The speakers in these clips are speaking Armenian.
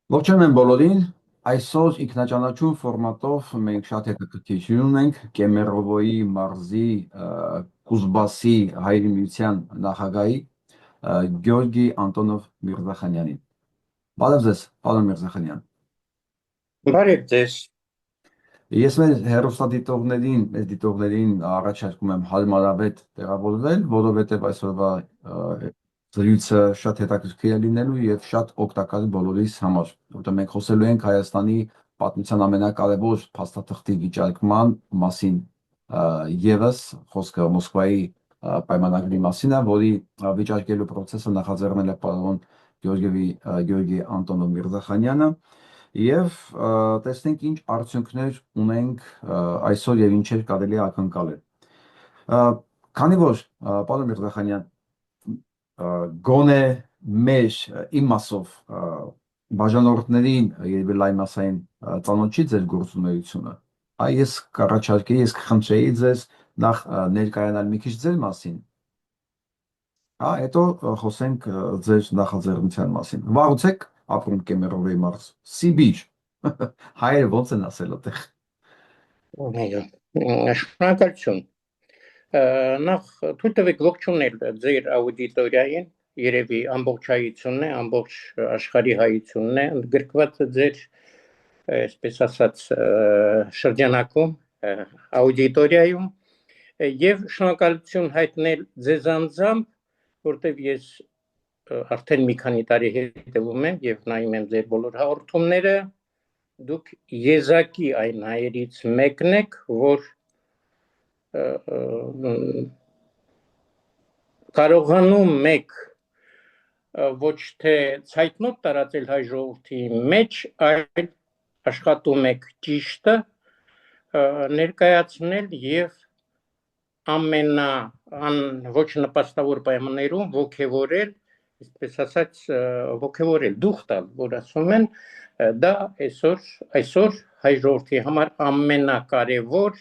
Ողջունում եմ բոլորին։ Այսօր ինքնաճանաչում ֆորմատով մենք շատ հետաքրքիր հյուր ունենք Կեմերովոյի մարզի Կուզբասի հայերի միության նախագահի Գյորգի Անտոնով Միրզախանյանին։ Բարև ձեզ, պարոն Միրզախանյան։ Բարև ձեզ։ Ես մեր դիտողներին առաջարկում եմ հարմարավետ տեղավորվել, որովհետև այսօրվա զրույցը շատ հետաքրքիր է լինելու եւ շատ օգտակար բոլորիս համար, որտեղ մենք խոսելու ենք Հայաստանի պատմության ամենակարևոր փաստաթղթի վիճարկման մասին, եւս խոսքը Մոսկվայի պայմանագրի մասին է, որի վիճարկելու process-ը նախաձեռնել է պարոն Գյորգի Անտոնով Միրզախանյանը։ Եվ տեսնենք ինչ արդյունքներ ունենք այսօր եւ ինչեր կարելի է ակնկալել։ Քանի որ պարոն Միրզախանյան գոնե մեր իմ մասով բաժանորդներին երբ լայն մասային ծանոթ չի ձեր գործունեությունը, ես կառաջարկեի, ես կխնդրեի ձեզ նախ ներկայանալ մի քիչ ձեր մասին, հետո խոսենք ձեր նախաձեռնության մասին։ Վաղուց եք ապրում Կեմերովոյի մարզ, Սիբիր, հայերը ոնց են ասել այդտեղ։ Շնորհակալություն։ Նախ թույլ տվեք ողջունել ձեր աուդիտորիային, երևի ամբողջ հայությունն է, ամբողջ աշխարհի հայությունն է, ընդգրկված ձեր, այսպես ասած, շրջանակում, աուդիտորիայում, եւ շնորհակալություն հայտնել ձեզ անձամբ, որտեղ ես արդեն մի քանի տարի հետևում եմ եւ նայում եմ ձեր բոլոր հաղորդումները, դուք եզակի այն հայերից մեկն եք, որ կարողանում եք ոչ թե ցայտնոտ տարածել հայ ժողովրդի մեջ, այլ աշխատում եք ճիշտը ներկայացնել եւ ոչ նպաստավոր պայմաններում ոգևորել, այսպես ասած, ոգևորել, դուխ տալ, որ ասում են, դա այսօր հայ ժողովրդի համար ամենակարևոր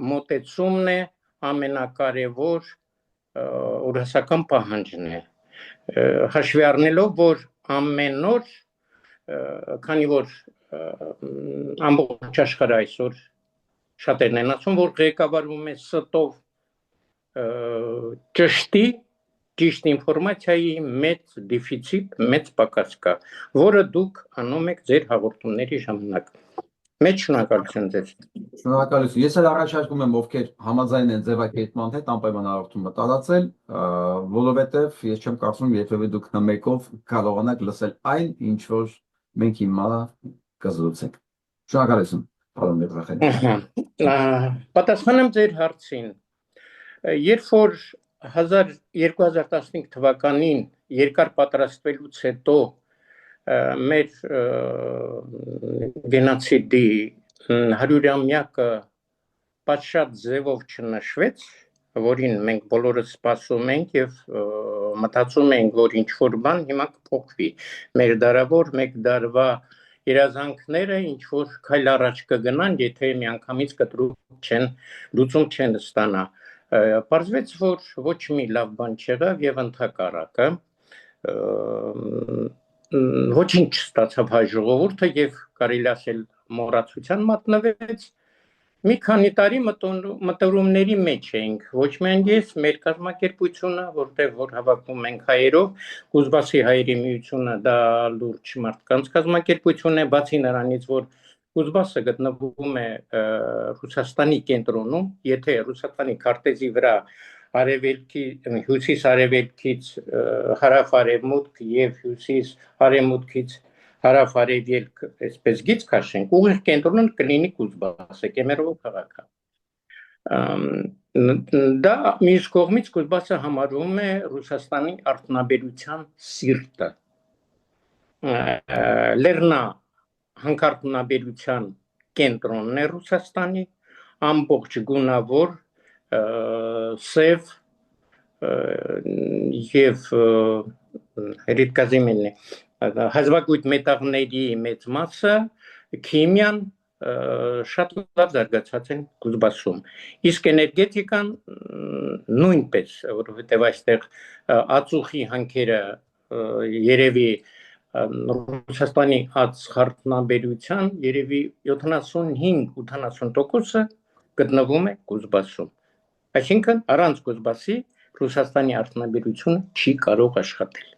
մոտեցումն է, ամենակարևոր ուրասական պահանջն է, հաշվի առնելով, որ ամեն օր, քանի որ ամբողջ աշխարհը այսօր շատերն են ասում, որ ղեկավարվում է ստով ճիշտ ինֆորմացիայի մեծ դեֆիցիտ, մեծ պակաս կա, որը դուք անում եք ձեր հաղորդումների ժամանակ։ Մեծ շնորհակալություն ձեզ։ Շնորհակալություն։ Ես էլ առաջարկում եմ, ովքեր համաձայն են ձևակերպման հետ անպայման հաղորդումը տարածել, որովհետև ես չեմ կարծում, երբևէ դուք մեկով կարողանաք լսել այն, ինչ որ մենք հիմա կզրուցենք։ Շնորհակալություն, պարոն Միրզախանյան։ Պատասխանեմ ձեր հարցին։ Երբ որ 2015 թվականին երկար պատրաստվելուց հետո մեր գենոցիդի 100-ամյակը պատշաճ ձևով չնշվեց, որին մենք բոլորս սպասում ենք եւ մտածում ենք, որ ինչ որ բան հիմա կփոխվի, մեր դարավոր մեկ դարվա երազանքները ինչ որ քայլ առաջ կգնան, եթե միանգամից լուծում չեն ստանա։ Պարզվեց, որ ոչ մի լավ բան չեղավ եւ ընդհակառակը ոչինչ չստացավ հայ ժողովուրդը եւ կարելի ասել մոռացության մատնվեց։ Մի քանի տարի մտորումների մեջ էինք, ոչ միայն ես, մեր կազմակերպությունը, որտեղ որ հավաքում ենք հայերով, Կուզբասի հայերի միությունը դա լուրջ մարդկանց կազմակերպություն է, բացի նրանից, որ Կուզբասը գտնվում է Ռուսաստանի կենտրոնում, եթե Ռուսաստանի քարտեզի վրա հյուսիս-արևելքից հարավ-արևմուտք եւ հյուսիս-արևմուտքից հարավ-արևելք, այսպես գիծ քաշենք, ուղիղ կենտրոնն կլինի Կուզբասը, Կեմերովո քաղաքը։ Դա մյուս կողմից Կուզբասը համարվում է Ռուսաստանի արդյունաբերության սիրտը։ Լեռնա հանքարդյունաբերության կենտրոնն է Ռուսաստանի, ամբողջ գունավոր, սև եւ ռիդկազիմենի հազվագույն մետաղների մեծ մասը, քիմիան շատ լավ զարգացած են Կուզբասում։ Իսկ էներգետիկան նույնպես, որովհետեւ այստեղ ածուխի հանքերը երևի Ռուսաստանի ածխարտնաբերության երևի 75-80%-ը գտնվում է Կուզբասում։ Այսինքն առանց Կուզբասի Ռուսաստանի արտոնաբերությունը չի կարող աշխատել։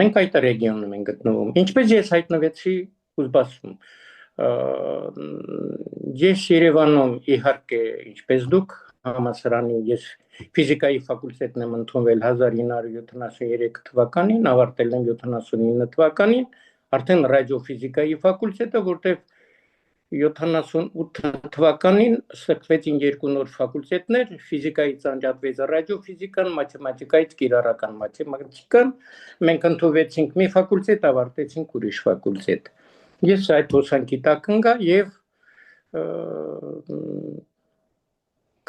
Մենք այդ ռեգիոնում ենք գտնվում։ Ինչպես ես հայտնվեցի Կուզբասում։ Ես Երևանում իհարկե ինչպես դուք համալսարանի ես ֆիզիկայի ֆակուլտետն եմ ընդունվել 1973 թվականին, ավարտել եմ 79 թվականին, արդեն ռադիոֆիզիկայի ֆակուլտետը, որտեղ 78 թվականին ստեղծվեցին երկու նոր ֆակուլտետներ, ֆիզիկայից անջատվեց ռադիոֆիզիկան, մաթեմատիկայից կիրառական մաթեմատիկան, մենք ընդունվեցինք մի ֆակուլտետ, ավարտեցինք ուրիշ ֆակուլտետ։ Ես այդ հոսանքի տակ ընկա եւ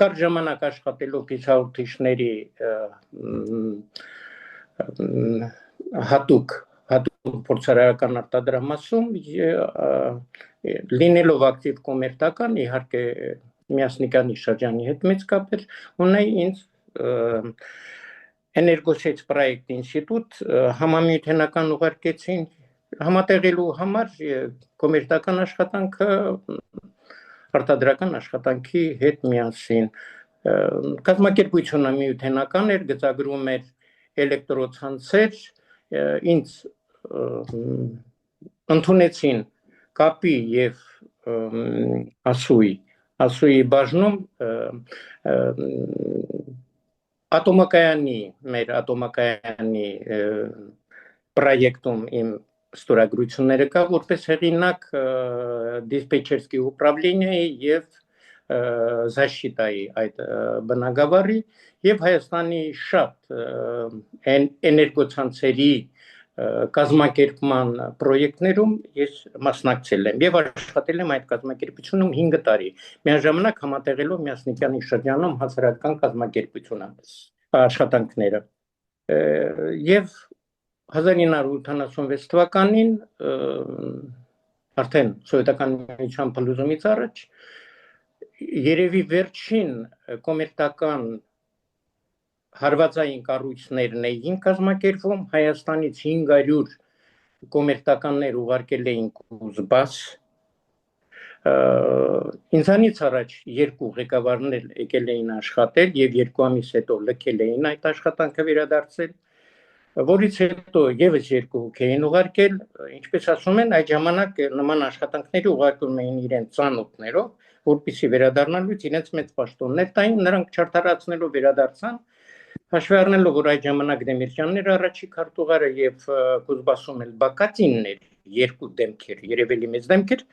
կար ժամանակ աշխատելով կիսահաղորդիչների հատուկ փորձարարական արտադրամասում, լինելով ակտիվ կոմերտական, իհարկե Միասնիկյանի շրջանի հետ մեծ կապեր ունեի, ինձ Էներգոսեթ պրոյեկտ ինստիտուտ համամիութենական ուղարկեցին համատեղելու համար կոմերտական աշխատանքը արտադրական աշխատանքի հետ միասին։ Կազմակերպությունը միութենական էր, գծագրում էր էլեկտրոցանցեր, ինձ ընդունեցին կապի եւ ասուի բաժնում մեր ատոմակայանի պրոյեկտում իմ ստորագրությունները կա, որպես հեղինակ դիսպեչերսկի ուպրավլենիայի եւ զաշիտայի այդ բնագավառի եւ Հայաստանի շատ էներգոցանցերի կազմակերպման պրոյեկտներում ես մասնակցել եմ եւ աշխատել եմ այդ կազմակերպությունում 5 տարի, միաժամանակ համատեղելով Միասնիկյանի շրջանում հասարակական կազմակերպությունը աշխատանքները եւ 1986 թվականին արդեն սովետական միության փլուզումից առաջ երևի վերջին կոմերտական հարվածային կառույցներն էին կազմակերպվում, Հայաստանից 500 կոմերտականներ ուղարկել էին Կուզբաս, ինձանից առաջ երկու ղեկավարներ եկել էին աշխատել եւ 2 ամիս հետո լքել էին այդ աշխատանքը վերադարձել, որից հետո եւս 2 հոգի էին ուղարկել, ինչպես ասում են, այդ ժամանակ նման աշխատանքները ուղարկում էին իրենց ծանոթներով, որպեսզի վերադառնալուց իրենց մեծ պաշտոններ տային, նրանք չարթարացնելով վերադարձան, հաշվի առնելով, որ այդ ժամանակ Դեմիրճյանն էր առաջի քարտուղարը եւ Կուզբասում էլ Բակատինն էր, 2 դեմքեր, երևելի մեծ դեմքեր,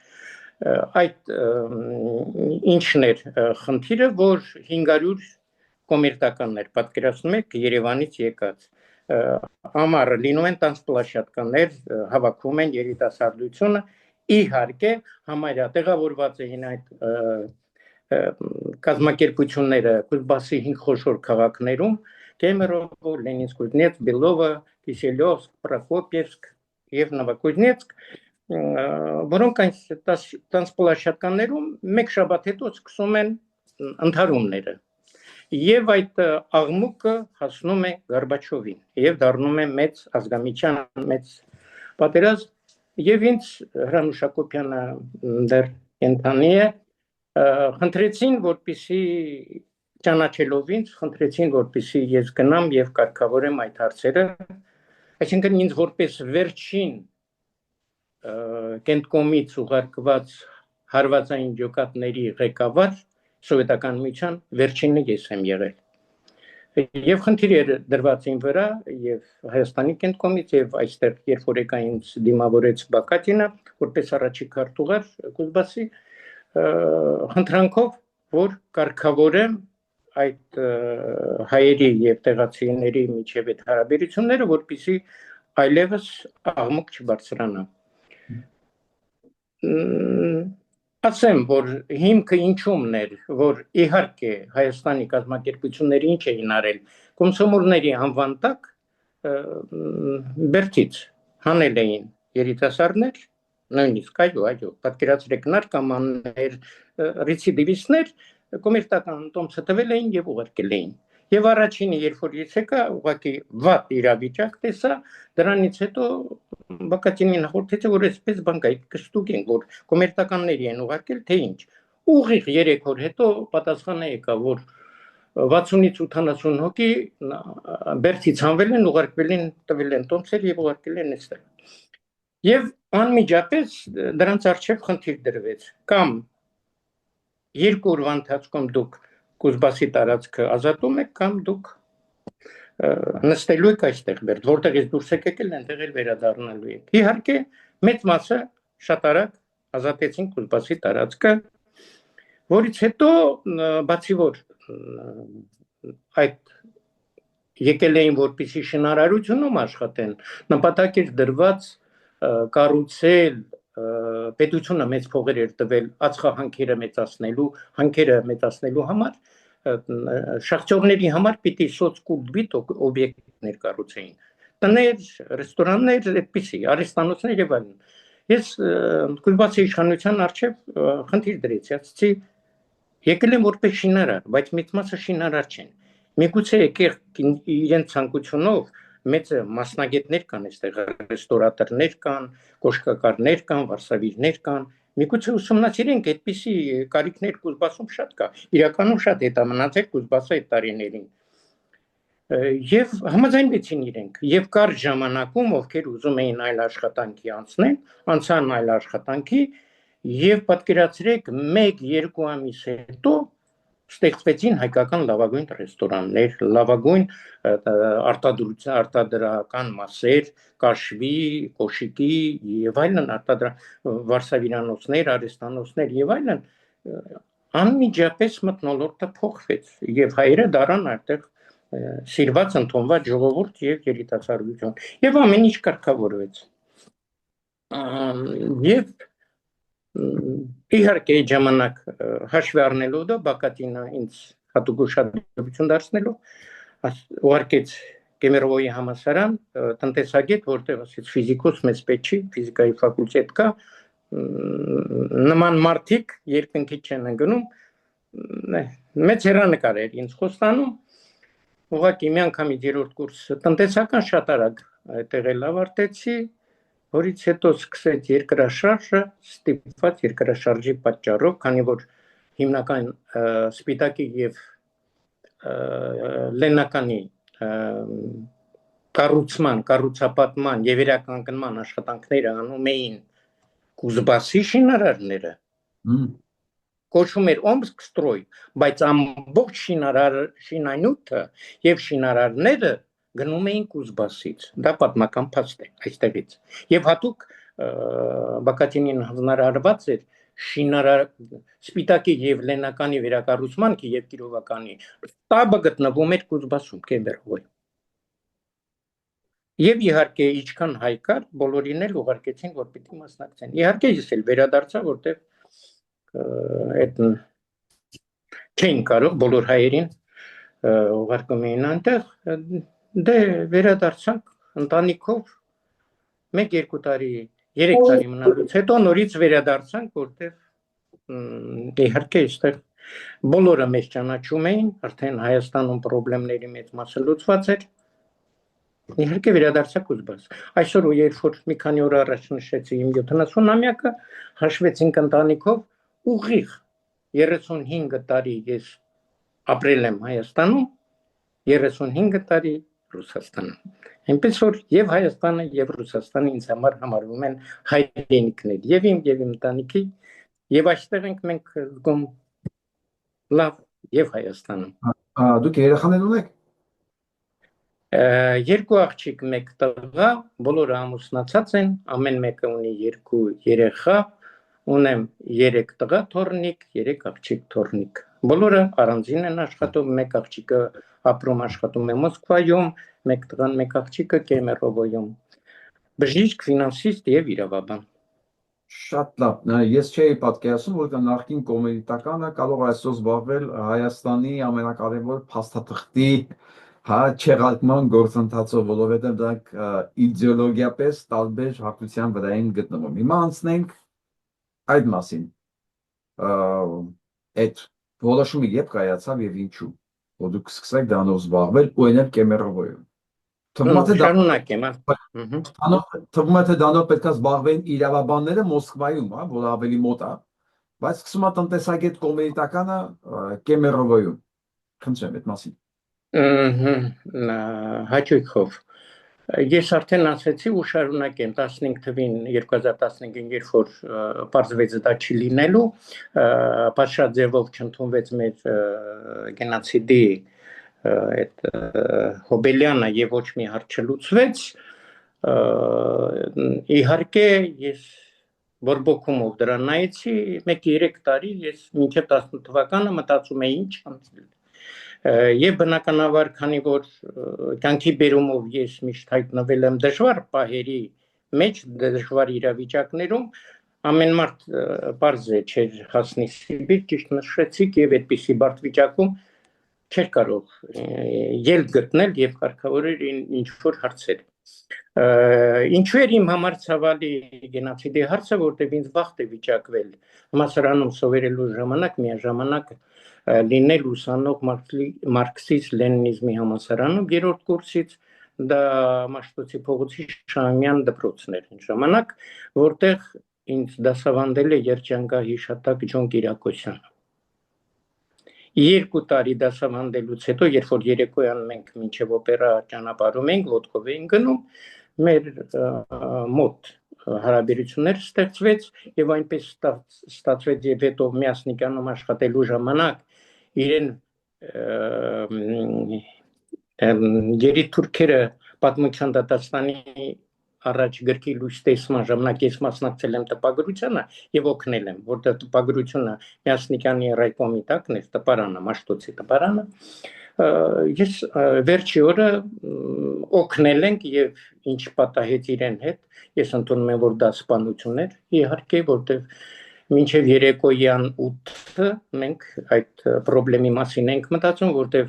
այդ ինչն էր խնդիրը, որ 500 կոմերտականներ, պատկերացնում եք, Երևանից եկած ամառը լինում են տանցպլաշատկաներ, հավաքում են երիտասարդությունը, իհարկե համարյա տեղավորված էին այդ կազմակերպությունները Կուզբասի 5 խոշոր քաղաքներում, Կեմերովո, Լենինսկ-Կուզնեցկ, Բելովո, Կիսելյովսկ, Պրոկոպիևսկ եւ Նովոկուզնեցկ, որոնք այն տանցպլաշատկաներում մեկ շաբաթ հետո սկսում են ընդհարումները։ Եվ այդ աղմուկը հասնում է Գորբաչովին եւ դառնում է մեծ ազգամիության մեծ պատերազմ եւ ինձ Հրանուշ Հակոբյանը դեռ կենթանի է խնդրեցին որպեսի ճանաչելով ինձ խնդրեցին որպեսի ես գնամ եւ կարգավորեմ այդ հարցերը այսինքն ինձ որպես վերջին կենտկոմից ուղարկված հարվածային ջոկատների ղեկավար Սովետական միության վերջինը ես եմ եղել։ Եվ խնդիր էր դրված իմ վրա եւ Հայաստանի կենտկոմից եւ այստեղ երբ որ եկա ինձ դիմավորեց Բակատինը որպես առաջի քարտուղար Կուզբասի խնդրանքով որ կարգավորեմ այդ հայերի եւ տեղացիների միջև այդ հարաբերությունները որպեսզի այլևս աղմուկ չբարձրանա։ Ասեմ, որ հիմքը ինչումն էր, որ իհարկե Հայաստանի կազմակերպությունները ինչ էին արել, կոմսոմոլների անվան տակ բերդից հանել էին երիտասարդներ, նույնիսկ այո, պատկերացրեք նարկոմաններ, ռեցիդիվիստներ, կոմերտական տոմսը տվել էին եւ ուղարկել էին։ Եվ առաջինը երբ որ ես եկա, ուղղակի վատ իրավիճակ տեսա, դրանից հետո Բակատինին հաղորդեցի, որ այսպես բան կա, կստուգենք, որ կոմերտականների են ուղարկել, թե ինչ։ Ուղիղ 3 օր հետո պատասխանը եկա, որ 60-ից 80 հոգի Բերդից հանվել են, ուղարկվել են, տվել են տոմսեր եւ ուղարկել են այստեղ։ Եվ անմիջապես դրանց առջև խնդիր դրվեց, կամ 2 օրվա ընթացքում դուք Կուզբասի տարածքը ազատում եք, կամ դուք նստելու եք այստեղ Բերդ, որտեղից դուրս եք եկել, այնտեղ էլ վերադառնալու եք։ Իհարկե, մեծ մասը շատ արագ ազատեցին Կուզբասի տարածքը, որից հետո բացի որ այդ եկել էին որպեսզի շինարարությունում աշխատեն, նպատակ էր դրված կառուցել, պետությունը մեծ փողեր էր տվել ածխահանքերը մեծացնելու համար, շախտյորների համար պիտի սոցկուլտուր օբյեկտներ կառուցեին, տներ, ռեստորաններ, այդպիսի, արհեստանոցներ եւ այլն։ Ես Կուզբասի իշխանության առջև խնդիր դրեցի, ասացի, եկել են որպես շինարար, բայց մեծ մասը շինարար չեն։ Միգուցե եկեք իրենց ցանկությունով մեծ մասնագետներ կան այստեղ, ռեստորատորներ կան, կոշկակարներ կան, վարսավիրներ կան։ Միգուցե ուսումնասիրենք, այդպիսի կարիքներ Կուզբասում շատ կա, իրականում շատ հետամնացել Կուզբասը այդ տարիներին։ Եվ համաձայնվեցին իրենք, եւ կար ժամանակում, ովքեր ուզում էին այլ աշխատանքի անցնել, անցան այլ աշխատանքի, եւ պատկերացրեք 1-2 ամիս հետո ստեղծվեցին հայկական լավագույն ռեստորաններ, լավագույն արտադրական մասեր, կաշվի, կոշիկի եւ այլն վարսավիրանոցներ, արհեստանոցներ եւ այլն, անմիջապես մթնոլորտը փոխվեց եւ հայերը դառան այդտեղ սիրված ընդունված ժողովուրդ եւ երիտասարդություն եւ ամեն ինչ կարգավորվեց։ Եվ իհարկե այդ ժամանակ հաշվի առնելով դա Բակատինը ինձ հատուկ ուշադրություն դարձնելով ուղարկեց Կեմերովոյի համալսարան տնտեսագետ, որտեղ ասեց ֆիզիկոս մեծ պետք չի, ֆիզիկայի ֆակուլտետ կա, նման մարդիկ երկնքից չեն ընկնում, մեծ հեռանկար էր ինձ խոստանում, ուղղակի մի անգամից 3-րդ կուրս տնտեսական շատ արագ այդտեղ էլ ավարտեցի, որից հետո սկսեց երկրաշարժը, ստիպված երկրաշարժի պատճառով, քանի որ հիմնական Սպիտակի եւ Լեննականի կառուցապատման եւ վերականգնման աշխատանքները անում էին Կուզբասի շինարարները, կոչվում էր Օմսկստրոյ, բայց ամբողջ շինանյութը եւ շինարարները գնում էին Կուզբասից, դա պատմական փաստ է այստեղից, եւ հատուկ Բակատինին հանձնարարված էր Սպիտակի եւ Լեննականի վերակառուցման եւ Կիրովականի տաբը գտնվում էր Կուզբասում, Կեմերովոյում։ Եվ իհարկե ինչքան հայ կար, բոլորին էլ ուղարկեցին, որ պիտի մասնակցեն։ Իհարկե ես էլ վերադարձա, որտեղ այդ չէին կարող բոլոր հայերին ուղարկում էին այնտեղ, դե վերադարձանք ընտանիքով 1-2 տարի, 3 տարի մնալուց հետո նորից վերադարձանք, որտեղ իհարկե այստեղ բոլորը մեզ ճանաչում էին, արդեն Հայաստանում խնդիրների մեծ մասը լուծված էր։ Իհարկե վերադարձա Կուզբաս։ Այսօր երբ որ մի քանի օր առաջ նշեցի իմ 70-ամյակը, հաշվեցինք ընտանիքով ուղիղ 35 տարի ես ապրել եմ Հայաստանում, 35 տարի Ռուսաստանում։ Այնպես որ եւ Հայաստանը եւ Ռուսաստանը ինձ համար համարվում են հայրենիքներ, եւ իմ եւ իմ ընտանիքի, եւ այստեղ ենք մենք զգում լավ եւ Հայաստանում։ Դուք երեխաներ ունեք։ 2 աղջիկ, 1 տղա, բոլորը ամուսնացած են, ամեն մեկը ունի 2 երեխա, ունեմ 3 տղա թոռնիկ, 3 աղջիկ թոռնիկ։ Բոլորը առանձին են աշխատում, 1 աղջիկը ապրում աշխատում է Մոսկվայում, 1 տղան, 1 աղջիկը Կեմերովոյում։ Բժիշկ, ֆինանսիստ եւ իրավաբան։ Շատ լավ, ես չէի պատկերացնում, որ նախկին կոմերիտականը կարող այսօր զբաղվել Հայաստանի ամենակարևոր փաստաթղթի չեղարկման գործընթացով, որովհետև դրանք իդեոլոգիապես տարբեր հատության վրա են գտնվում։ Հիմա անցնենք այդ մասին։ Այդ որոշումը երբ կայացավ եւ ինչու, որ դուք սկսեք դրանով զբաղվել ու այնել Կեմերովոյում։ Շարունակեմ, թվում է թե դանով պետք է զբաղվեն իրավաբանները Մոսկվայում, որ ավելի մոտ է, բայց սկսում է տնտեսագետ կոմերիտականը Կեմերովոյում։ Խնդրեմ այդ մասին։ Հաճույքով։ Ես արդեն ասացի ու շարունակեմ 15 թվին 2015-ին, երբ որ պարզվեց դա չի լինելու, պատշաճ ձևով չընդունվեց մեր գենոցիդի այդ Հոբելյանը եւ ոչ մի հարց չլուծվեց, իհարկե ես բորբոքումով դրան նայեցի, 1-3 տարի ես մինչև 18 թվականը մտածում էի ինչ անցնել։ Եվ բնականաբար, քանի որ կյանքի բերումով ես միշտ հայտնվել եմ դժվար պահերի մեջ, դժվար իրավիճակներում, ամեն մարդ պարզ է չէր հասնի Սիբիր, ճիշտ նշեցիք, եւ այդպիսի բարդ վիճակում չէր կարող ելք գտնել եւ կարգավորել ինչ-որ հարցեր։ Ինչու էր իմ համար ցավալի գենոցիդի հարցը, որտեղ ինձ վախտ է վիճակվել համալսարանում սովորելու ժամանակ, միաժամանակ լինել ուսանող մարքսիստ-լենինիզմի համալսարանում երրորդ կուրսից, դա Մաշտոցի փողոցի Շահումյան դպրոցն էր այն ժամանակ, որտեղ ինձ դասավանդել է երջանկահիշատակ Ջոն Կիրակոսյանը։ 2 տարի դասավանդելուց հետո, երբ որ երեկոյան մենք մինչև օպերա ճանապարհում ենք, ոտքով էինք գնում, մեր մոտ հարաբերություններ ստեղծվեց եւ այնպես ստացվեց, եւ հետո Միասնիկյանում աշխատելու ժամանակ իրեն երիտուրքերը պատմության դատաստանի առաջ գրքի լույս տեսման ժամանակ ես մասնակցել եմ տպագրությանը եւ օգնել եմ, որտեղ տպագրությունը Միասնիկյանի ռայկոմի տակն էր, տպարանը, Մաշտոցի տպարանը, ես վերջի օրը օգնել ենք եւ ինչ պատահեց իրեն հետ, ես ընդունում եմ, որ դա սպանություն էր, իհարկե, որտեղ մինչև երեկոյան 8-ը մենք այդ խնդրի մասին ենք մտածում, որտեղ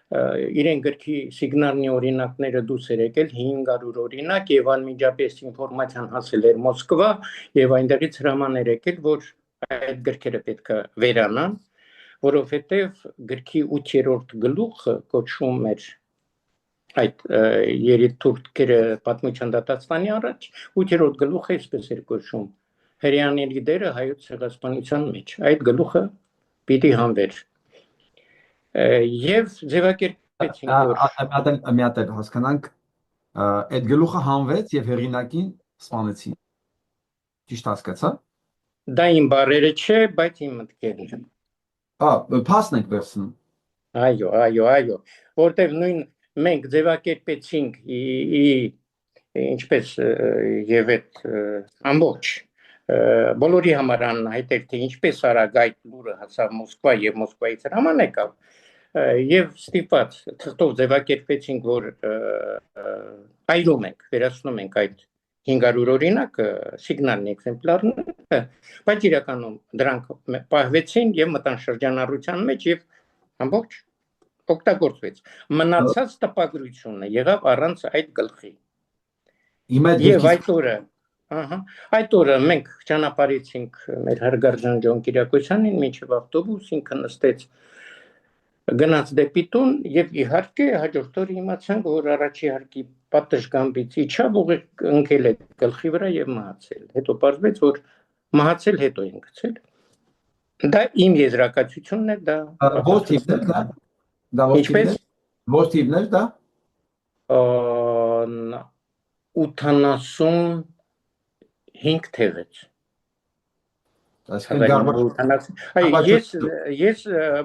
իրեն գրքի սիգնալի օրինակները դուրս էր եկել 500 օրինակ եւ անմիջապես ինֆորմացիան հասել էր Մոսկվա եւ այնտեղից հրամաններ եկել, որ այդ գրքերը պետք է վերանան, որովհետեւ գրքի 8-րդ գլուխը կոչվում էր այդ երիտուրքերը պատմության դատաստանի առաջ 8-րդ գլուխը այսպես էր կոչվում հрьяաների դերը հայոց ցեղասպանության մեջ, այդ գլուխը պիտի հանվեր եւ ձևակերպեցինք որ մի հատ հասկանանք այդ գլուխը հանվեց եւ հերինակին սպանեցին ճիշտ հասկացա դա իմ բառերը չէ բայց իմ մտքերը փաստն եք վերցնում այո որտեղ նույն մենք ձևակերպեցինք ինչպես եւ այդ ամբողջ բոլորի համար անհայտ թե ինչպես արագ այդ լուրը հասավ Մոսկվա եւ Մոսկվայից հրաման եկավ եւ ստիպված թղթով ձևակերպեցինք, որ այրում ենք, վերացնում ենք այդ 500 օրինակը, սիգնալն էքզեմպլարները, բայց իրականում դրանք պահվեցին եւ մտան շրջանառության մեջ եւ ամբողջ օգտագործվեց։ Մնացած տպագրությունը եղավ առանց այդ գլխի։ Եվ այդ օրը մենք ճանապարհեցինք մեր հարգարժան Ջոն Կիրակոսյանին մինչև ավտոբուս, ինքը նստեց գնաց դեպի տուն եւ իհարկե հաջորդ օրը իմացանք, որ առաջի հարկի պատշգամբից իջավ ուղիղ ընկել է գլխի վրա եւ մահացել։ Հետո պարզվեց, որ մահացել հետո են գցել։ Դա իմ եզրակացությունն է, դա ո՞ր թիվն է դա։ Դա ո՞ր թիվն է դա։ 85 թևից։ Ես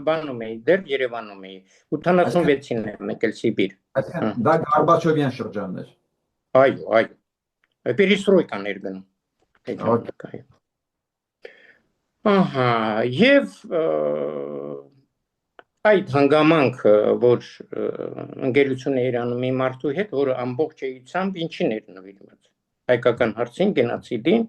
բանում էի, դեռ Երևանում էի, 86-ին եմ եկել Սիբիր։ Դա Գորբաչովյան շրջանն էր։ Այո, Պերիստրոյկան էր գնում։ Եվ այդ հանգամանքը, որ ընկերությունը էր անում մի մարդու հետ, որը ամբողջ էությամբ ինչին էր նվիրված հայկական հարցին, գենոցիդին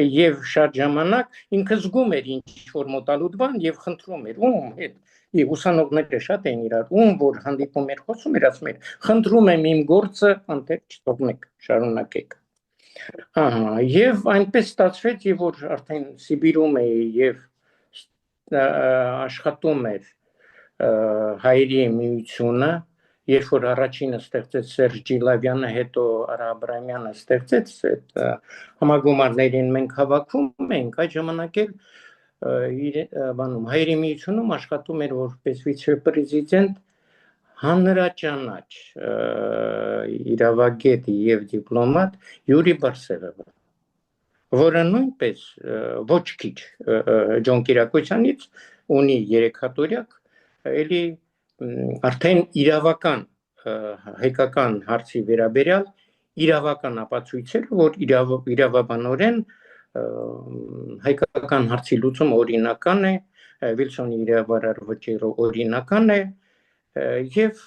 եւ շատ ժամանակ ինքը զգում էր ինչ որ մոտալուտ բան եւ խնդրում էր ում հետ եւ ուսանողները շատ էին իրար ում որ հանդիպում էր խոսում էր ասում էր խնդրում եմ իմ գործը անտեր չթողնեք շարունակեք եւ այնպես ստացվեց եւ որ արդեն Սիբիրում էի եւ աշխատում էր հայերի միությունը երբ որ առաջինը ստեղծեց Սերժ Ջիլավյանը, հետո Արա Աբրամյանը ստեղծեց այդ համագումարներին մենք հավաքվում ենք, այդ ժամանակ էլ Հայերի միությունում աշխատում էր որպես վիցե-պրեզիդենտ հանրաճանաչ իրավագետ եւ դիպլոմատ Յուրի Բարսեղովը, որը նույնպես ոչ քիչ Ջոն Կիրակոսյանից ունի 3 հատորյակ, էլի արդեն իրավական հայկական հարցի վերաբերյալ իրավական ապացույցեր, որ իրավաբանորեն հայկական հարցի լուծումը օրինական է, Վիլսոնի իրավարար վճիռը օրինական է, եւ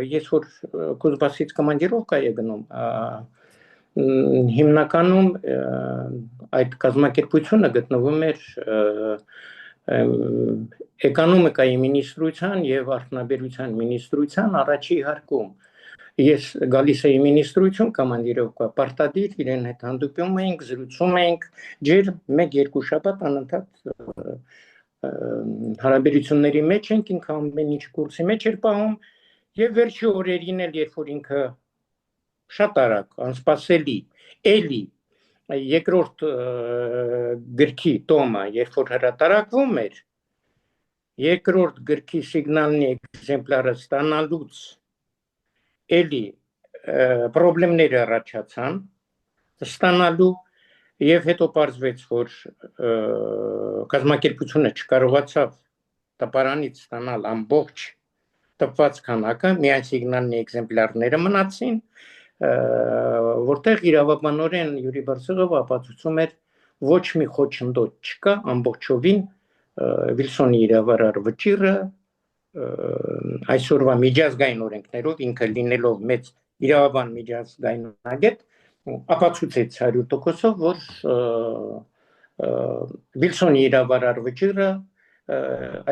ես որ Կուզբասից կոմանդիրովկա եմ գնում, հիմնականում այդ կազմակերպությունը գտնվում էր էկոնոմիկայի մինիստրության եւ արդյունաբերության մինիստրության առաջի հարկում։ Ես գալիս էի մինիստրություն կոմանդիրովկա, պարտադիր իրեն հետ հանդիպում էինք, զրուցում էինք, ջեր 1-2 շաբաթ անընդհատ հարաբերությունների մեջ ենք, ինքը ամեն ինչ կուրսի մեջ էր պահում եւ վերջի օրերին էլ երբ որ ինքը շատ արագ, անսպասելի, էլի երկրորդ գրքի տոմը, երբ որ հրատարակվում էր, երկրորդ գրքի սիգնալի էկզեմպլարը ստանալուց էլի պրոբլեմներ առաջացան ստանալու եւ հետո պարզվեց, որ կազմակերպությունը չկարողացավ տպարանից ստանալ ամբողջ տպված քանակը, միայն սիգնալի էկզեմպլարները մնացին, որտեղ իրավաբանորեն Յուրի Բարսեղովը ապացուցում էր ոչ մի խոչընդոտ չկա, ամբողջովին Վիլսոնի իրավարար վճիռը այսօրվա միջազգային օրենքներով ինքը լինելով մեծ իրավաբան միջազգայնագետ ապացուցեց 100%-ով, որ Վիլսոնի իրավարար վճիռը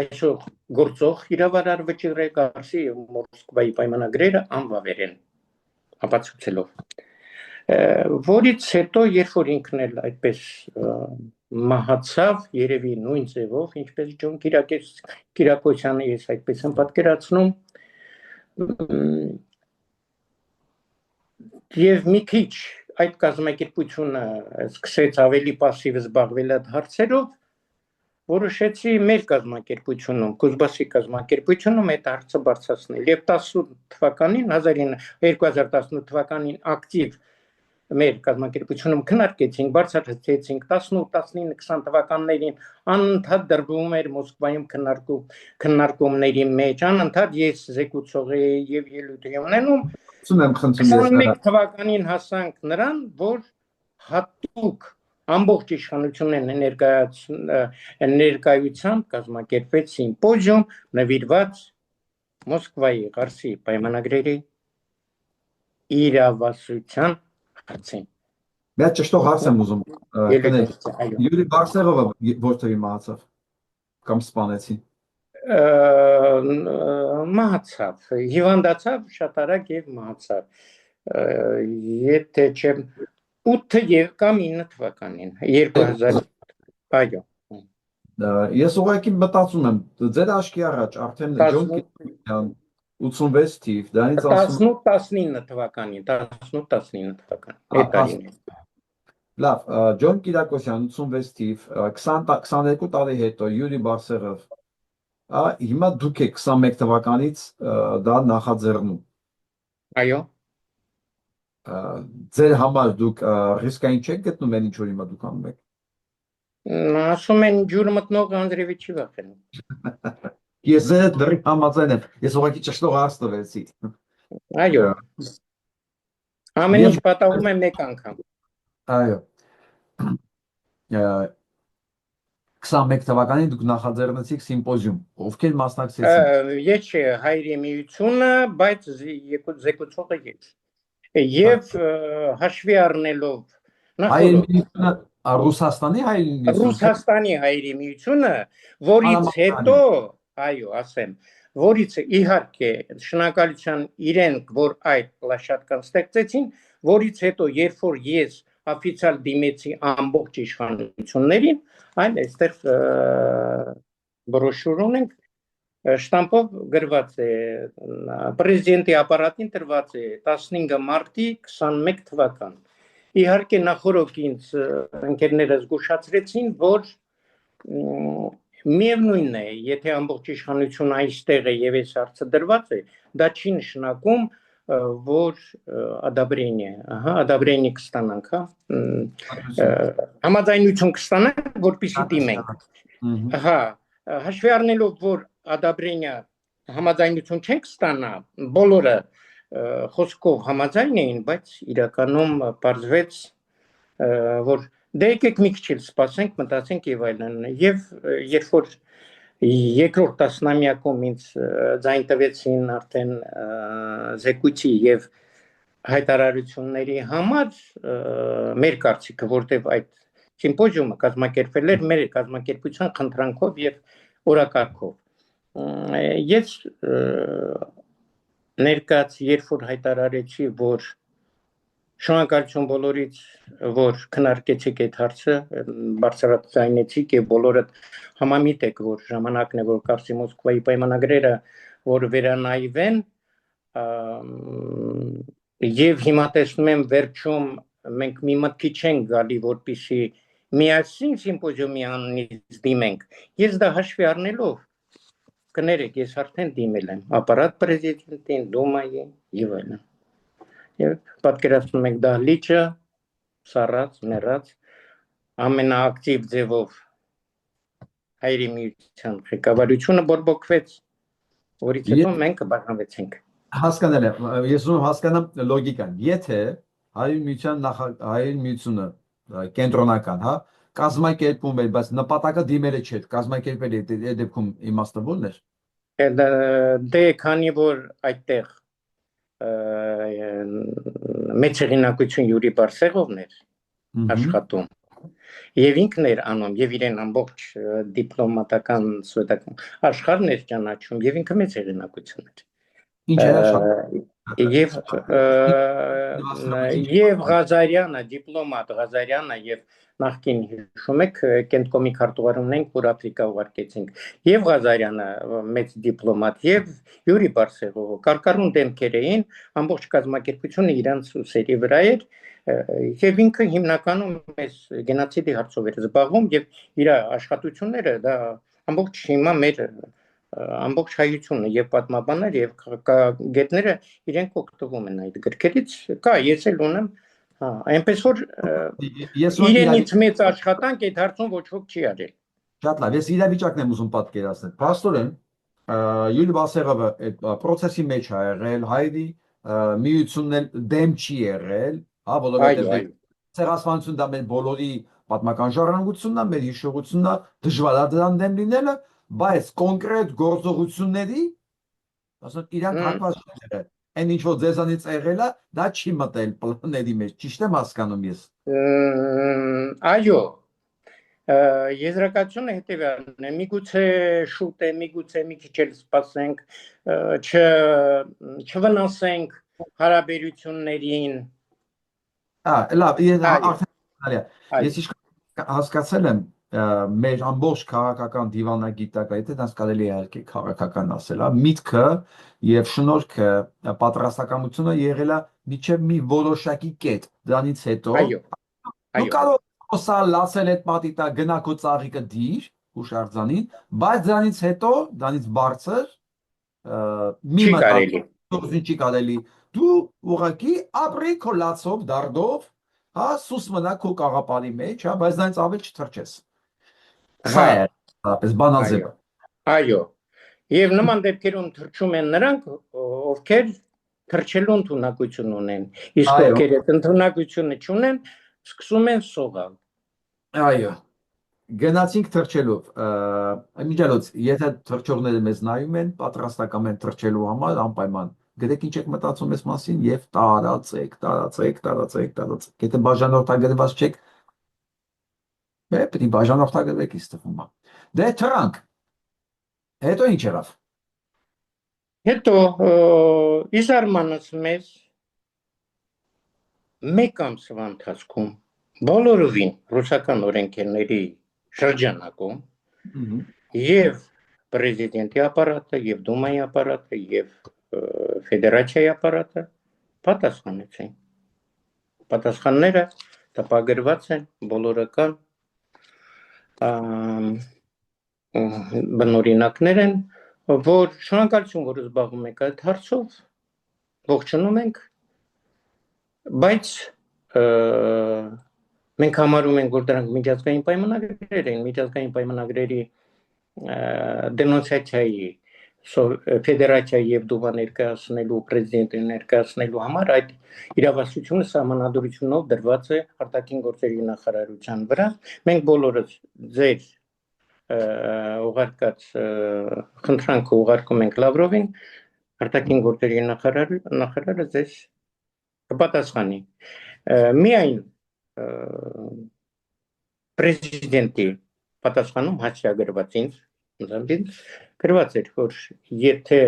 այսօր գործող իրավարար վճիռ է, Կարսի եւ Մոսկվայի պայմանագրերը անվավեր են ապացուցելով, որից հետո երբ որ ինքն էլ այդպես մահացավ, երևի նույն ձևով, ինչպես Ջոն Կիրակոսյանը, ես այդպես եմ պատկերացնում, եւ մի քիչ այդ կազմակերպությունը սկսեց ավելի պասիվ զբաղվել այդ հարցերով, որոշեցի մեր կազմակերպությունում, Կուզբասի կազմակերպությունում այդ հարցը բարձրացնել եւ 2018 թվականին ակտիվ մեր կազմակերպությունում քննարկեցինք, բարձրացեցինք 18-19-20 թվականներին անընդհատ դրվում էր Մոսկվայում քննարկումների մեջ, անընդհատ ես զեկուցող էի եւ ելույթ էի ունենում 21 թվականին հասանք նրան, որ հատուկ ամբողջ իշխանությունն ներկայությամբ կազմակերպեց սիմպոզիում նվիրված Մոսկվայի Կարսի պայմանագրերի իրավասության հարցին։ Մեծ ճշտող հարց եմ ուզում գնել։ Յուրի Բարսեղովը որտեղի մահացավ կամ սպանեցին։ Մահացավ, հիվանդացավ շատ արագ եւ մահացավ։ Եթե չեմ 8 կամ 9 թվականին 2000 այո։ Ես ուղղակի մտածում եմ, ձեր աչքի առաջ արդեն Ջոն Կիրակոսյան 86 թիվ, դրանից 18-19 թվականին, 18-19 թվականին։ Լավ, Ջոն Կիրակոսյան 86 թիվ, 22 տարի հետո Յուրի Բարսեղով, հիմա դուք եք 21 թվականից դա նախաձեռնում։ Այո։ Ձեր համար դուք ռիսկային չեք գտնում այն ինչ որ հիմա դուք անում եք։ Ասում են ջուր մտնող անձրևի չի վախենում։ Ես ձեր դրի համաձայն եմ, ես ուղղակի ճշտող հարց տվեցի։ Այո։ Ամեն ինչ պատահում է մեկ անգամ։ Այո։ 21 թվականին դուք նախաձեռնեցիք սիմպոզիում, ովքեր մասնակցեցին։ Ես չէ, Հայերի միությունը, բայց զեկուցողը ես։ Եվ հաշվի առնելով Հայերի միությունը Ռուսաստանի Հայերի միությունը։ Ռուսաստանի Հայերի միությունը, որից հետո, այո, ասեմ, որից իհարկե շնորհակալության իրենք, որ այդ պլաշատկան ստեղծեցին, որից հետո երբ որ ես օֆիցիալ դիմեցի ամբողջ իշխանություններին, այլ այստեղ բրոշուր ունենք, Շտամպով գրված է պրեզիդենտի ապարատին տրված է 15 մարտի 21 թվական։ Իհարկե նախորդ ինձ ընկերները զգուշացրեցին, որ միևնույնն է, եթե ամբողջ իշխանությունը այստեղ է եւ այս հարցը դրված է, դա չի նշանակում, որ ադաբրենի կստանանք, համաձայնություն կստանանք, որպեսզի դիմենք։ Հա, հաշվի առնելով, որ ադաբրենիա համաձայնություն չենք ստանա, բոլորը խոսքով համաձայն էին, բայց իրականում պարզվեց, որ դե եկեք մի քիչ էլ սպասենք, մտածենք եւ այլն։ Եվ երբ որ երկրորդ տասնամյակում ինձ ձայն տվեցին արդեն զեկույցի եւ հայտարարությունների համար, մեր կարծիքը, որտեղ այդ սիմպոզիումը կազմակերպվել էր մեր կազմակերպության խնդրանքով եւ օրակարգով։ Ես ներկայաց երբ որ հայտարարեցի, որ շնորհակալություն բոլորից, որ քննարկեցիք այդ հարցը, բարձրացնեցիք եւ բոլորը համամիտ եք, որ ժամանակն է, որ Կարսի Մոսկվայի պայմանագրերը, որ վերանայվեն, եւ հիմա տեսնում եմ վերջում մենք մի մտքի չենք գալի, որպեսզի միասին սիմպոզիումի անունից դիմենք։ Ես դա հաշվի առնելով կներեք, ես արդեն դիմել եմ ապարատ պրեզիդենտին, դումայի եւ այլն։ Եվ պատկերացնում եք դահլիճը, սառած, մեռած, ամենաակտիվ ձևով հայերի միության ղեկավարությունը բորբոքվեց, որից հետո մենք բաժանվեցինք։ Հասկանալ եմ, ես ուզում հասկանամ լոգիկան։ Եթե հայերի միությունը կենտրոնական, հա, կազմակերպում էր, բայց նպատակը դիմելը չէ, կազմակերպել է այդ դեպքում իմաստը ո՞րն էր։ Դե քանի որ այդտեղ մեծ հեղինակություն Յուրի Բարսեղովն էր աշխատում եւ ինքն էր անում եւ իրեն ամբողջ դիպլոմատական սովետական աշխարհն էր ճանաչում եւ ինքը մեծ հեղինակություն էր։ Ինչ էր աշխատում։ Եվ Ղազարյանը, դիպլոմատ Ղազարյանը եւ նախկին հիշում եք Կենտկոմի քարտուղարումն ենք, որ Աֆրիկա ուղարկեցինք, եւ Ղազարյանը մեծ դիպլոմատ եւ Յուրի Բարսեղովը կարկառուն դեմքեր էին, ամբողջ կազմակերպությունը իրանց ուսերի վրա էր եւ ինքը հիմնականում այս գենոցիդի հարցով էր զբաղվում եւ իր աշխատությունները դա ամբողջ հիմա մեր ամբողջ հայությունը եւ պատմաբանները եւ գետները իրենք օգտվում են այդ գրքերից, կա, ես էլ ունեմ, հա, այնպես որ իրենից մեծ աշխատանք այդ հարցում ոչ ոք չի արել։ Շատ լավ, ես իրավիճակն եմ ուզում պատկերացնել։ Փաստորեն Յուրի Բարսեղովը այդ process-ի մեջ է եղել, հայերի միությունն էլ դեմ չի եղել, հա, որովհետեւ ցեղասպանություն դա մեր բոլորի պատմական ժառանգությունն է, մեր հիշողությունն է, դժվար է դրան դեմ լինելը, բայց կոնկրետ գործողությունների, ասենք իրանք հակված չեն, այն ինչ որ ձեզանից եղել է, դա չի մտել պլանների մեջ, ճիշտ եմ հասկանում ես։ Այո, եզրակացությունը հետևյալն է, միգուցե շուտ է, միգուցե մի քիչ էլ սպասենք, չվնասենք հարաբերություններին։ Լավ, ես հասկացել եմ մեր ամբողջ քաղաքական դիվանագիտակը, եթե դաս կարելի է իհարկե քաղաքական ասել, միտքը եւ շնորհքը պատրաստակամությունը եղել է միջև մի որոշակի կետ, դրանից հետո դու կարող ես լացել այդ պատիտա գնակու ծաղիկը դիր հուշարձանին, բայց դրանից հետո, դրանից բարձր մի մտածում չի կարելի, դու ուղղակի ապրի քո լացով, դարդով, հա, սուս մնա քո կաղապարի մեջ, հա, բայց դրանից ավել չթրջես։ Սա է, պես բանալ ձևը։ Այո, եւ նման դեպքերում թրջում են նրանք, ովքեր թրջելու ընդունակություն ունեն, իսկ ովքեր այդ ընդունակությունը չունեն, սկսում են սողալ։ Այո, գնացինք թրջելով, միջալոց, եթե թրջողները մեզ նայում են, պատրաստակամ են թրջելու համար, անպայման, գրեք ինչ եք մտածում ես մասին եւ տարածեք, եթե բաժանորդագրված չեք, պետք է բաժանորդագրվեք ինձ թվում է։ Դե թրանք, հետո ինչ եղավ։ Հետո իզարմանս մեզ մեկ ամսվա ընթացքում բոլորովին ռուսական օրենքերների շրջանակում եւ Պրեզիդենտի ապարատը, եւ Դումայի ապարատը, եւ ֆեդերացիայի ապարատը պատասխանեցին։ Պատասխանները տպագրված են, բոլորը կան, բնօրինակներ են, որ շնորհակալություն, որ զբաղվում եք այդ հարցով, ողջունում ենք, բայց մենք համարում ենք, որ դրանք միջազգային պայմանագրեր են, միջազգային պայմանագրերի դենոնսացիայի ֆեդերացիայի եւ Դումա ներկայացնելու պրեզիդենտի ներկայացնելու համար այդ իրավասությունը սահմանադրությունով դրված է արտաքին գործերի նախարարության վրա։ Մենք բոլորս ձեր ուղարկած խնդրանքը ուղարկում ենք Լավրովին, արտաքին գործերի նախարարը ձեզ կպատասխանի։ Միայն պրեզիդենտի պատասխանում հաշվագրված ինձ գրված էր, որ եթե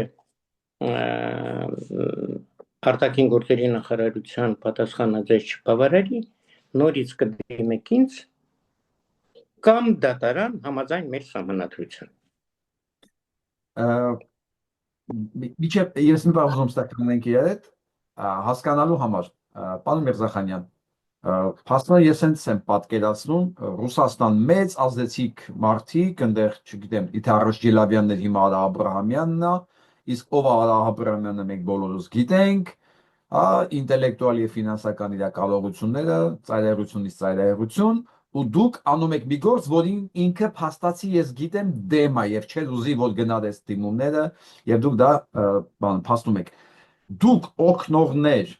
արտաքին գործերի նախարարության պատասխանը ձեզ չբավարարի, նորից կդիմեք ինձ կամ դատարան համաձայն մեր սահմանադրության։ Միջև ես մի բան ուզում ստեղծենք իրար հետ հասկանալու համար, պարոն Միրզախանյան, փաստորեն ես հենց եմ պատկերացնում Ռուսաստան մեծ ազդեցիկ մարդիկ, այնտեղ, չգիտեմ, իթե առաջ Ջելավյանն էր, հիմա Արա Աբրահամյանն է, իսկ ով է Արա Աբրահամյանը մենք բոլորս գիտենք, ինտելեկտուալ եւ ֆինանսական իր կարողությունները, ծայրահեղությունից ծայրահեղություն, ու դուք անում եք մի գործ, որին ինքը փաստացի ես գիտեմ դեմ է եւ չել ուզի որ գնալ այս դիմումները եւ դուք դա փաստում եք։ Դուք օգնողներ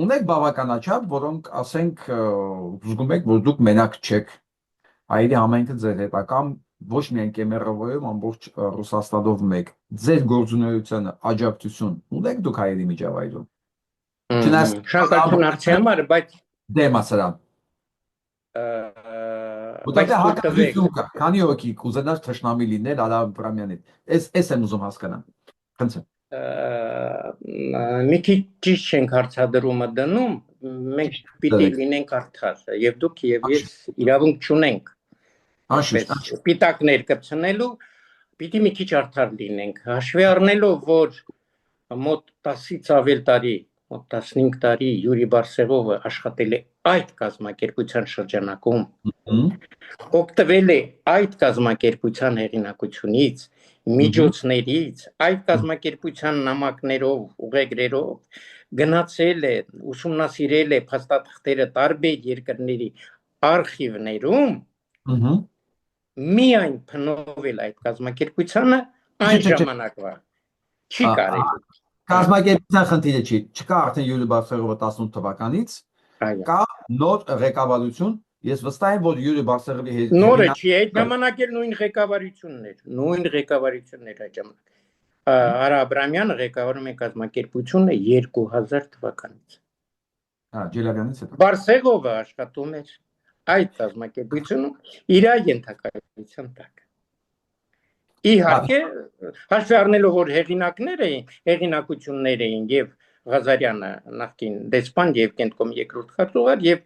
ունեք բավականաչափ, որոնք ասենք զգում եք, որ դուք մենակ չեք, հայերի համայնքը ձեր հետ է, կամ ոչ միայն Կեմերովոյում, ամբողջ Ռուսաստանով մեկ, ձեր գործունեությանը աջակցություն ունեք դուք հայերի միջավայրում։ Շնորհակալություն հարցի համար, բայց դեմ է սրան։ Բայց հակադրություն կա, քանի հոգի կուզենար թշնամի լինել Արա Աբրահամյանից։ Էս եմ ուզում հասկանալ։ Խնդրեմ։ Մի քիչ ճիշտ չենք հարցադրումը դնում, մենք պիտի լինենք արդար, եւ դուք եւ ես իրավունք չունենք սպիտակներ կպցնելու, պիտի մի քիչ արդար լինենք, հաշվի առնելով, որ մոտ 10-ից ավել տարի, մոտ 15 տարի Յուրի Բարսեղովը աշխատել է այդ կազմակերպության շրջանակում, օգտվել է այդ կազմակերպության հեղինակությունից, միջոցներից, այդ կազմակերպության նամակներով, ուղեգրերով, գնացել է, ուսումնասիրել է փաստաթղթերը տարբեր երկրների արխիվներում, միայն փնովել այդ կազմակերպությանը այն ժամանակվա չի կարելի։ Կազմակերպության խնդիրը չի, չկա արդեն Յուրի Բարսեղովը 18 թվականից, կա նոր ղեկավարություն, ես վստահ եմ, որ Յուրի Բարսեղովի հետ նորը չի, այդ ժամանակ էլ նույն ղեկավարություններ այդ ժամանակ։ Արա Աբրահամյանը ղեկավարում է կազմակերպությունը 2000 թվականից։ Ջելավյանից հետո։ Բարսեղովը աշխատում էր այդ կազմակերպությունում իր ենթակայության տակ։ Իհարկե, հաշվի առնելով, որ հեղինակություններ էին եւ Ղազարյանը նախկին դեսպան եւ Կենտկոմ երկրորդ քարտուղար եւ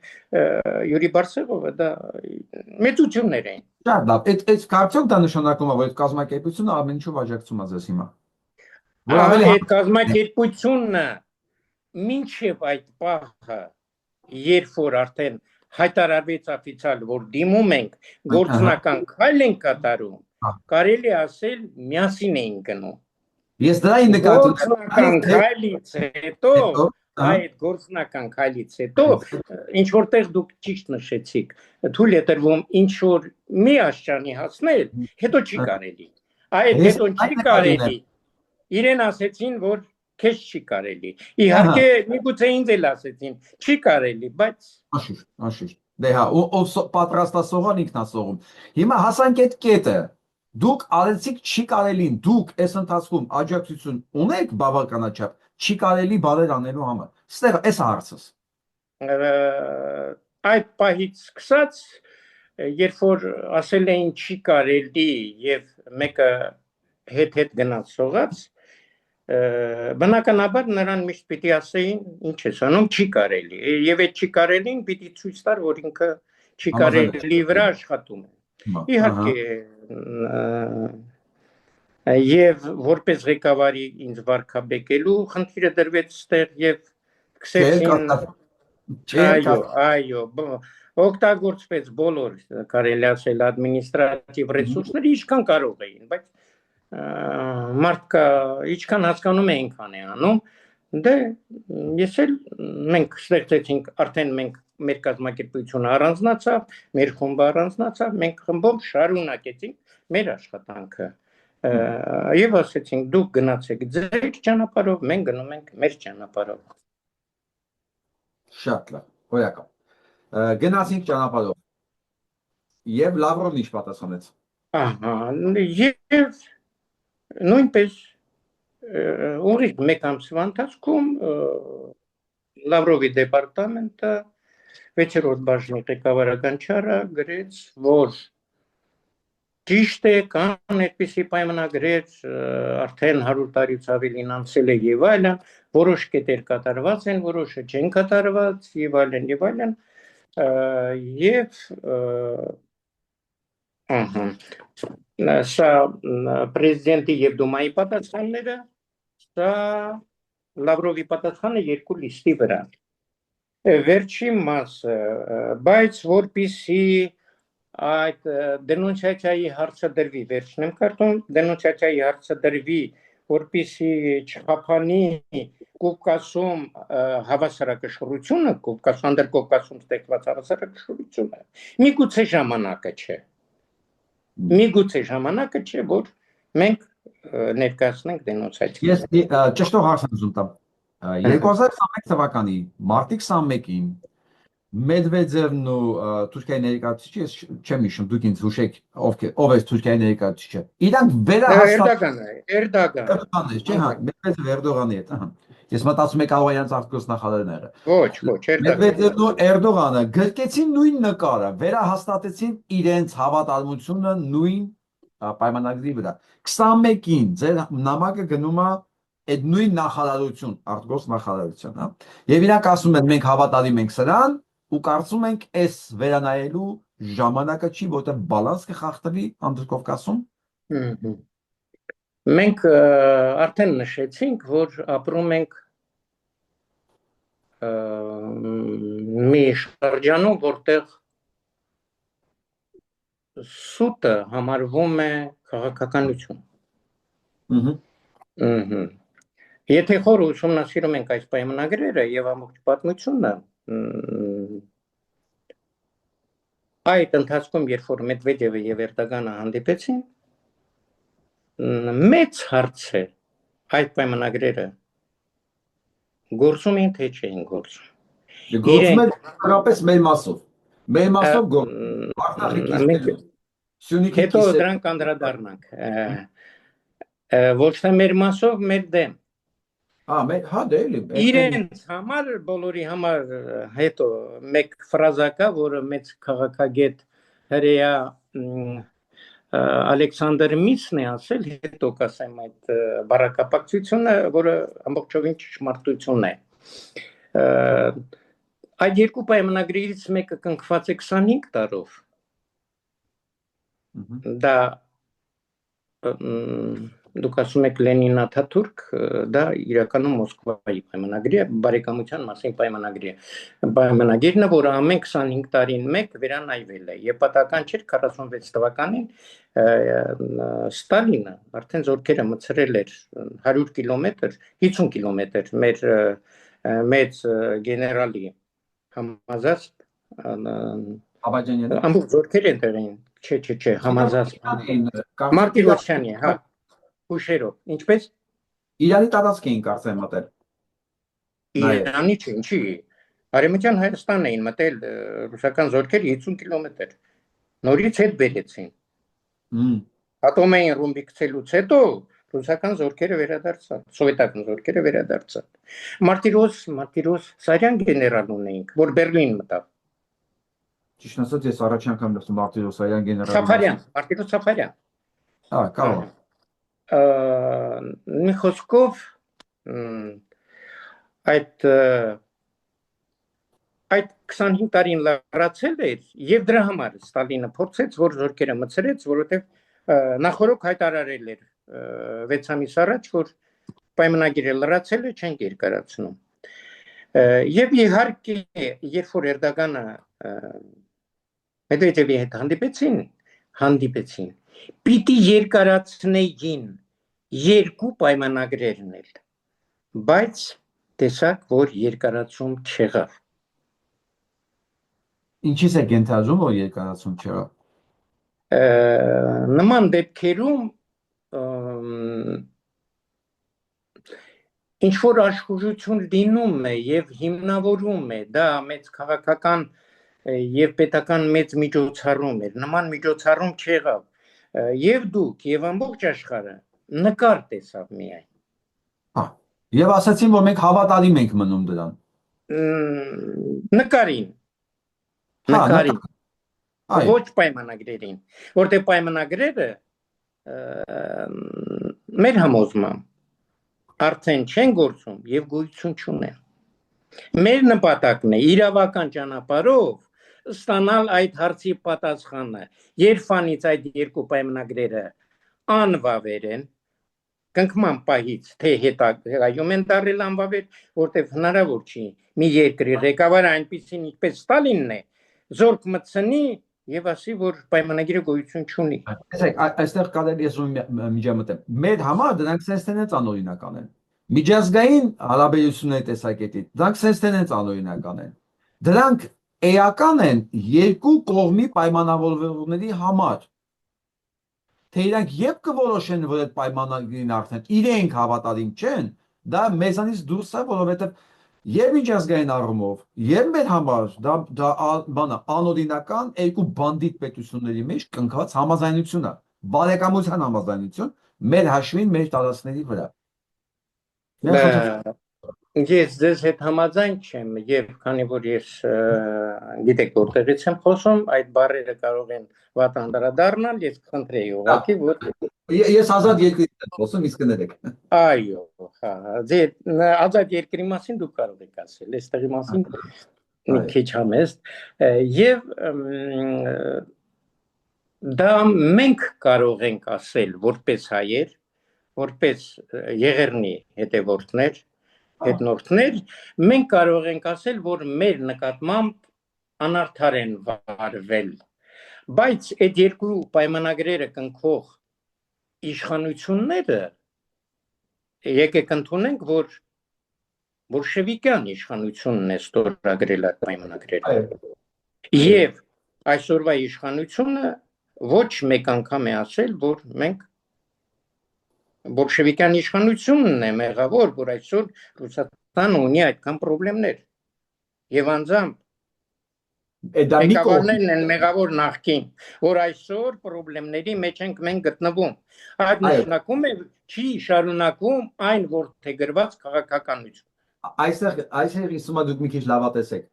Յուրի Բարսեղովը դա մեծություններ էին։ Շատ լավ, այդ կարծիք դա նշանակում է, որ այդ կազմակերպությունը ամեն ինչով աջակցում է ձեզ հիմա։ Այդ կազմակերպությունը մինչև այդ պահը, երբ որ արդեն հայտարարվեց օֆիցիալ, որ դիմում ենք, գործնական քայլ ենք կատարում, կարելի ասել միասին էին գնում։ Ես դրային նկատի գործնական քայլից հետո, այդ գործնական քայլից հետո, ինչ որտեղ դուք ճիշտ նշեցիք, թույլ է տրվում ինչ որ մի աշճանի հասնել, հետո չի կարելի։ Այդ հետո չի կարելի։ Իրեն ասեցին, որ քեզ չի կարելի։ Իհարկե, միգուցե ինձ էլ ասեցին, չի կարելի, բայց Անշուշտ։ Դե հա, ով պատրաստ է սողան ինքն է սողում։ Հիմա հասանք այդ կետը։ Դուք արեցիք չի կարելին, դուք այս ընթացքում աջակցություն ունեք բավականաչափ, չի կարելի բարեր անելու համար։ Ստեղ էս է հարցս։ Այդ պահից սկսած, երբ որ ասել էին չի կարելի եւ մեկը հետ գնաց սողաց, բնականաբար նրան միշտ պիտի ասեին, ինչ ես անում, չի կարելի։ Եվ այդ չի կարելին պիտի ցույց տար, որ ինքը չի կարելի վրա աշխատում է։ Իհարկե եւ որպես ղեկավարի ինձ վարկաբեկելու խնդիրը դրվեց ստեղ եւ սկսեցին այո օգտագործվեց բոլոր կարելի ասել ադմինիստրատիվ ռեսուրսները ինչքան կարող էին, բայց մարդկա ինչքան հասկանում էին, քան է անում, դե ես էլ մենք ստեղծեցինք արդեն մենք մեր կազմակերպությունը առանձնացավ, մեր խումբը առանձնացավ, մենք խմբով շարունակեցինք մեր աշխատանքը եւ ասեցինք դուք գնացեք ձեր ճանապարհով, մենք գնում ենք մեր ճանապարհով։ Շատ լավ, հոյակապ։ Գնացինք ճանապարհով։ Եվ Լավրովն ինչ պատասխանեց։ Ահա, եւ նույնպես ուրիշ մեկ ամսվա ընթացքում Լավրովի դեպարտամենտը 6-րդ բաժնի ղեկավարական չարը գրեց, որ ճիշտ է, կան այդպիսի պայմանագրեր, արդեն 100 տարուց ավելին անցել է եւ այլն, որոշ կետեր կատարված են, որոշը չեն կատարված եւ այլն եւ այլն, եւ սա պրեզիդենտի եւ դումայի պատասխանները, սա Լավրովի պատասխանը երկու լիստի վրա։ Վերջին մասը, բայց որպեսզի այդ դենոնցիացիայի հարցը դրվի, վերջն եմ կարդում, դենոնցիացիայի հարցը դրվի, որպեսզի չխափանի Կովկասում հավասարակշռությունը, Կովկասում անդրկովկասում ստեղծված հավասարակշռությունը, միգուցե ժամանակը չէ, որ մենք ներկայացնենք դենոնցիացիա։ Ես ճշտող հարց եմ ուզում տամ։ 2021 թվականի մարտի 21-ին Մեդվեդևն ու Թուրքիայի ներկայացուցիչը, ես չեմ հիշում, դուք ինձ հուշեք ով է Թուրքիայի ներկայացուցիչը։ Իրանք Էրդողան է, չէ՞, հա, Մեդվեդևը Էրդողանի հետ, ահա։ Ես մտածում եմ կարող է իրանք արտգործնախարարները։ Ոչ, Էրդողան։ Մեդվեդևն ու Էրդողանը գրկեցին նույն նկարը, վերահաստատեցին իրենց հավատարմությունը նույն պայմանագրի վրա։ 21-ին ձեր նամակը գնում է այդ նույն նախարարություն, արտգործնախարարություն, հա։ Եվ իրանք ասում են մենք հավատարիմ ենք սրան ու կարծում ենք այս վերանայելու ժամանակը չի, որտեղ բալանս կխախտվի Անդրկովկասում։ Մենք արդեն նշեցինք, որ ապրում ենք մի շրջանում, որտեղ սուտը համարվում է քաղաքականություն։ Եթե խոր ուսումնասիրում ենք այս պայմանագրերը եւ ամբողջ պատմությունը, այդ ընթացքում, երբ որ Մեդվեդևը եւ Էրդողանը հանդիպեցին, մեծ հարց է այդ պայմանագրերը գործում են թե չէին գործում։ Գործում են հատկապես մեր մասով։ Մեր մասով գործում։ Հետո դրանք անդրադառնանք։ Ոչ թե մեր մասով, մեր դեմ։ Հա, դե էլի։ Իրենց համար, բոլորի համար հետո մեկ ֆրազա կա, որը մեծ քաղաքագետ հրեա Ալեքսանդր Միսն է ասել, հետո կասեմ այդ բառակապակցությունը, որը ամբողջովին ճշմարտություն է։ Այդ երկու պայմանագրերից մեկը կնքված է 25 տարով։ Դա դուք ասում եք Լենին Աթաթուրք, դա իրականում Մոսկվայի պայմանագրի է, բարեկամության մասին պայմանագիրն է, որը ամեն 25 տարին մեկ վերանայվել է, եւ պատահական չէր 46 թվականին Ստալինը արդեն զորքերը մցրել էր 100 կիլոմետր, 50 կիլոմետր մեր մեծ գեներալի Համազասպ ամբողջ զորքերը ընտրել էին, չէ, Համազասպ Մարտիրոսյանի, հա, հուշերով, ինչպես Իրանի տարածք էին կարծեմ մտել։ Իրանի չի, Արևմտյան Հայաստան էին մտել ռուսական զորքեր 50 կիլոմետր, նորից հետ բերեցին։ Ատոմային ռումբի գցելուց հետո ռուսական զորքերը վերադարձան, սովետական զորքերը վերադարձան։ Մարտիրոս Սարյան գեներալ ունեինք, որ Բերլին մտավ։ Ճիշտ ասած, ես առաջին անգամ լսում Մարտիրոս Սարյան գեներալը։ Մարտիրոս Սաֆարյան։ Կարող։ Մի խոսքով այդ 25 տարին լրացել էր եւ դրա համար Ստալինը փորձեց որ զորքերը մցրեց, որովհետեւ նախորդ հայտարարել էր 6 ամիս առաջ, որ պայմանագիրը լրացել է, չենք երկարացնում։ Եվ իհարկե, երբ որ Էրդողանը Մեդվեդևի հետ հանդիպեցին, պիտի երկարացնեին երկու պայմանագրերն էլ, բայց տեսակ, որ երկարացում չեղավ։ Ինչի՞ս է կենթադրում, որ երկարացում չեղավ։ Նման դեպքերում ինչ որ աշխուժություն լինում է եւ հիմնավորում է, դա մեծ քաղաքական եւ պետական մեծ միջոցառում էր, նման միջոցառում չեղավ, եւ դուք եւ ամբողջ աշխարհը նկար տեսավ միայն։ Հա, եւ ասացին, որ մենք հավատալի ենք մնում դրան։ Նկարին։ Ոչ պայմանագրերին, որտեղ պայմանագրերը մեր համոզմամբ արդեն չեն գործում եւ գոյություն չունեն։ Մեր նպատակն է իրավական ճանապարհով ստանալ այդ հարցի պատասխանը, երբանից այդ երկու պայմանագրերը անվավեր են, կնքման պահից թե հետագայում են դառել անվավեր, որտեղ հնարավոր չի մի երկրի ղեկավարը այնպիսին ինչպես Ստալինն է, զորք մտցնի եւ ասի, որ պայմանագիրը գոյություն չունի։ Տեսեք, այստեղ կարելի է միջամտել։ Մեր համար դրանք sense-ից անօրինական են։ Միջազգային հարաբերությունների տեսակետից դրանք sense-ից անօրինական են։ Դրանք էական են երկու կողմի պայմանավորվածների համար։ Թե իրանք երբ կորոշեն, որ այդ պայմանագրին արդեն իրենք հավատալին չեն, դա մեզանից դուրս է, որովհետև եւ միջազգային առումով, եւ մեր համար դա անօրինական երկու բանդիտ պետությունների մեջ կնքված համաձայնություն է, բարեկամության համաձայնություն մեր հաշվին, մեր տարածքների վրա։ Ես ձեզ հետ համաձայն չեմ եւ քանի որ ես գիտեք որտեղից եմ խոսում, այդ բառերը կարող են վատ անդրադառնալ, ես կխնդրեի ուղղակի որ ես ազատ երկրից եմ խոսում, իսկ կներեք։ Այո, հա, ազատ երկրի մասին դուք կարող եք ասել, այստեղի մասին մի քիչ համեստ եւ դա մենք կարող ենք ասել որպես հայեր, որպես Եղեռնի հետևորդներ, հետնորդներ, մենք կարող ենք ասել, որ մեր նկատմամբ անարդար են վարվել, բայց այդ երկու պայմանագրերը կնքող իշխանությունները եկեք ընդունենք, որ բոլշևիկյան իշխանությունն է ստորագրել այդ պայմանագրերը։ Եվ այսօրվա իշխանությունը ոչ մեկ անգամ է ասել, որ մենք բոլշևիկյան իշխանությունն է մեղավոր, որ այսօր Ռուսաստանը ունի այդքան խնդիրներ։ Եվ անձամբ ղեկավարներն են մեղավոր նախկին, որ այսօր խնդիրների մեջ ենք մենք գտնվում։ Այդ նշանակում է չի շարունակվում այն որդեգրված քաղաքականություն։ Այստեղ իսկույն դուք մի քիչ լավատեսեք։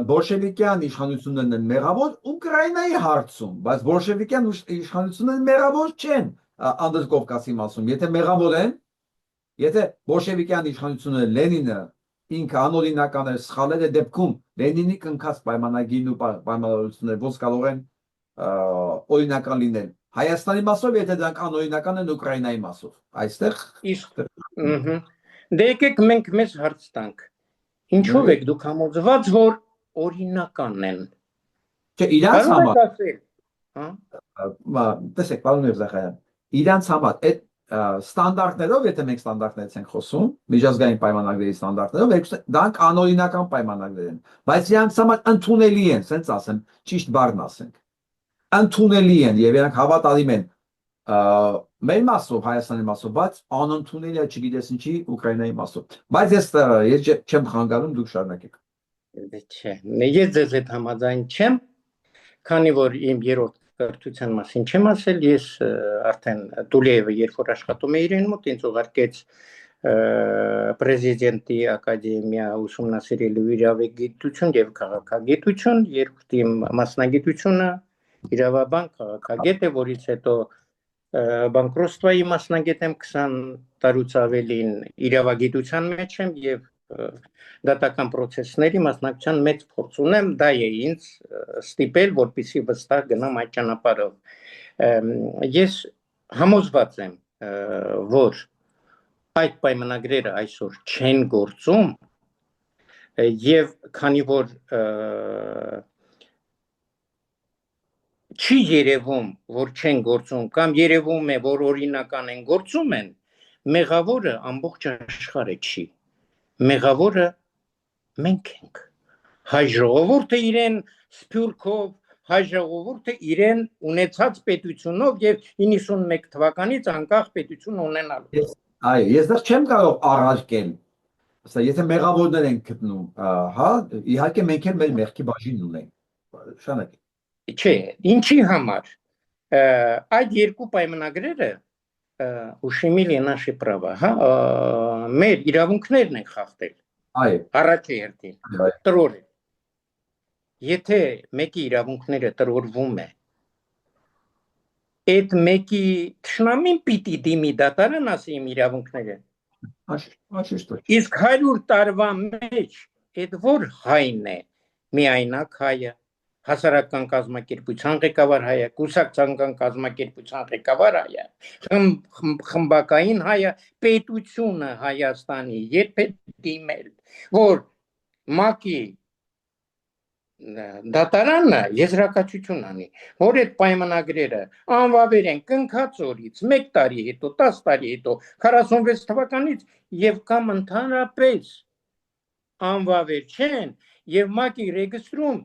Բոլշևիկյան իշխանություններն են մեղավոր Ուկրաինայի հարցում, բայց բոլշևիկյան իշխանություններն մեղավոր չեն Անդրկովկասի մասում, եթե մեղավոր են, եթե բոլշևիկյան իշխանությունը Լենինը ինքը անօրինական է սխալել է դեպքում Լենինի կնքած պայմանագիրն ու պայմանավորությունները ոնց կարող են օրինական լինել Հայաստանի մասով, եթե դրանք անօրինական են Ուկրաինայի մասով։ Այստեղ Դե եկեք մենք մեզ հարց տանք։ Ինչով եք դուք համոզված, որ օրինական են։ Չէ, իրանց համար։ Տեսեք, պարոն Միրզախարյան, իրանց համար այդ ստանդարտներով, եթե մենք ստանդարտներից ենք խոսում, միջազգային պայմանագրերի ստանդարտներով, դրանք անօրինական պայմանագրեր են, բայց իրանց համար ընդունելի են, ասենց ասեմ, ճիշտ բառն ասենք։ Ընդունելի են եւ իրանք հավատալիմ են մեր մասով, Հայաստանի մասով, բայց անընդունելի է չգիտես ինչի Ուկրաինայի մասով։ Բայց ես չեմ խանգարում, դուք շարունակեք։ Չէ, ես ձեզ հետ համաձայն չեմ, քանի որ իմ երրորդ կրթության մասին չեմ ասել, ես արդեն Տուլիևը երբ որ աշխատում է իրեն մոտ, ինձ ուղարկեց Պրեզիդենտի ակադեմիա ուսումնասիրելու իրավագիտություն եւ քաղաքագիտություն, երկու իմ մասնագիտությունը իրավաբան քաղաքագետ է, որից հետո բանկրոստվայի մասնագետ եմ 20 տարուց ավելին իրավագիտության մեջ եմ եւ դատական process-ների մասնակցության մեծ փորձ ունեմ, դա է ինձ ստիպել, որպեսզի վստահ գնամ այդ ճանապարհով։ Ես համոզված եմ, որ այդ պայմանագրերը այսօր չեն գործում, եւ քանի որ չի երևում, որ չեն գործում, կամ երևում է, որ օրինական են գործում են, մեղավորը ամբողջ աշխարհը չի։ Մեղավորը մենք ենք։ Հայ ժողովուրդը իրեն սփյուռքով, հայ ժողովուրդը իրեն ունեցած պետությունով եւ 91 թվականից անկախ պետություն ունենալու։ Այո, ես դեռ չեմ կարող առարկել, ասա, եթե մեղավորներ են գտնում, հա, իհարկե մենք էլ մեր մեղքի բաժինն ունենք։ Շնորհակալ։ Չէ, ինչի համար այդ երկու պայմանագրերը ущемили наши права, հա, մեր իրավունքներն են խախտել։ Այո։ Առաջի հերթին տրորել։ Եթե մեկի իրավունքները տրորվում է, այդ մեկի թշնամին պիտի դիմի դատարան ասի իմ իրավունքները։ Իսկ 100 տարվա մեջ այդ որ հայն է, միայնակ հայը, հասարակական կազմակերպության ղեկավար հայը, կուսակցական կազմակերպության ղեկավար հայը, խմբակային հայը, պետությունը Հայաստանի երբ է դիմել, որ ՄԱԿ-ի դատարանը եզրակացություն անի, որ այդ պայմանագրերը անվավեր են կնքած օրից 1 տարի հետո, 10 տարի հետո, 46 թվականից եւ կամ ընդհանրապես անվավեր չեն եւ ՄԱԿ-ի ռեգիստրում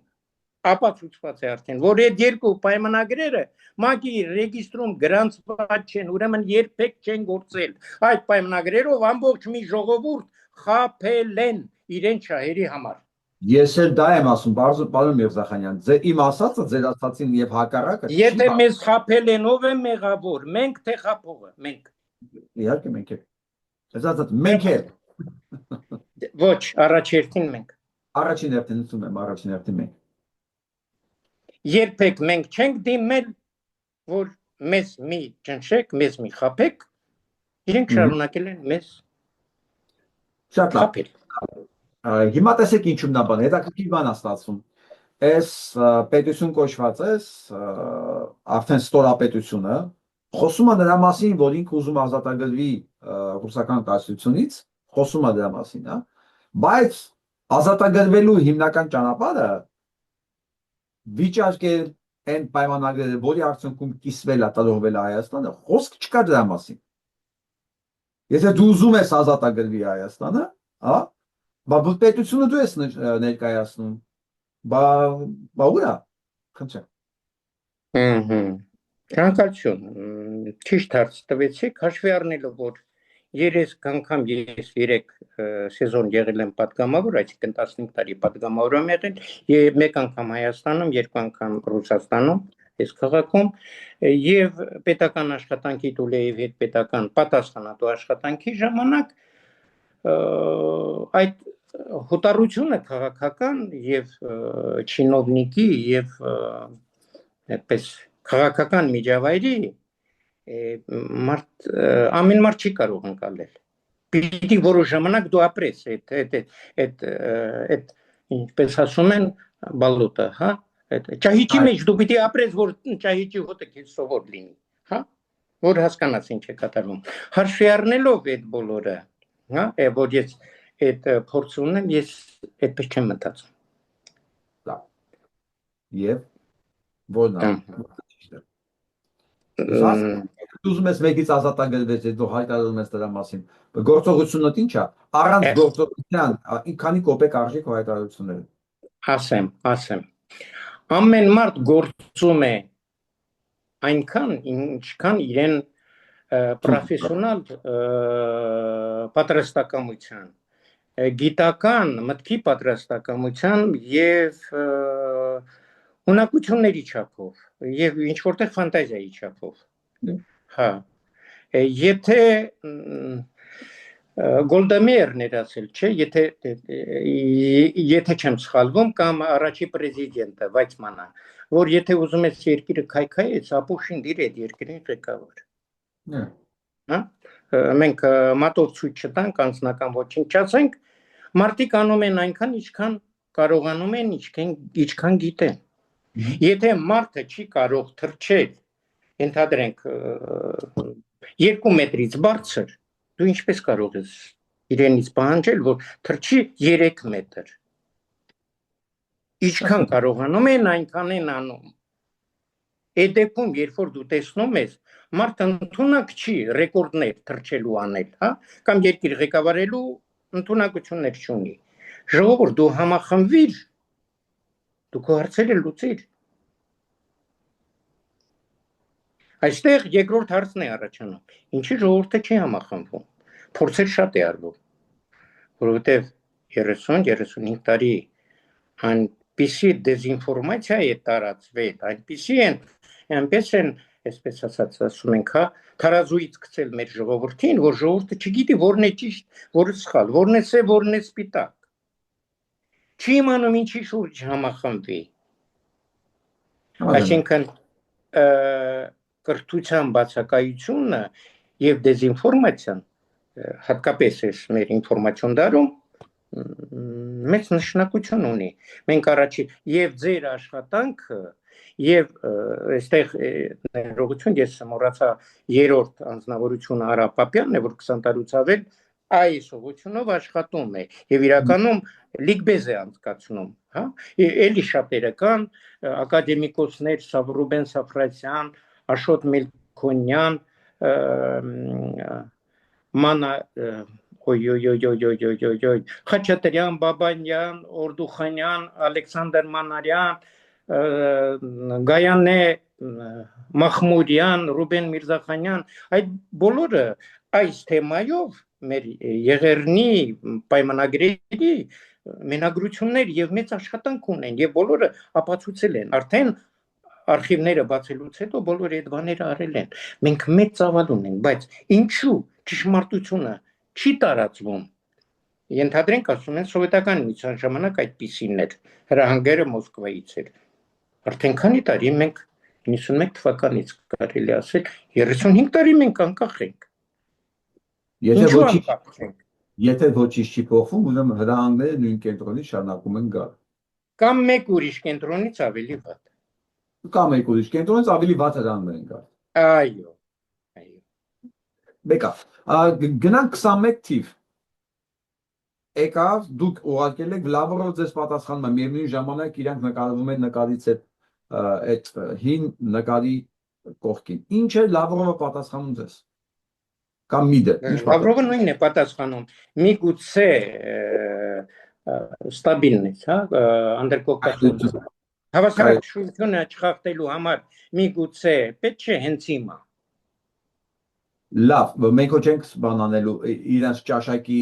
ապացուցված է արդեն, որ այդ երկու պայմանագրերը ՄԱԿ-ի ռեգիստրում գրանցված չեն, ուրեմն երբեք չեն գործել։ Այդ պայմանագրերով ամբողջ մի ժողովուրդ խաբել են իրեն շահերի համար։ Ես էլ դա եմ ասում, պարոն Միրզախանյան, իմ ասածը ձեր ասածին եւ հակառակը։ Եթե մեզ խաբել են, ով է մեղավոր, մենք թե խաբողը, մենք։ Իհարկե մենք ենք։ Ասած մենք ենք։ Ոչ, առաջերտին մենք։ Առաջին հերթին ասում եմ, առաջին հերթին մենք։ Երբեք մենք չենք դիմել, որ մեզ մի ճնշեք, մեզ մի խաբեք, իրենք շարունակել են մեզ խաբել։ Հիմա տեսեք ինչու նա բան, հետաքրքիր բան է ստացվում։ Այս պետություն կոչված է, արդեն ստորապետությունը, խոսում է նրա մասին, որ ինքը ուզում ազատագրվի ռուսական կայսրությունից, խոսում է դրա մասին, հա։ Բայց ազատագրվելու հիմնական ճանապարհը վիճարկել այն պայմանագրերը, որի արդյունքում կիսվել է, տրորվել է Հայաստանը, խոսք չկա դրա մասին։ Եթե դու ուզում ես ազատագրվի Հայաստանը, հա, բա պետությունը դու ես ներկայացնում, բա ուր է, խնդրեմ։ Շնորհակալություն, ճիշտ հարց տվեցիք, հաշվի առնելով, որ 3 անգամ ես 3 սեզոն եղել եմ պատգամավոր, այսինքն 15 տարի պատգամավոր եմ եղել, 1 անգամ Հայաստանում, 2 անգամ Ռուսաստանում, այս քաղաքում, եւ պետական աշխատանքի Տուլեևի հետ պետական պատասխանատու աշխատանքի ժամանակ այդ հոտառությունը քաղաքական եւ չինովնիկի եւ այդպես քաղաքական միջավայրի ամեն մարդ չի կարող ընկալել։ Պիտի որոշ ժամանակ դու ապրես այդ ինչպես ասում են բալուտը, հա, ճահիճի մեջ դու պիտի ապրես, որ ճահիճի հոտը քեզ սովոր լինի, հա, որ հասկանաս ինչ է կատարվում։ Հաշվի առնելով այդ բոլորը, հա, որ ես այդ փորձ ունեմ, ես այդպես չեմ մտածում։ Եվ որն Դու ուզում ես մեկից ազատագրվես, դու հայտարարում ես դրա մասին։ Գործողությունը ինչ է։ Առանց գործողության, քանի կոպեկ արժի քո հայտարարությունները։ Ասեմ։ Ամեն մարդ գործում է այնքան, ինչքան իրեն պրոֆեսիոնալ պատրաստակամության, գիտական մտքի պատրաստակամության եւ ունակությունների չափով եւ ինչ որտեղ ֆանտազիայի չափով։ Հա։ Եթե Գոլդա Մեիրն էր ասել, չէ, եթե չեմ սխալվում, կամ առաջի պրեզիդենտը Վայցմանը, որ եթե ուզում ես երկիրը քայքայես, ապուշին դիր այդ երկրի ղեկավար։ Հա։ Մենք մատով ցույց չտանք, անձնական ոչինչ չասենք, Մարդիկ անում են այնքան, ինչքան կարողանում են, ինչքան գիտեն։ Եթե մարդը չի կարող թռչել, ենթադրենք 2 մետրից բարձր, դու ինչպես կարող ես իրենից պահանջել, որ թռչի 3 մետր։ Ինչքան կարողանում են, այնքան են անում։ Այդ դեպքում, երբ որ դու տեսնում ես, մարդը ընդունակ չի ռեկորդներ թռչելու անել, հա, կամ երկիր ղեկավարելու ընդունակություններ չունի։ Ժողովուրդ, դու համախմբվիր, դու քո հարցերը լուծիր։ Այստեղ երկրորդ հարցն է առաջանում. ինչի ժողովուրդը չի համախմբվում։ Փորձեր շատ է արվում, որովհետև 30-35 տարի այնպիսի դեզինֆորմացիա է տարածվել, այնպես են, այսպես ասում ենք, թարազուից գցել մեր ժողովրդին, որ ժողովուրդը չգիտի որն է ճիշտ, որը սխալ, որն է սև, որն է սպիտակ։ Չի իմանում ինչի շուրջ համախմբվի։ Այսինքն կրթության բացակայությունը եւ դեզինֆորմացիան, հատկապես մեր ինֆորմացիոն դարում, մեծ նշանակություն ունի։ Մենք առաջի եւ ձեր աշխատանքը եւ այստեղ ներողություն, ես մոռացա 3-րդ անձնավորությունը Արա Պապյանն է, որ 20 տարուց ավել այս ուղղությունով աշխատում է եւ իրականում լիգբեզ է անցկացնում, հա։ Էլի շատերը կան, ակադեմիկոսներ Ռուբեն Սաֆրասյան, Աշոտ Մելքոնյան, Մանա Խաչատրյան, Բաբանյան, Օրդուխանյան, Ալեքսանդր Մանարյան, Գայանե Մախմուրյան, Ռուբեն Միրզախանյան, այդ բոլորը այս թեմայով մեր եղերնի պայմանագրերի մենագրություններ եւ մեծ աշխատանք ունեն եւ բոլորը ապացուցել են, արդեն արխիվները բացելուց հետո բոլոր այդ բաները արել են։ Մենք մեծ ծավալ ունենք, բայց ինչու ճշմարտությունը չի տարածվում։ Ենթադրենք, ասում են, սովետական միության ժամանակ այդպիսին էր, հրահանգերը Մոսկվայից էր։ Արդեն քանի տարի մենք 91 թվականից կարելի ասել 35 տարի մենք անկախ ենք։ Եթե ոչինչ չի փոխվում, ուրեմն հրահանգները նույն կենտրոնից շարունակում են գալ։ Կամ մեկ ուրիշ կենտրոնից ավելի վատ։ Կամ մեկ ուրիշ կենտրոնից ավելի վատ հրահանգներ են գալ։ Այո։ Բեկա, գնանք 21 թիվ։ Եկավ, դուք ուղարկել եք, Լավրով ձեզ պատասխանում է, միևնույն ժամանակ իրանք նկարվում են նկարից այդ հին նկարի կողքին։ Ինչ է Լավրովը պատասխանում ձեզ։ Կամ միդը։ Լավրովը նույնն է պատասխանում։ Միգուցե ստաբիլնից, հա, անդրկոկացիոն։ Հավասարակշռությունը չխախտելու համար միգուցե պետք չէ հենց հիմա։ Լավ, մենք ոչ ենք բան անելու իրենց ճաշակի,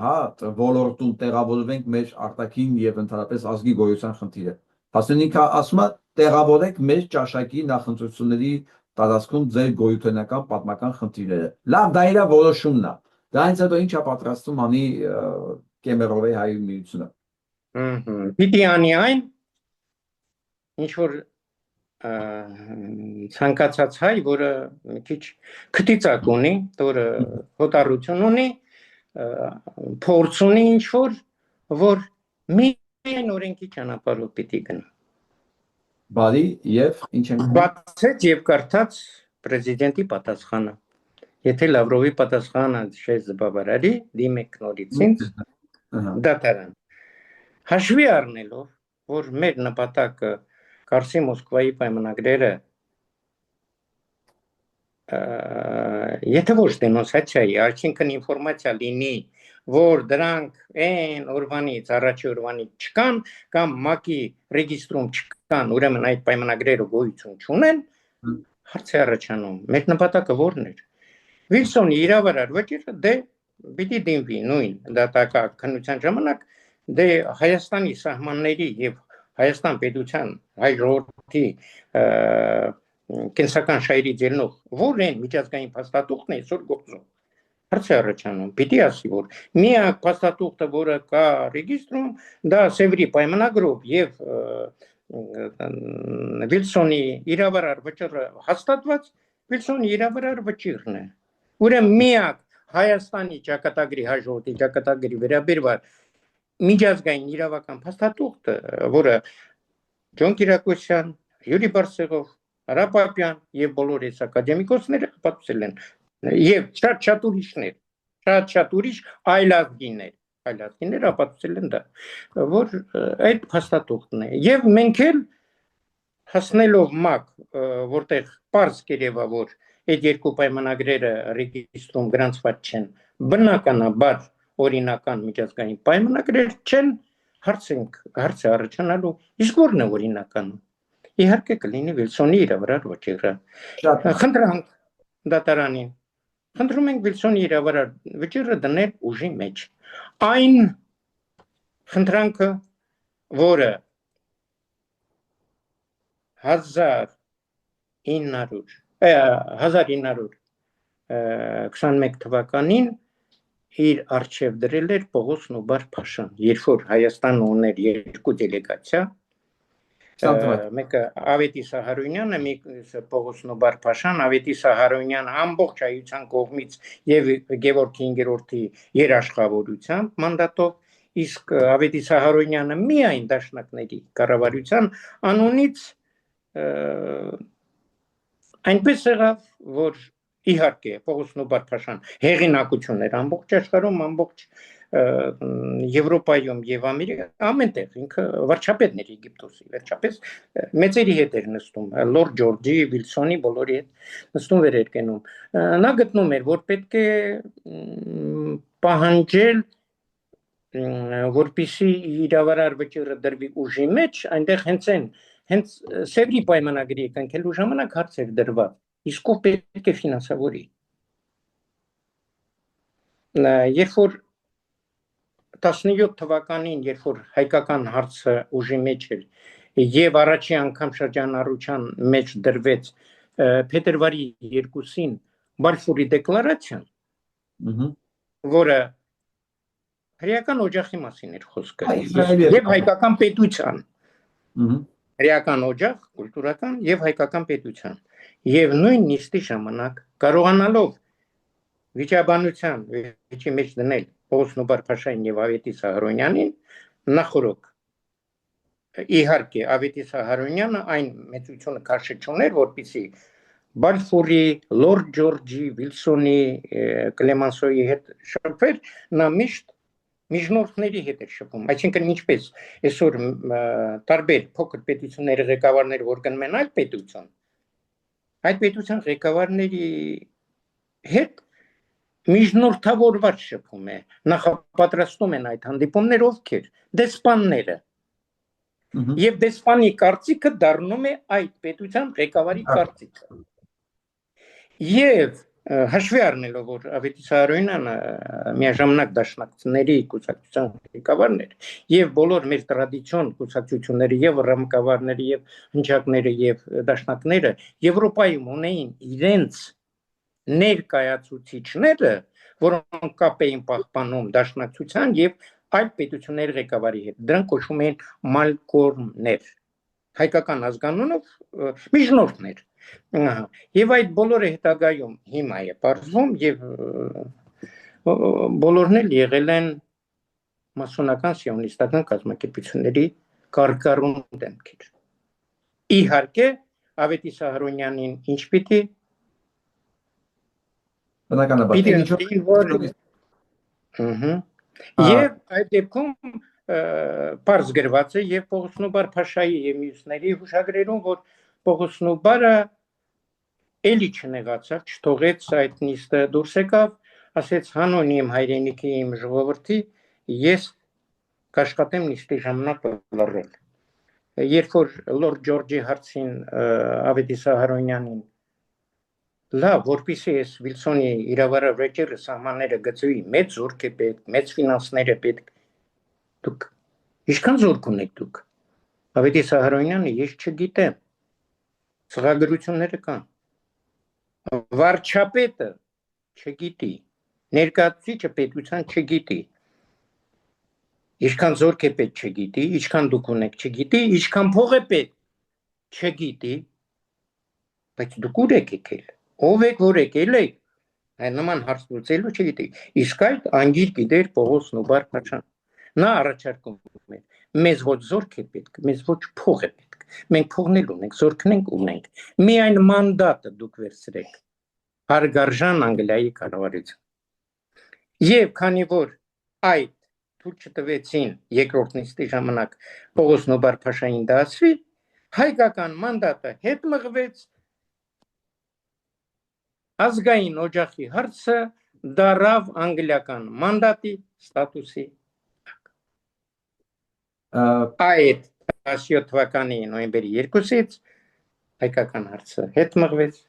հա, ոլորտում տեղավորվենք մեր արտաքին եւ ընդհանրապես ազգի գոյության խնդիրը։ Հասունիկը ասում է տեղավորեք մեր ճաշակի նախընտրությունների տարածքում ձեր գոյութենական պատմական խնդիրները։ Լավ, դա իր որոշումն է։ Դրանից հետո ինչ է պատրաստում անի Կեմերովի հայ միությունը։ Պիտի անի այն, ինչ որ ցանկացած հայ, որը մի քիչ քտիծակ ունի, որը հոտառություն ունի, փորձ ունի ինչ որ միայն օրենքի ճանապարհով պիտի գնա։ Բարի եւ ինչ են բացեց եւ կարդաց պրեզիդենտի պատասխանը։ Եթե Լավրովի պատասխանը շեշ զբաղարարի, դիմեք նորից ինձ դատարան։ Հաշվի առնելով, որ մեր նպատակը Կարսի Մոսկվայի պայմանագրերը եթե ոչ դենոնսացիայի, այսինքն ինֆորմացիա լինի, որ դրանք այն օրվանից, առաջի օրվանից չկան, կամ ՄԱԿ-ի ռեգիստրում չկան, ուրեմն այդ պայմանագրերը գոյություն չունեն, հարց է առաջանում, մեր նպատակը որն էր։ Վիլսոնի իրավարար վճիռը դե պիտի դիմվի նույն դատական ժամանակ, դե Հայաստանի սահմանների եւ Հայաստան պետության հայ ժողովրդի կենսական շահերից ելնող որ են միջազգային փաստաթուղթն է այսօր գործում։ Հարց է առաջանում, պիտի ասի, որ միակ փաստաթուղթը, որը կա ռեգիստրում, դա Սևրի պայմանագրով եւ Վիլսոնի իրավարար վճիռը հաստատված Վիլսոնի իրավարար վճիռն է։ Ուրեմն միակ Հայաստանի ճակատագրի հայ ժողովրդի ճակատագրի վերաբերված միջազգային իրավական փաստաթուղթը, որը Ջոն Կիրակոսյան, Յուրի Բարսեղով, Արապապյան եւ բոլոր այս ակադեմիկոսները պատմել են եւ շատ ուրիշներ, շատ ուրիշ այլազգիներ ապացուցել են դա, որ այդ փաստաթուղթն է եւ մենք էլ հասնելով ՄԱԿ, որտեղ պարզ կերևա, որ այդ երկու պայմանագրերը ռեգիստրում գրանցված չեն, բնականաբար օրինական միջազգային պայմանագրեր չեն, հարց է առաջանալու, իսկ ո՞րն է օրինականը։ Իհարկե կլինի Վիլսոնի իրավարար վճիռը։ Խնդրանք դատարանին, խնդրում ենք Վիլսոնի իրավարար վճիռը դնել ուժի մեջ։ Այն խնդրանքը, որը 1921 թվականին իր արչև դրել էր Պողոս Նուբար Փաշան, երբ որ Հայաստանը ուներ երկու դելեգացիա, մեկը Ավետիս Սահարոյանը, մեկը Պողոս Նուբար Փաշան, Ավետիս Սահարոյանը ամբողջ հայության կողմից եւ Գևորգ 5-րդի երաշխավորությամբ մանդատով, իսկ Ավետիս Սահարոյանը միայն դաշնակների կառավարության անունից այնպես եղավ, որ իհարկե Պողոս Նուբար Փաշան հեղինակություն էր ամբողջ աշխարհում, ամբողջ Եվրոպայում եւ ամենտեղ ինքը վարչապետն էր Եգիպտոսի, վերջապես մեծերի հետ էր նստում, Լորդ Ջորջի, Վիլսոնի բոլորի հետ նստում էր երկենում։ Նա գտնում էր, որ պետք է պահանջել, որպեսզի իրավարար վճիռը դրվի ուժի մեջ, այնտեղ հենց Սևրի պայմանագրի կնքելու ժամանակ հարց էր դրված, իսկ ով պետք է ֆինանսավորի։ Երբ որ 17 թվականին, երբ որ հայկական հարցը ուժի մեջ էր եւ առաջի անգամ շրջանառության մեջ դրվեց փետրվարի 2-ին Բալֆուրի դեկլարացիան, որը հրեական օջախի մասին էր խոսքը եւ հայկական պետության, հրեական օջախ, կուլտուրական եւ հայկական պետության, եւ նույն նիստի ժամանակ կարողանալով վիճաբանության վիճի մեջ դնել Պողոս Նուբար Փաշային եւ Ավետիս Սահարոյանին, նախորդ իհարկե Ավետիս Սահարոյանը այն մեծությունը քաշը չուներ, որպեսզի Բալֆուրի, Լորդ Ջորջի, Վիլսոնի, Կլեմանսոյի հետ շփվեր, նա միշտ միջնորդների հետ էր շփում, այսինքն ինչպես այսօր տարբեր փոքր պետությունների ղեկավարները որ գնում են այլ պետություն, այդ պետության ղեկավարների հետ միջնորդավորված շփում է, նախապատրաստում են այդ հանդիպումները ովքեր, դեսպանները, եւ դեսպանի կարծիքը դառնում է այդ պետության ղեկավարի կարծիքը։ Եվ հաշվի առնելով, որ Ավետիս Սահարոյանը միաժամանակ դաշնակցների կուսակցության ղեկավարն էր, եւ բոլոր մեր տրադիցիոն կուսակցությունները, եւ ռմկավարները, եւ հնչակները, եւ դաշնակները Եվրոպայում ունեին իրենց ներկայացուցիչները, որոնք կապ էին պահպանում դաշնակցության եւ այլ պետությունների ղեկավարի հետ, դրանք կոչվում էին մալկորմներ, հայկական ազգանունով միջնորդներ։ Եվ այդ բոլորը հետագայում հիմա է պարզվում եւ բոլորն էլ եղել են մասոնական սիոնիստական կազմակերպությունների կարկառուն դեմքեր։ Իհարկե Ավետիս Սահարոյանին ինչ պիտի Եվ այդ դեպքում պարզ գրված է եւ Պողոս Նուբար Փաշայի եւ մյուսների հուշագրերում, որ Պողոս Նուբարը էլի չնեղացավ, չթողեց այդ նիստը դուրս եկավ, ասեց հանուն իմ հայրենիքի իմ ժողովրդի ես կաշխատեմ նիստի ժամանակ լռել։ Երբ որ Լորդ Ջորջի հարցին Ավետիս Սահարոյանին լավ, որպեսզի ես Վիլսոնի իրավարար վճիռը սահմանները գծվի, մեծ զորք է պետք, մեծ ֆինանսներ է պետք, դուք ինչքան զորք ունեք դուք։ Ավետիս Սահարոյանը ես չգիտեմ, ծղագրությունները կան, վարչապետը չգիտի, ներկայացուցիչը պետության չգիտի, ինչքան զորք է պետք չգիտի, ինչքան դուք ունեք չգիտի, ինչքան փող է պետք չգիտի, բայց դուք ուր եք եկել, ով եք որ եկել եք, այն նման հարց լուծելու չգիտի, իսկ այդ անգիր գիտեր Պողոս Նուբար Փաշան, Նա առաջարկում է մեզ ոչ զորք է պետք, մեզ ոչ փող է պետք։ Մենք փողն էլ ունենք, զորքն ենք ունենք։ Միայն մանդատը դուք վերցրեք հարգարժան Անգլիայի կառավարություն։ Եվ քանի որ այդ թույլ չտվեցին երկրորդ նիստի ժամանակ Պողոս Նոբար-փաշային դասվի, հայկական մանդատը հետ մղվեց, ազգային օջախի հարցը դարավ անգլիական մանդատի ստատուսի։ Այդ 17 թվականի նոյեմբերի 2-ից հայկական հարցը հետ մղվեց։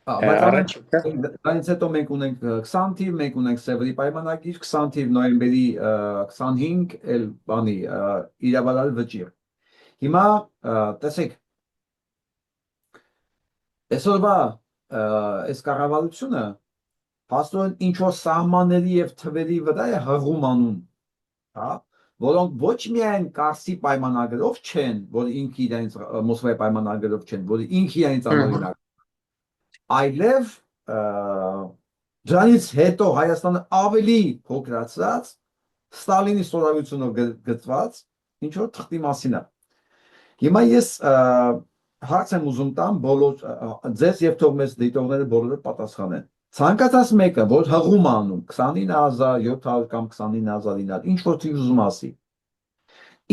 Դրանից հետո մենք ունենք 20 թիվ, մենք ունենք Սևրի պայմանագիր, 20 թիվ նոյեմբերի 25 էլ բանի իրավարար վճիռ։ Հիմա տեսեք, այսօրվա այս կառավարությունը փաստորեն ինչ-որ սահմանների եւ թվերի վրա է հղում անում, հա, որոնք ոչ միայն Կարսի պայմանագրով չեն, որ ինքը իրենց Մոսկվայի պայմանագրով չեն, որ ինքը իրենց անօրինակ, այլև դրանից հետո Հայաստանը ավելի փոքրացած Ստալինի ստորագրությունով գծված ինչ որ թղթի մասին է։ Հիմա ես հարց եմ ուզում տամ բոլոր ձեզ եւ թող մեզ դիտողները բոլորը պատասխանեն։ Ցանկացած մեկը, որ հղում անում 29700 կամ 29000 ինչ որ թիվ ուզում ասի,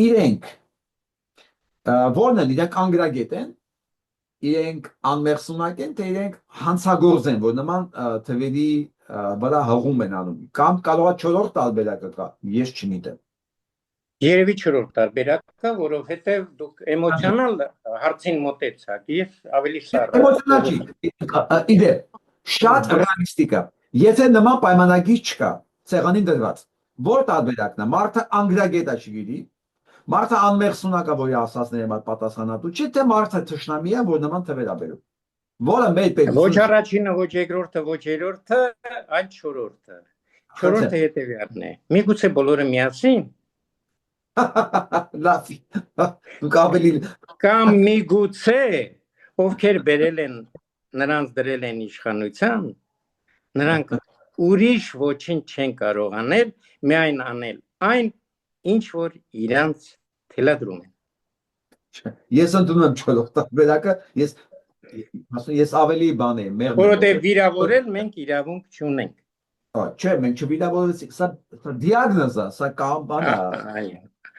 իրենք որն են, իրենք անգրագետ են, իրենք անմեղսունակ են, թե իրենք հանցագործ են, որ նման թվերի վրա հղում են անում, կամ կարող է 4-րդ տարբերակը կա, ես չգիտեմ։ Երևի 4-րդ տարբերակը, որովհետև դուք էմոցիոնալ հարցին մոտեցաք, ես ավելի սառը։ Էմոցիոնալ չի, իդեպ, շատ ռեալիստիկ է։ Եթե նման պայմանագիր չկա, սեղանին դրված, որ տարբերակն է, մարդը անգրագետ է չգիտի, մարդը անմեղսունակ է, որի ասածների համար պատասխանատու չի, թե մարդը թշնամի է, որ նման թվեր է բերում։ Որը մեր պետություն։ Ոչ առաջինը, ոչ երկրորդը, ոչ երրորդը, այլ 4-րդը։ 4-րդը հետևյալն է։ Միգուցե բոլորը միասին Լավ, դուք ավելի կամ միգուցե ովքեր բերել են նրանց դրել են իշխանության, նրանք ուրիշ ոչինչ չեն կարող անել, միայն անել այն, ինչ որ իրանց թելադրում են։ Ես ընդունում եմ 4-րդ տարբերակը, ես ավելի բան եմ, մեղմ եմ։ Որովհետև վիրավորել մենք իրավունք չունենք։ Չէ, մենք չվիրավորեցինք, սա դիագնոզ է, սա կամ բան է։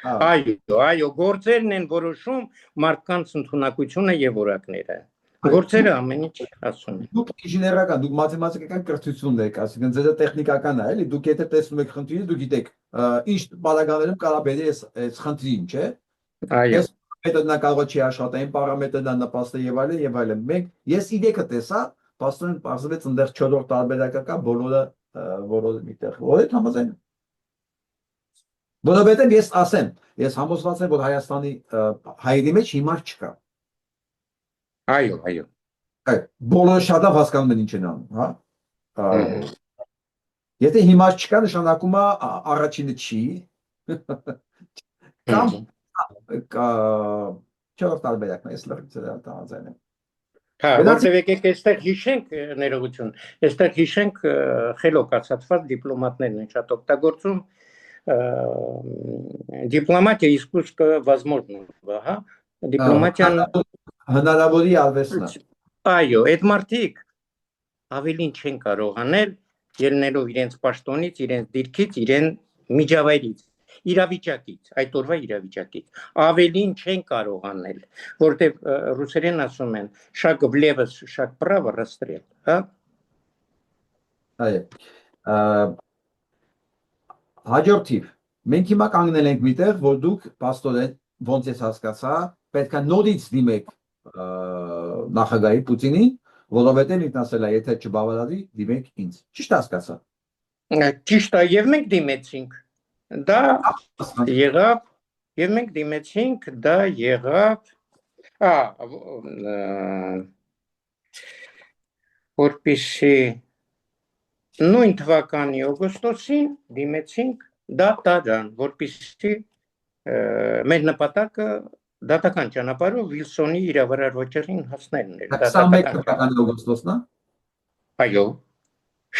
Այո, գործերն են որոշում մարդկանց ընդունակությունը եւ որակները։ Գործերը ամեն ինչ ասում են։ Դուք ինժեներական, դուք մաթեմատիկական կրթություն եք, այսինքն ձեր տեխնիկական է, էլի, դուք եթե տեսնում եք խնդիրը, դուք գիտեք, ինչ բաղադրում կարա բերի այս խնդրին, չէ։ Այո։ Մետոդն կարող չի աշխատային, պարամետրն նպաստը եւ այլն եւ այլն։ Մենք ես իդեկը տեսա, փաստորեն բացվեց այնտեղ 4-րդ տարբերակը կա, բոլորը միտեղ։ Որդ համաձայն։ Որովհետեւ ես ասեմ, ես համոզված եմ, որ Հայաստանի հայերի մեջ հիմար չկա։ Այո, այո։ Բոլորը շատ հասկանում են ինչ են անում, հա։ Եթե հիմար չկա, նշանակում է առաջինը չի։ Կամ 4-րդ տարբերակն է, ես լրիվ համաձայն եմ։ Հա, որտեղ եկեք այստեղ հիշենք ներողություն, այստեղ հիշենք խելոք դիպլոմատներն են շատ օգտագործում դիպլոմատիա искусство возможного, հա, դիպլոմատիան հնարավորի արվեստն է։ Այո, այդ մարդիկ ավելին չեն կարող անել, ելնելով իրենց պաշտոնից, իրենց դիրքից, իրեն միջավայրից, իրավիճակից, այդ օրվա իրավիճակից, ավելին չեն կարող անել, որտեղ ռուսերեն ասում են «շаг влево, шаг вправо, расстрел», հա։ Այո։ Հաջորդ թիվ, մենք հիմա կանգնել ենք միտեղ, որ դուք պաստորեն, ոնց ես հասկացա, պետք է նորից դիմեք նախագահի Պուտինին, որովհետև ինքն ասել է, եթե չբավարարի, դիմեք ինձ։ Ճիշտ հասկացա։ Ճիշտ է, եւ մենք դիմեցինք։ Դա եղավ, եւ մենք դիմեցինք, դա եղավ, որպեսզի նույն թվականի օգոստոսին դիմեցինք դատարան, որպեսզի մեր նպատակը դատական ճանապարհով Վիլսոնի իրավարար վճռին հասնելն էր։ 21 թվականի օգոստոսն է։ Այո։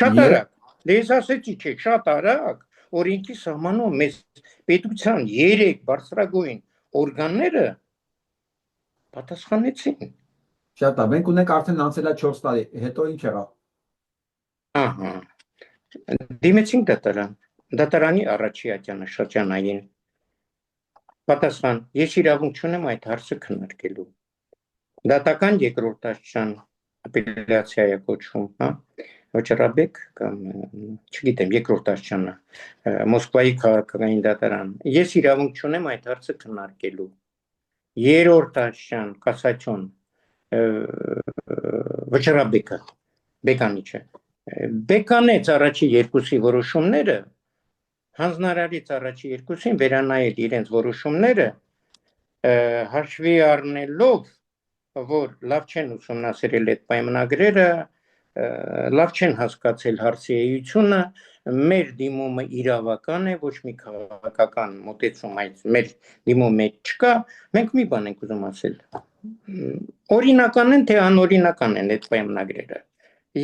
Շատ արագ։ Դե ես ասեցի, չէ, շատ արագ, օրենքի սահմանով մեզ պետության 3 բարձրագույն օրգանները պատասխանեցին։ Շատ լավ, մենք ունենք արդեն անցել է 4 տարի, հետո ինչ եղավ։ Ահա, դիմեցինք դատարանի առաջի ատյանաշրջանային։ Պատասխան, ես իրավունք չունեմ այդ հարցը քննարկելու։ Դատական երկրորդ աշճան ապելյացիա է կոչվում, հա, Վճռաբեկ կամ չգիտեմ, երկրորդ աշճանը, Մոսկվայի քաղաքային դատարան։ Ես իրավունք չունեմ այդ հարցը քննարկելու։ Երրորդ աշճան, կասացիոն, Վճռաբեկը, Բեկանիչը, Բեկանեց առաջի երկուսի որոշումները, հանձնարարեց առաջի երկուսին վերանայել իրենց որոշումները, հաշվի առնելով, որ լավ չեն ուսումնասիրել այդ պայմանագրերը, լավ չեն հասկացել հարցի էությունը, մեր դիմումը իրավական է, ոչ մի քաղաքական մոտեցում այդ մեր դիմում մեջ չկա, մենք մի բան ենք ուզում ասել։ Օրինական են, թե անօրինական են այդ պայմանագրերը։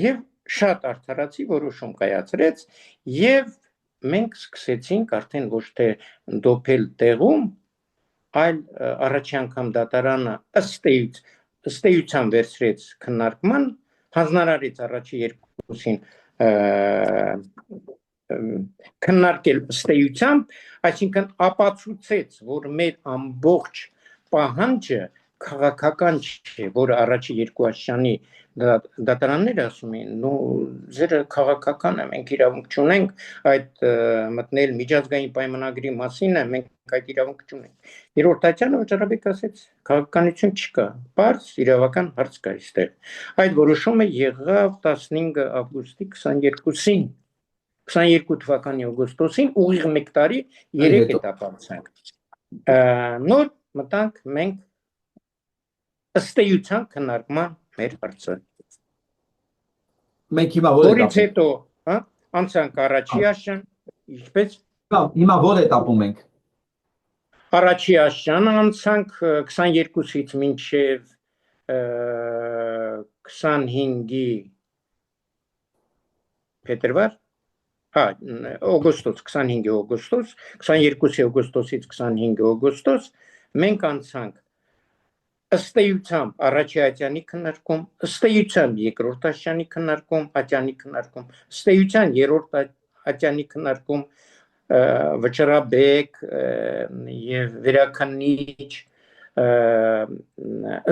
Եվ շատ արդարացի որոշում կայացրեց, եւ մենք սկսեցինք արդեն ոչ թե դոփել տեղում, այլ առաջի անգամ դատարանը ըստ էության վերցրեց քննարկման, հանձնարարեց առաջի երկուսին քննարկել ըստ էությամբ, այսինքն ապացուցեց, որ մեր ամբողջ պահանջը քաղաքական չէ, որ առաջի երկու աշճանի դատարանները ասում են, նո ձերը քաղաքական է, մենք իրավունք չունենք այդ մտնել միջազգային պայմանագրի մասին է, մենք այդ իրավունք չունենք։ Երրորդ աշճանը Վճռաբեկը ասեց, քաղաքականություն չկա, բարձ իրավական հարց կա այստեղ։ Այդ որոշումը եղավ 15 ավգուստի 22-ին, 22 թվականի օգոստոսին, ուղիղ 1 տարի 3 էտապ անցանք։ Նոր մտանք մենք ըստ էության քննարկման մեր հարցը։ Մենք հիմա որ Որից հետո, հա, անցանք առաջի աշճան, ինչպես հիմա որ էտապում ենք։ Առաջի աշճանը անցանք 22-ից մինչև 25-ի փետրվար, հա, օգոստոս, 25-ի օգոստոս, 22-ի օգոստոսից 25-ի օգոստոս մենք անցանք ըստ էությամբ առաջի աշճանի քննարկում, ըստ էության երկրորդ աշճանի քննարկում, աշճանի քննարկում, ըստ էության երրորդ աշճանի քննարկում, Վճռաբեկ եւ վերաքննիչ,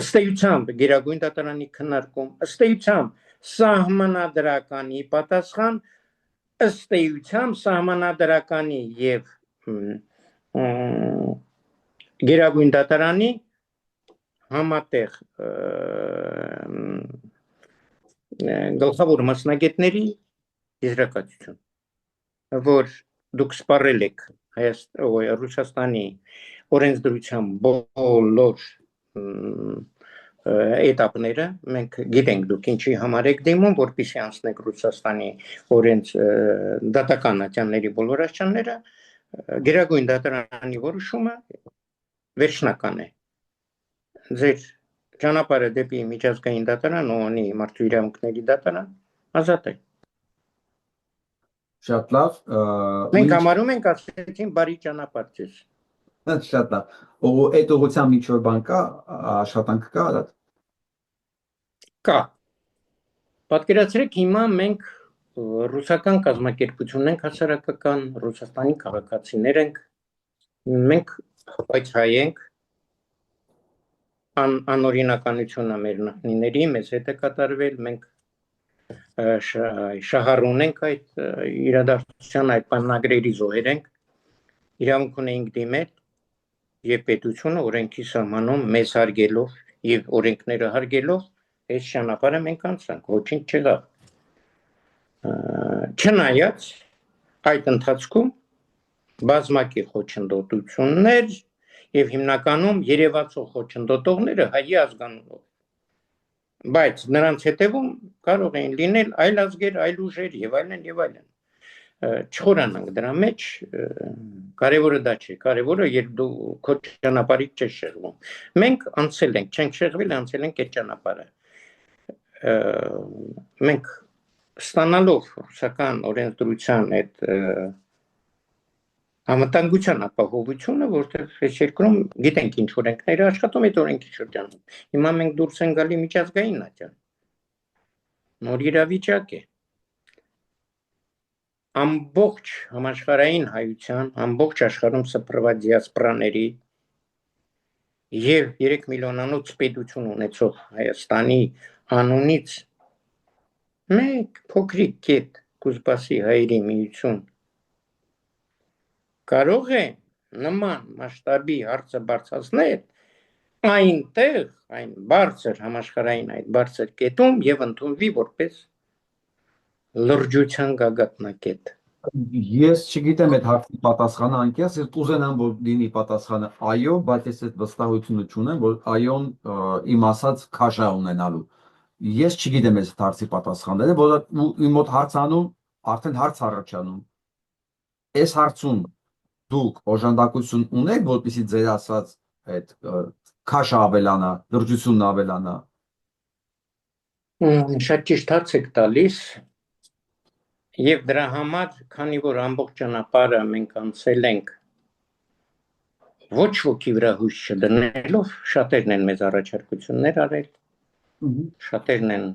ըստ էությամբ Գերագույն դատարանի քննարկում, ըստ էությամբ սահմանադրականի պատասխան, ըստ էությամբ սահմանադրականի եւ Գերագույն դատարանի համատեղ գլխավոր մասնագետների եզրակացություն, որ դուք սպառել եք Ռուսաստանի օրենսդրության բոլոր էտապները, մենք գիտենք դուք ինչի համար եք դիմում, որպեսզի անցնեք Ռուսաստանի դատական աշճանների բոլոր աշճանները, Գերագույն դատարանի որոշումը վերջնական է։ Ձեր ճանապարհը դեպի միջազգային դատարան, ՕՕՆ-ի մարդու իրավունքների դատարան ազատ է։ Շատ լավ։ Մենք համարում ենք, ասեցին, բարի ճանապարհ ձեզ։ Շատ լավ։ Ու այդ ուղղությամբ ինչ որ բան կա, աշխատանք կա, այդ։ Կա։ Պատկերացրեք, հիմա մենք ռուսական կազմակերպություն ենք հասարակական, Ռուսաստանի քաղաքացիներ ենք, մենք բայց հայ ենք, անօրինականությունը մեր նախնիների մեզ հետ է կատարվել, մենք շահառուն ենք այդ իրադարձության, այդ պայմանագրերի զոհեր ենք, իրավունք ունենք դիմել եւ պետությունը օրենքի սահմանում մեզ հարգելով եւ օրենքները հարգելով այս ճանապարհը մենք անցանք, ոչինչ չեղավ։ Չնայած այդ ընթացքում բազմակի խոչընդոտություններ եւ հիմնականում երևացող խոչընդոտողները հայի ազգանունով, բայց նրանց հետևում կարող էին լինել այլ ազգեր, այլ ուժեր եւ այլն եւ այլն։ Չխորանանք դրա մեջ, կարևորը դա չէ, կարևորը երբ դու քո ճանապարհից չես շեղվում։ Մենք անցել ենք, չենք շեղվել, անցել ենք այդ ճանապարհը։ Մենք ստանալով ռուսական օրենսդրության այդ Անվտանգության ապահովությունը, որտեղ այս երկրում գիտենք ինչ օրենքներ աշխատում այդ օրենքի շրջանում։ Հիմա մենք դուրս են գալի միջազգային ատյան։ Նոր իրավիճակ է։ Ամբողջ համաշխարհային հայության, ամբողջ աշխարհում սփռված դիասպորաների եւ 3 միլիոնանոց պետություն ունեցող Հայաստանի անունից մեկ փոքրիկ կետ Կուսպասի հայերի միություն կարող է նման մասշտաբի հարցը բարձրացնել այնտեղ, այն բարձր համաշխարհային այդ բարձր կետում եւ ընդունվի որպես լրջության գագաթնակետ։ Ես չգիտեմ այդ հարցի պատասխանը անկեղծ, ես կուզենամ որ լինի պատասխանը այո, բայց ես այդ վստահությունը չունեմ, որ այոն իմ ասած քաշա ունենալու։ Ես չգիտեմ այս հարցի պատասխանները, որը իմ մոտ հարցանում արդեն հարց առաջանում։ Այս հարցում դուք օժանդակություն ունեք, որպեսզի ձեր ասած այդ քաշը ավելանա, լրջությունն ավելանա։ Շատ ճիշտ հարց եք տալիս եւ դրա համար, քանի որ ամբողջ ճանապարհը մենք անցել ենք ոչ ոքի վրա հույս չդնելով, շատերն են մեզ առաջարկություններ արել, շատերն են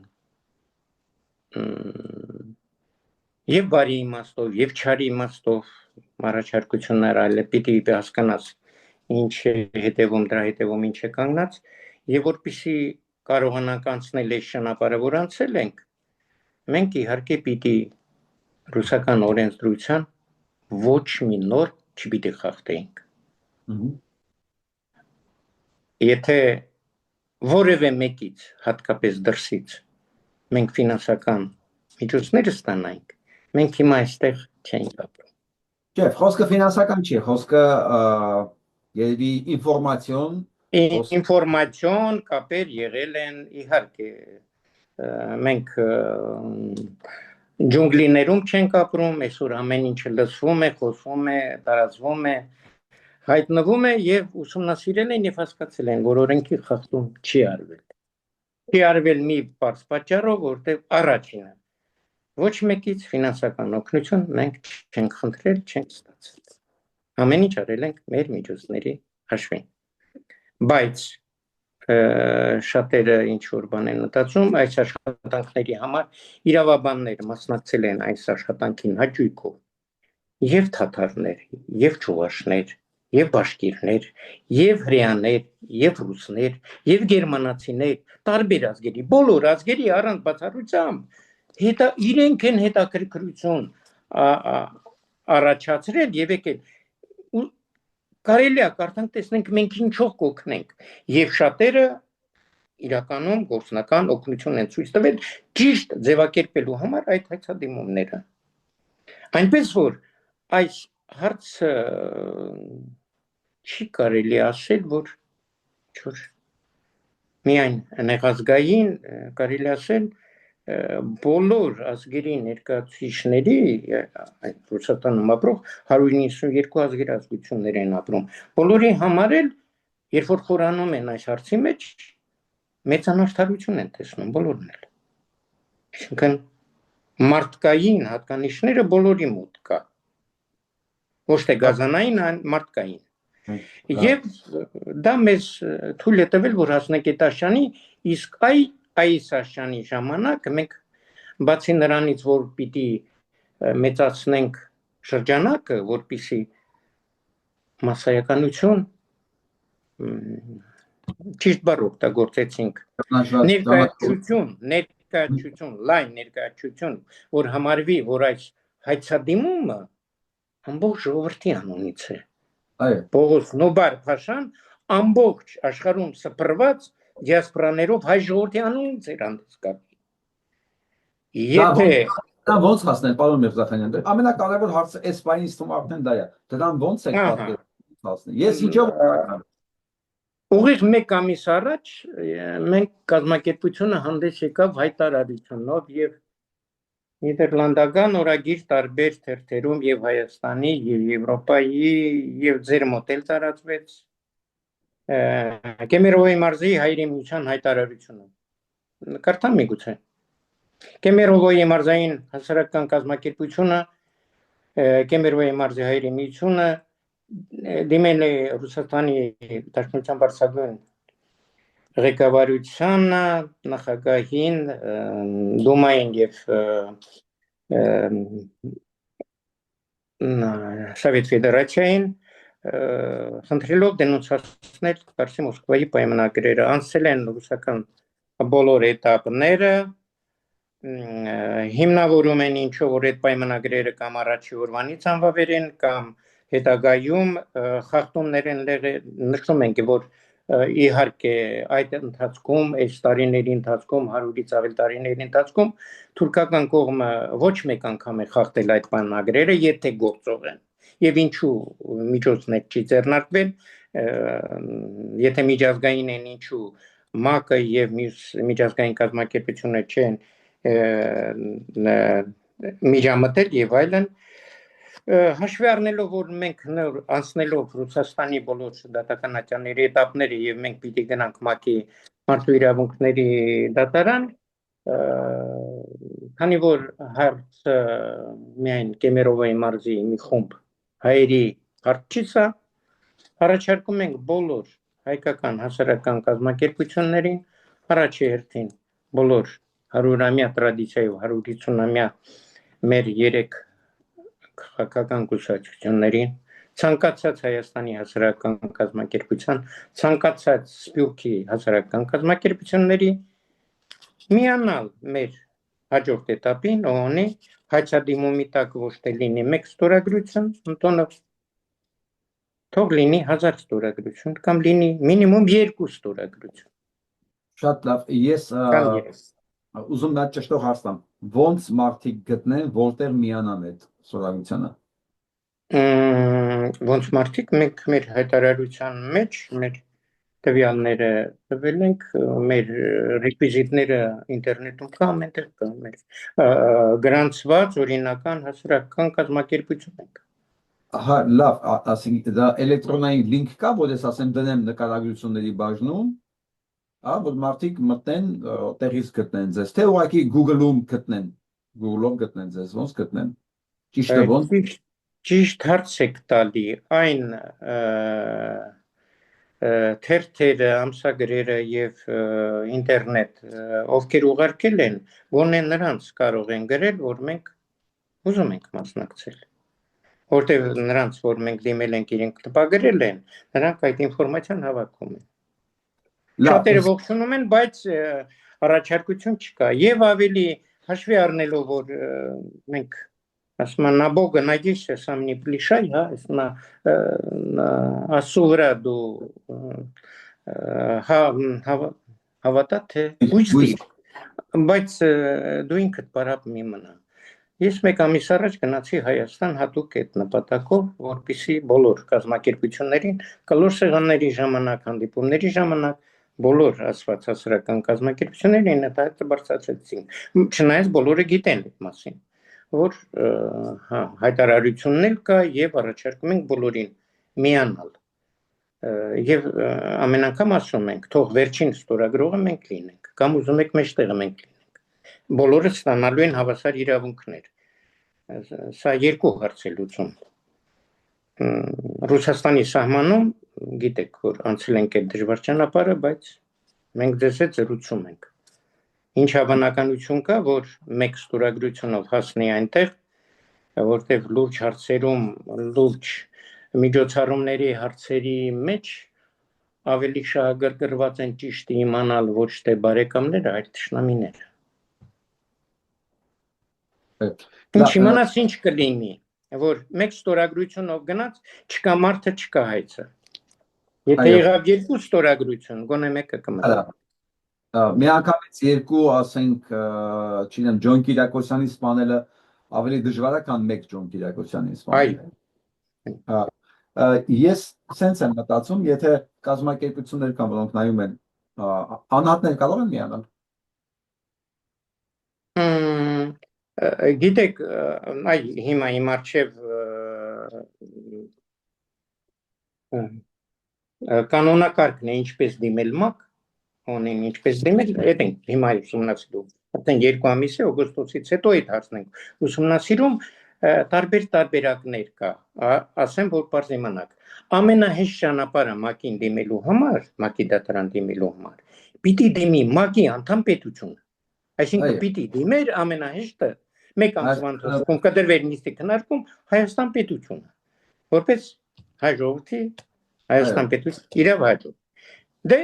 եւ բարի իմաստով եւ չարի իմաստով առաջարկություններ արել, պիտի հասկանաս ինչ է հետևում, դրա հետևում ինչ է կանգնած, եւ որպեսզի կարողանանք անցնել այս ճանապարհը, որ անցել ենք, մենք իհարկե պիտի ռուսական օրենսդրության ոչ մի նոր չպիտի խախտեինք։ Եթե որևէ մեկից, հատկապես դրսից, մենք ֆինանսական միջոցներ ստանանք, մենք հիմա այստեղ չենք ապրում։ Չէ, խոսքը ֆինանսական չի, խոսքը երևի ինֆորմացիոն կապեր եղել են, իհարկե, մենք ջունգլիներում չենք ապրում, այսօր ամեն ինչը լսվում է, խոսվում է, տարածվում է, հայտնվում է եւ ուսումնասիրել են եւ հասկացել են, որ օրենքի խախտում չի արվել։ Չի արվել մի բարձ պատճառով, որտեղ առաջինը ոչ մեկից ֆինանսական օգնություն մենք չենք խնդրել, չենք ստացել։ Ամեն ինչ արել ենք մեր միջոցների հաշվին։ Բայց շատերը ինչ որ բան են մտածում, այս աշխատանքների համար իրավաբաններ մասնակցել են այս աշխատանքին հաճույքով եւ թաթարներ, եւ ճուղաշներ, եւ բաշկիրներ, եւ հրեաներ, եւ ռուսներ, եւ գերմանացիներ, տարբեր ազգերի, բոլոր ազգերի առանց բացառությամբ իրենք են հետաքրքրություն առաջացրել եւ եկել կարելի է կարդանք տեսնենք մենք ինչով կօգնենք եւ շատերը իրականում գործնական օգնություն են ցույց տվել ճիշտ ձևակերպելու համար այդ հայցադիմումները այնպես որ այս հարցը չի կարելի ասել որ միայն նեղազգային կարելի ասել բոլոր ազգերի ներկայացուցիչների Ռուսաստանում ապրող 192 ազգերի ազգություններ են ապրում բոլորի համար էլ երբ որ խորանում են այս հարցի մեջ մեծանարդարություն են տեսնում բոլորն էլ այսինքն մարդկային հատկանիշները բոլորի մոտ կա ոչ թե գազանային այլ մարդկային եւ դա մեզ թույլ է տվել որ հասնենք այդ աշանի իսկ այս աշանի ժամանակ մենք բացի նրանից որ պիտի մեծացնենք շրջանակը որպեսզի մասսայականություն ճիշտ բառ օգտագործեցինք ներկայացություն լայն ներկայացություն որ համարվի որ այս հայցադիմումը ամբողջ ժողովրդի անունից է Պողոս Նոբար Փաշան ամբողջ աշխարհում սփռված դիասպորաներով հայ ժողովրդի անունից էր հանդիսկապի եթե դա ոնց հասնել պարոն Միրզախանյան ամենակարևոր հարցը այս բանից թվում արդեն դա է դրան ոնց եք հասնել ես ինչով ուղիղ մեկ ամիս առաջ մենք կազմակերպությունը հանդես եկավ հայտարարությունով եւ Նիդերլանդական օրագիր տարբեր թերթերում եւ Հայաստանի եւ Եվրոպայի եւ ձեր մոտ էլ տարածվեց Կեմերովոյի մարզի հայերի միության հայտարարությունը կարդամ միգուցե Կեմերովոյի մարզային հասարակական կազմակերպությունը Կեմերվայի մարզի հայերի միությունը դիմել է Ռուսաստանի Դաշնության բարձրագույն ղեկավարությանը, նախագահին, Դումային եւ Սովետ Ֆեդերացիային խնդրելով դենոնսացնել Պարսի Մոսկվայի պայմանագրերը, անցել են ռուսական բոլոր էտապները, հիմնավորում են ինչով որ այդ պայմանագրերը կամ առաջի օրվանից անվավեր են կամ հետագայում խախտումներ են նշում ենք, որ իհարկե այդ ընթացքում, այս տարիների ընթացքում, 100-ից ավել տարիների ընթացքում թուրքական կողմը ոչ մեկ անգամ է խախտել այդ պայմանագրերը, եթե գործող են։ Եվ ինչու միջոցներ չի ձեռնարկվել, եթե միջազգային են ինչու ՄԱԿ-ը եւ միջազգային կազմակերպությունները չեն միջամտել եւ այլն, հաշվի առնելով որ մենք անցնելով Ռուսաստանի բոլոր դատականատյանների էտապները եւ մենք պիտի գնանք ՄԱԿ-ի մարդու իրավունքների դատարան, քանի որ հարցը միայն Կեմերովայի մարզի մի խումբ հայերի հարց չի սա, առաջարկում ենք բոլոր հայկական հասարակական կազմակերպություններին, առաջի հերթին բոլոր 100-ամյա տրադիցիայով 150-ամյա մեր 3 քաղաքական կուսակցություններին, ցանկացած Հայաստանի հասարակական կազմակերպության, ցանկացած Սփյուռքի հասարակական կազմակերպությունների միանալ մեր հաջորդ էտապին, ոնի հայցադիմումի տակ ոչ թե լինի մեկ ստորագրություն, ընդոնով թող լինի 1000 ստորագրություն կամ լինի մինիմում 2 ստորագրություն։ Շատ լավ, ես ուզում եմ ճշտող հարց տամ, ոնց մարդիկ գտնեն, որտեղ միանան այդ ստորագրությանը։ Ոնց մարդիկ մենք մեր հայտարարության մեջ մեր տվյալները տվել ենք, մեր ռեկվիզիտները ինտերնետում կա, ամենտեղ կա, մեր գրանցված օրինական հասարակական կազմակերպություն ենք։ Ահա, լավ, ասենք դա էլեկտրոնային լինք կա, որ ես ասեմ դնեմ նկարագրությունների բաժնում, որ մարդիկ մտնեն, տեղից գտնեն ձեզ, թե ուղղակի Google-ում գտնեն, Google-ով գտնեն ձեզ, ոնց գտնեն։ Ճիշտը ոնց։ Ճիշտ հարց եք տալի, այն թերթերը, ամսագրերը եւ ինտերնետ, ովքեր ուղարկել են, գոնե նրանց կարող են գրել, որ մենք ուզում ենք մասնակցել։ Որտեղ նրանց, որ մենք դիմել ենք, իրենք տպագրել են, նրանք այդ ինֆորմացիան հավաքում են։ Շատերը ողջունում են, բայց առաջարկություն չկա։ Եվ ավելի հաշվի առնելով, որ մենք ասում են, на Бога надейся, сам не плешай, ասու վրա դու հավատա, թե հույս դիր, բայց դու ինքդ պարապ մի մնա։ Ես մեկ ամիս առաջ գնացի Հայաստան հատուկ այդ նպատակով, որպեսզի բոլոր կազմակերպություններին կլոր սեղանների ժամանակ, հանդիպումների ժամանակ բոլոր ասված հասարակական կազմակերպություններին այդ բարձրացրեցին։ Չնայած բոլորը գիտեն այդ մասին, որ հայտարարությունն էլ կա եւ առաջարկում ենք բոլորին միանալ։ Եվ ամեն անգամ ասում ենք, թող վերջին ստորագրողը մենք լինենք, կամ ուզում եք մեջտեղը մենք լինենք։ Բոլորը ստանալու են հավասար իրավունքներ։ Սա երկու հարց է լուծում։ Ռուսաստանի սահմանում գիտեք, որ անցել ենք այդ դժվար ճանապարհը, բայց մենք ձեզ հետ զրուցում ենք։ Ինչ հավանականություն կա, որ մեկ ստորագրությունով հասնի այնտեղ, որտեղ լուրջ հարցերում, լուրջ միջոցառումների հարցերի մեջ ավելի շահագրգռված են ճիշտ իմանալ ոչ թե բարեկամները, այլ թշնամիները։ Ինչ իմանաս ինչ կլինի, որ մեկ ստորագրությունով գնաց, չկա մարդը, չկա հայցը։ Եթե եղավ 2 ստորագրություն, գոնե մեկը կմնա։ Մի անգամից 2, ասենք, չգիտեմ, Ջոն Կիրակոսյանի սպանելը ավելի դժվար է, քան 1 Ջոն Կիրակոսյանի սպանելը։ Ես սենց եմ մտածում, եթե կազմակերպություններ կան, որոնք նայում են, անհատներ կարող են միանալ։ Գիտեք, այ հիմա իմ առջև կանոնակարգն է ինչպես դիմել ՄԱԿ, ունեն ինչպես դիմել, այդ ենք հիմա ուսումնասիրում։ Արդեն 2 ամիս է օգոստոսից հետո այդ հարցն ենք ուսումնասիրում, տարբեր տարբերակներ կա, ասեմ, որ պարզ իմանաք։ Ամենահեշտ ճանապարհը ՄԱԿ-ին դիմելու համար, ՄԱԿ-ի դատարան դիմելու համար, պիտի դիմի ՄԱԿ-ի անդամ պետությունը։ Այսինքն պիտի դիմեր ամենահեշտը մեկ ամսվա ընթացքում կդրվեր նիստի քննարկում Հայաստան պետությունը, որպես հայ ժողովրդի Հայաստան պետություն իրավ հաջող։ Դե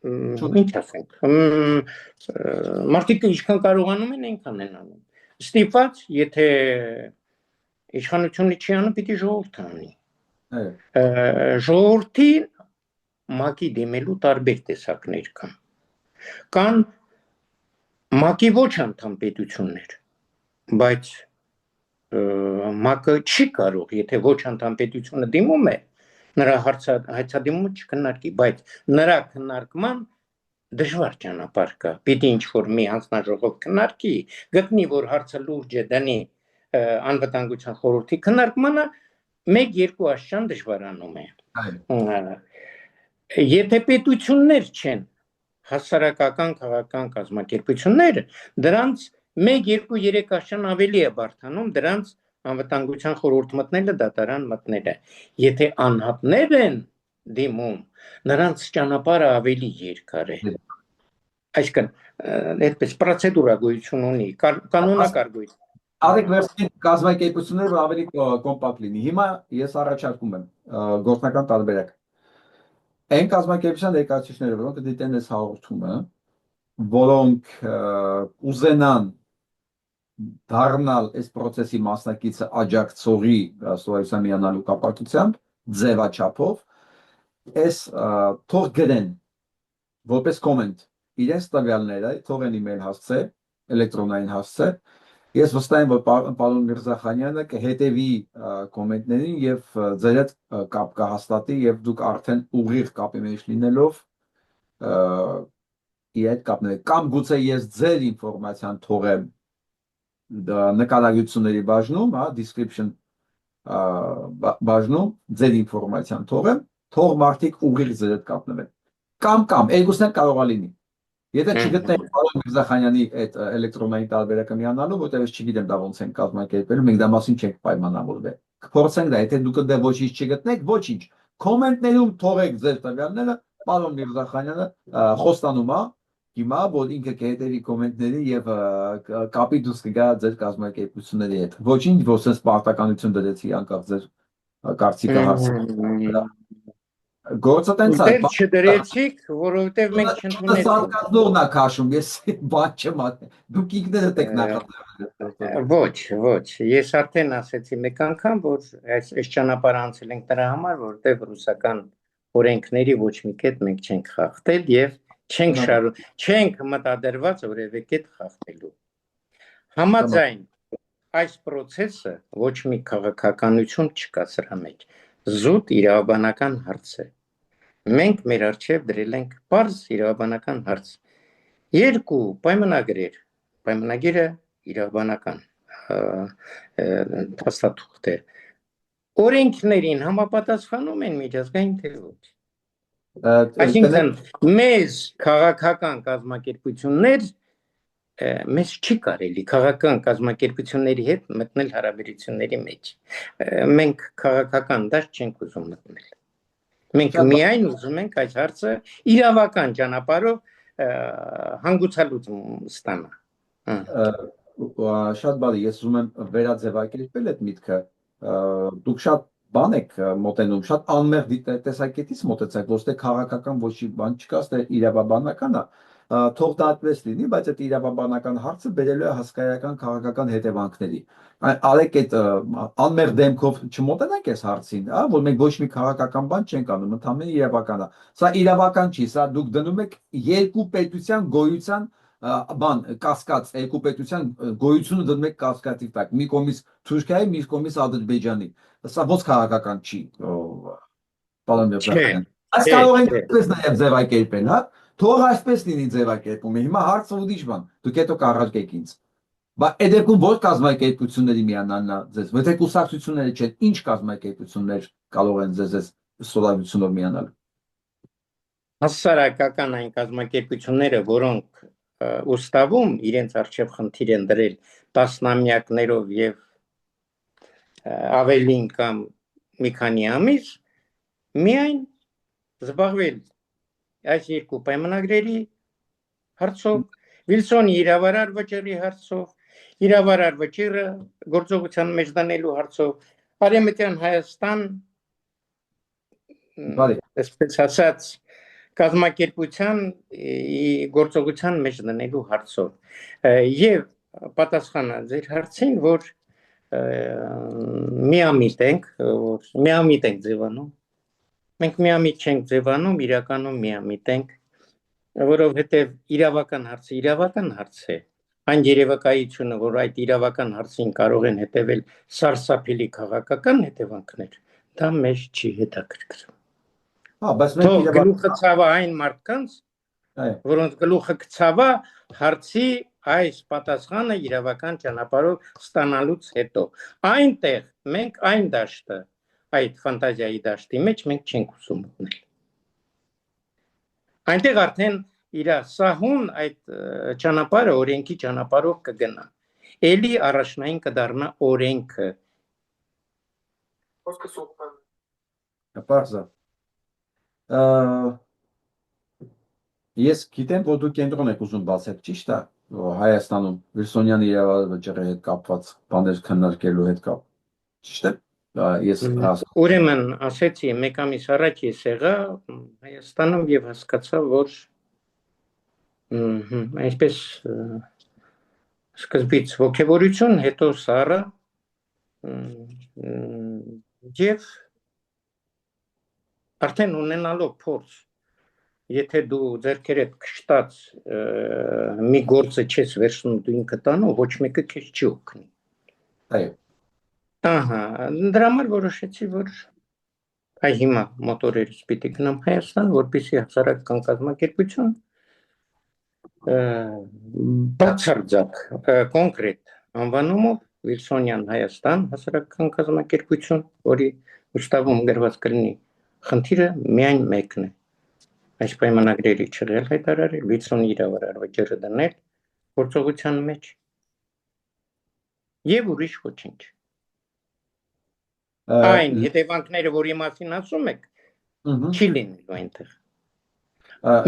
ինչ ասենք, մարդիկ ինչքան կարողանում են, այնքան են անում։ Ստիպված, եթե իշխանությունը չի անում, պիտի ժողովուրդը անի։ Ժողովրդի ՄԱԿ-ի դիմելու տարբեր տեսակներ կան։ Կան ՄԱԿ-ի ոչ անդամ պետություններ, բայց ՄԱԿ-ը չի կարող, եթե ոչ անդամ պետությունը դիմում է, նրա հայցադիմումը չքննարկի, բայց նրա քննարկման դժվար ճանապարհ կա։ Պիտի ինչ-որ մի հանձնաժողով քննարկի, գտնի, որ հարցը լուրջ է, դնի անվտանգության խորհրդի քննարկմանը 1-2 աշճան դժվարանում է։ Եթե պետություններ չեն, հասարակական քաղաքական կազմակերպությունները, դրանց 1-2-3 աշճան ավելի է բարդանում դրանց անվտանգության խորհուրդ մտնելը, դատարան մտնելը։ Եթե անհատներ են դիմում, նրանց ճանապարհը ավելի երկար է։ Այսինքն, այդպես պրոցեդուրա գոյություն ունի, կանոնակարգ գոյություն։ Արեք վերցնենք կազմակերպությունները, որ ավելի կոմպակտ լինի։ Հիմա ես առաջարկում եմ գործնական տարբերակ։ Այն կազմակերպության ներկայացուցիչները, որոնք դիտեն այս հաղորդումը, որոնք ուզենան դառնալ այս process-ի մասնակիցը աջակցողի սովորության միանալու կապակցությամբ ձևաչափով, այս թող գրեն որպես կոմենտ իրենց տվյալները, թող են email հասցե, էլեկտրոնային հասցե։ Ես վստահ եմ, որ պարոն Միրզախանյանը կհետևի կոմենտներին եւ ձեր հետ կապ կհաստատի եւ դուք արդեն ուղիղ կապի մեջ լինելով իր հետ կապնեք։ Կամ գուցե ես ձեր ինֆորմացիան թողեմ նկարագրությունների բաժնում, description բաժնում ձեր ինֆորմացիան թողեմ, թող մարդիկ ուղիղ ձեր հետ կապնվեն։ Կամ երկուսն էլ կարող է լինի։ Եթե չգտնենք պարոն Միրզախանյանի այդ էլեկտրոնային տարբերակը միանալու, որտեղ ես չգիտեմ դա ոնց են կազմակերպելու, մենք դա մասին չենք պայմանավորվել։ Կփորձենք դա, եթե դուք դե ոչինչ չգտնեք, ոչինչ։ Կոմենտներում թողեք ձեր տվյալները, պարոն Միրզախանյանը խոստանում է հիմա, որ ինքը կհետևի կոմենտների եւ կապի դուրս կգա ձեր կազմակերպությունների հետ։ Ոչինչ, որ sense պարտականություն դրեցի անկախ ձեր կարծիքը հարցը։ Գործը տենց է։ Դեռ չդրեցիք, որովհետև մենք չընդունեցինք։ Սարկազմողն է քաշում, ես բան չեմ ասում։ Դուք ինքներդ եք նախաձեռնել։ Ոչ, ես արդեն ասեցի մեկ անգամ, որ այս ճանապարհը անցել ենք դրա համար, որովհետև ռուսական օրենքների ոչ մի կետ մենք չենք խախտել եւ չենք մտադրված որևէ կետ խախտելու։ Համաձայն այս process-ը ոչ մի քաղաքականություն չկա սրա մեջ։ Զուտ իրավաբանական հարց է։ Մենք մեր առջև դրել ենք պարզ իրավաբանական հարց։ 2 պայմանագրեր, պայմանագիրը իրավաբանական փաստաթուղթ է։ Օրենքներին համապատասխանում են միջազգային թե ոչ։ Այսինքն մեզ քաղաքական կազմակերպություններ մեզ չի կարելի քաղաքական կազմակերպությունների հետ մտնել հարաբերությունների մեջ։ Մենք քաղաքական դաշտ չենք ուզում մտնել։ Մենք միայն ուզում ենք այս հարցը իրավական ճանապարհով հանգուցալուծում ստանալ։ Շատ բարի, ես ուզում եմ վերաձևակերպել այդ միտքը։ Դուք շատ բան եք մոտենում, շատ անմեղ տեսակետից մոտեցեք, ոչ թե քաղաքական ոչ բան չկա, թե իրավաբանական է։ Թող դա այդպես լինի, բայց այդ իրավաբանական հարցը բերելու է հսկայական քաղաքական հետևանքների։ Արեք այդ անմեղ դեմքով չմոտենանք այս հարցին, որ մենք ոչ մի քաղաքական բան չենք անում, ընդհանրապես իրավական է։ Սա իրավական չի, սա դուք դնում եք երկու պետության գոյության բան կասկած, երկու պետության գոյությունը դնում եք կասկածի տակ։ Մի կողմից Թուրքիայի, մի կողմից Ադրբեջանի։ Սա ոչ քաղաքական չի, պարոն Միրզախանյան։ Այս կարող ենք այսպես նաև ձևակերպել, հա։ Թող այսպես լինի ձևակերպումը։ Հիմա հարցը ուրիշ բան։ Դուք հետո կառաջեք ինձ։ Բայց այդ դեպքում ոչ կազմակերպությունների միանալն է ձեզ, եթե կուսակցությունները չեն, ինչ կազմակերպություններ կարող են ձեզ սոլidarityով միանալ։ Հասարակական այն կազմակերպությունները, որոնք ուստավում իրենց առջև խնդիր են դրել տասնամյակներով եւ ավելին կամ մի քանի ամիս միայն զբաղվել այս երկու պայմանագրերի հարցով, Վիլսոնի իրավարար վճռի հարցով, իրավարար վճիռը գործողության մեջ դնելու հարցով, Արևմտյան Հայաստան, այսպես ասած, կազմակերպության գործողության մեջ դնելու հարցով։ Եվ պատասխանը ձեր հարցին, որ միամիտ ենք ձևանում, մենք միամիտ չենք ձևանում, իրականում միամիտ ենք, որովհետև իրավական հարց է, այն երևակայությունը, որ այդ իրավական հարցին կարող են հետևել սարսափելի քաղաքական հետևանքներ, դա մեզ չի հետաքրքրում։ Թող գլուխը ցավա այն մարդկանց, որոնց գլուխը կցավա հարցի այս պատասխանը իրավական ճանապարհով ստանալուց հետո։ Այնտեղ մենք այն դաշտը, այդ ֆանտազիայի դաշտի մեջ մենք չենք ուզում մտնել։ Այնտեղ արդեն իր սահուն այդ ճանապարհը օրենքի ճանապարհով կգնա։ Էլի առաջնային կդառնա օրենքը։ Պարզա։ Ես գիտեմ, որ դու կենտրոն եք ուզում բացել, ճիշտ է, Հայաստանում Վիլսոնյան իրավարար վճռի հետ կապված բաներ քննարկելու հետ կապ։ Ճիշտ է։ Ուրեմն ասեցի, մեկ ամիս առաջ ես եղա Հայաստանում եւ հասկացա, որ այսպես սկզբից ոգևորություն, հետո սառը եւ արդեն ունենալով փորձ, եթե դու ձեռքերդ քշտած մի գործը չես վերցնում դու ինքդ անում, ոչ մեկը քեզ չի օգնի։ Այո։ Ահա, դրա համար որոշեցի, որ այ հիմա մոտորերից պիտի գնամ Հայաստան, որպեսզի հասարակական կազմակերպություն բացարձակ կոնկրետ անվանումով Վիլսոնյան Հայաստան հասարակական կազմակերպություն, որի ուստավում գրված կլինի խնդիրը միայն մեկն է։ Այս պայմանագրերի չեղել հայտարարել, Վիլսոնի իրավարար վճիռը դնել գործողության մեջ եւ ուրիշ ոչինչ։ Այն հետևանքները, որի մասին ասում եք, չի լինելու այնտեղ։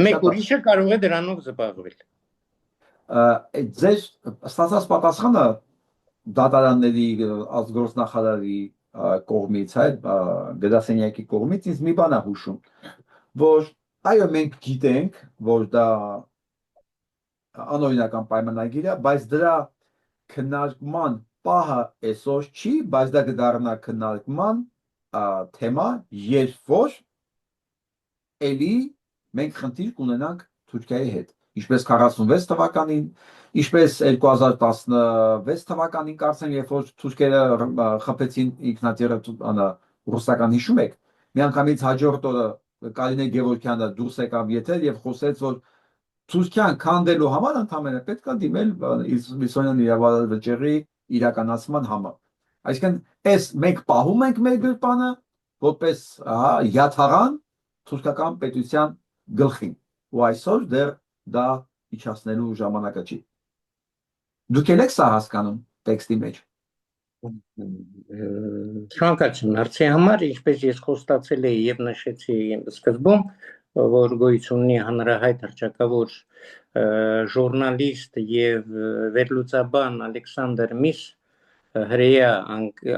Մեկ ուրիշը կարող է դրանով զբաղվել։ Ձեր ստացած պատասխանը դատարանների ազգործնախարարի կողմից, գերասենյակի կողմից ինձ մի բան է հուշում, որ այո մենք գիտենք, որ դա անօրինական պայմանագիր է, բայց դրա քննարկման պահը այսօր չի, բայց դա կդառնա քննարկման թեմա, երբ որ էլի մենք խնդիր կունենանք Թուրքիայի հետ, ինչպես 46 թվականին, ինչպես 2016 թվականին կարծեմ, երբ որ թուրքերը խփեցին ինքնաթիռը ռուսական, հիշում եք, միանգամից հաջորդ օրը Կարինե Գևորգյանը դուրս եկավ եթեր եւ խոսեց, որ Թուրքիան քանդելու համար ընդհանրապես պետք է դիմել Վիլսոնյան իրավարար վճռի իրականացման համար։ Այսինքն, այս մենք պահում ենք մեր գրպանը որպես յաթաղան թուրքական պետության գլխին, ու այսօր դեռ դա իջացնելու ժամանակը չի։ Դուք եք սա հասկանում տեքստի մեջ։ Շնորհակալություն հարցի համար, ինչպես ես խոստացել էի եւ նշեցի սկզբում, որ գոյություն ունի հանրահայտ հռչակավոր ժուրնալիստ եւ վերլուծաբան Ալեքսանդր Միս, հրեա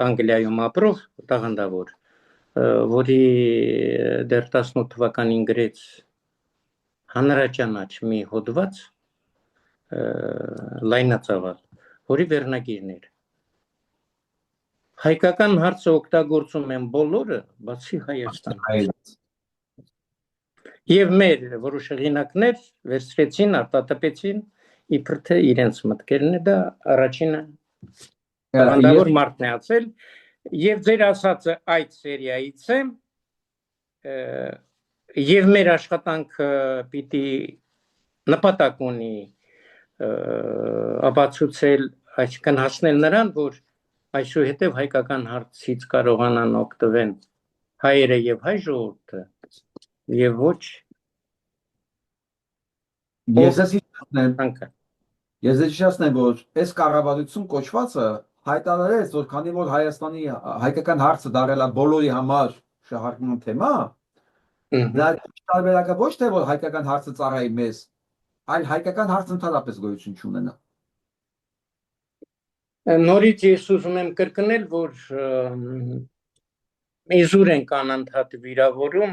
Անգլիայում ապրող տաղանդավոր, որի դեռ 18 թվականին գրեց հանրաճանաչ մի հոդված լայնածավալ, որի վերնագիրն էր հայկական հարցը օգտագործում են բոլորը, բացի Հայաստանից։ Եվ մեր որոշ հեղինակներ վերցրեցին, արտատպեցին, իբր թե իրենց մտքերն է դա առաջինը տաղանդավոր մարդն է ասել, եւ ձեր ասածը այդ սերիայից է, եւ մեր աշխատանքը պիտի նպատակ ունի ապացուցել, այսինքն հասնել նրան, որ այսուհետև հայկական հարցից կարողանան օգտվեն հայերը եւ հայ ժողովուրդը եւ ոչ ես հիշեցնեմ, որ այս կառավարություն կոչվածը հայտարարեց, որ քանի որ Հայաստանի հայկական հարցը դարել է բոլորի համար շահարկման թեմա, դա տարբերակը ոչ թե որ հայկական հարցը ծառայի մեզ, այլ հայկական հարցը ընդհանրապես գոյություն չունենա։ Նորից ես ուզում եմ կրկնել, որ իզուր ենք անընդհատ վիրավորում,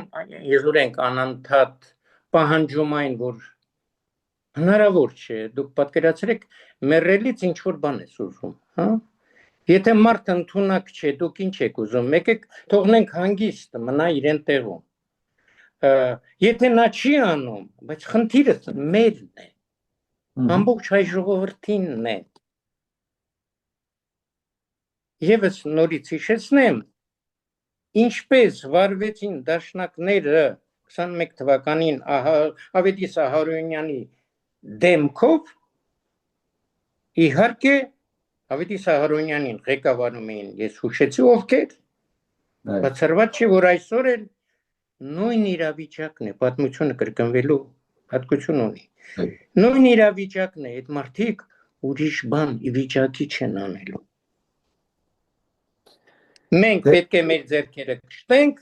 իզուր ենք անընդհատ պահանջում այն, որ հնարավոր չէ, դուք պատկերացրեք, մեռելից ինչ որ բան ես ուզում, հա? Եթե մարդը ընդունակ չէ, դուք ինչ եք ուզում, եկեք թողնենք հանգիստ մնա իրեն տեղում։ Եթե նա չի անում, բայց խնդիրը մերն է, ամբողջ հայ ժողովրդինն է։ Եվս նորից հիշեցնեմ, ինչպես վարվեցին դաշնակները 21 թվականին Ավետիս Ահարոնյանի դեմքով, իհարկե Ավետիս Ահարոնյանին ղեկավարում էին, ես հուշեցի ովքեր, բացառված չէ, որ այսօր էլ նույն իրավիճակն է, պատմությունը կրկնվելու հատկություն ունի։ Նույն իրավիճակն է, այդ մարդիկ ուրիշ բան ի վիճակի չեն անելու։ Մենք պետք է մեր ձեռքերը կշտենք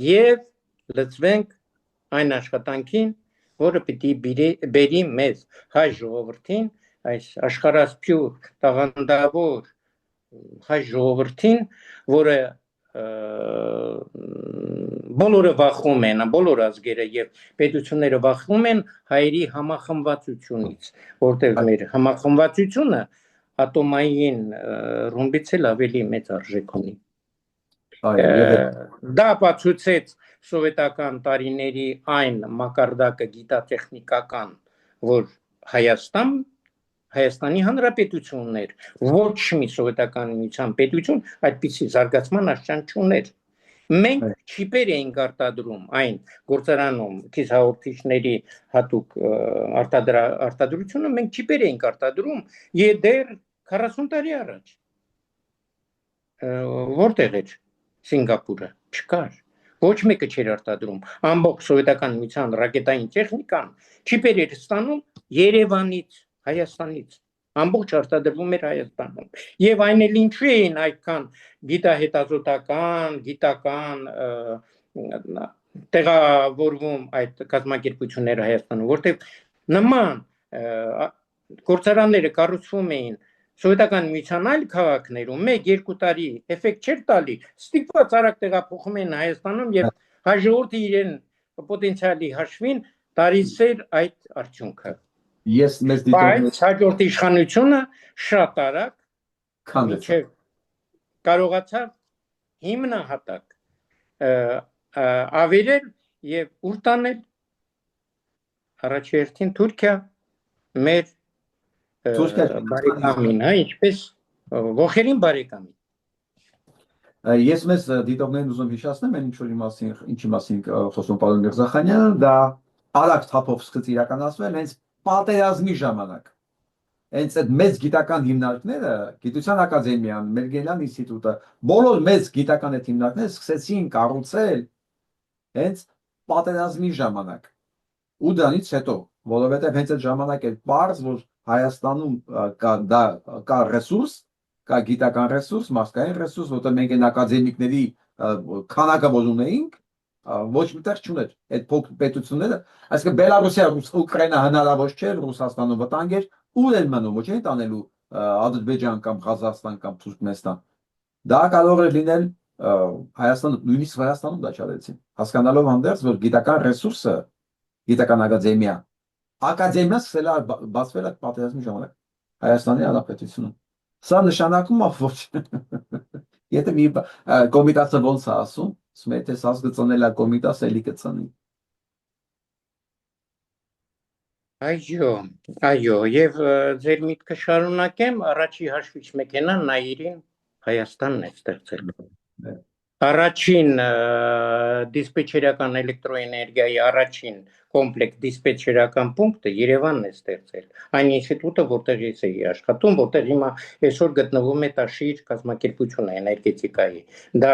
և լծվենք այն աշխատանքին, որը պիտի բերի մեզ հայ ժողովրդին, այս աշխարհասփյուր տաղանդավոր հայ ժողովրդին, որը բոլորը վախում են, բոլոր ազգերը և պետությունները վախում են հայերի համախմբվածությունից, որտեղ մեր համախմբվածությունը ատոմային ռումբից էլ ավելի մեծ արժեք ունի։ Դա ապացուցեց սովետական տարիների այն մակարդակը գիտատեխնիկական, որ Հայաստանի Հանրապետությունն էր, ոչ մի սովետական միության պետություն այդպիսի զարգացման աշճան չուներ։ Մենք չիպեր էինք արտադրում այն գործարանում քիչ հաղորդիչների հատուկ արտադրությունը, մենք չիպեր էինք արտադրում դեռ 40 տարի առաջ։ Որտեղ էր Սինգապուրը, չկար, ոչ մեկը չէր արտադրում, ամբողջ սովետական միության ռակետային տեխնիկան չիպեր էր ստանում Երևանից, Հայաստանից, ամբողջ արտադրվում էր Հայաստանում, և այն էլ ինչու էին այդքան գիտահետազոտական, գիտական տեղավորվում այդ կազմակերպությունները Հայաստանում, որտեղ նման գործարանները կառուցվում էին սովետական միության այլ քաղաքներում, 1-2 տարի էֆեկտ չէր տալի, ստիպված արագ տեղափոխում էին Հայաստանում և հայ ժողովուրդը իրեն պոտենցիալի հաշվին տալիս էր այդ արդյունքը։ Բայց հաջորդ իշխանությունը շատ արագ մինչև կարողացավ հիմնահատակ ավերել և ուր տանել առաջերտին Թուրքիա մեր բարեկամին, ինչպես ոխերին բարեկամին։ Ես մեզ դիտողներին ուզում հիշեցնեմ, ինչի մասին խոսում պարոն Միրզախանյանը, դա արագ թափով սկսեց իրականացվել հենց պատերազմի ժամանակ։ Հենց այդ մեծ գիտական հիմնարկները, Գիտության ակադեմիան, Մերգելյան ինստիտուտը, բոլոր մեծ գիտական այդ հիմնարկները սկսեցին կառուցել հենց պատերազմի ժամանակ։ Ու դրանից հետո, որովհետև հենց այդ ժամանակ էր պարզ, որ Հայաստանում կա ռեսուրս, կա գիտական ռեսուրս, մարդկային ռեսուրս, որտեղ մենք այն ակադեմիկների քանակը որ ունեինք, ոչ միտեղ չուներ այդ փոքր պետությունները, այսինքն Բելարուսիա, Ուկրաինա հնարավոր չէր, Ռուսաստանը վտանգ էր, ուր են մնում, ոչ են տանելու Ադրբեջան կամ Ղազախստան կամ Թուրքմենստան։ Դա կարող է լինել Հայաստանը, նույնիսկ Հայաստանում դա չարեցին, հասկանալով հանդերձ, որ գիտական ռեսուրսը, գիտական ակադեմիան սկսել է բացվել այդ պատերազմի ժամանակ Հայաստանի Հանրապետությունում։ Սա նշանակում է, որ եթե մի կոմիտասը ոնց է ասում, եթե սաս գծնել է կոմիտաս, էլի կծնի։ Այո, և ձեր միտքը շարունակեմ, առաջի հաշվիչ մեքենան Նայիրին Հայաստանն է ստեղծել։ Առաջին դիսպեչերական էլեկտրոէներգիայի առաջին կոմպլեքս դիսպեչերական պունկտը Երևանն է ստեղծել։ Այն ինստիտուտը, որտեղ ես էի աշխատում, որտեղ հիմա այսօր գտնվում է Տաշիր կազմակերպությունը էներգետիկայի։ Դա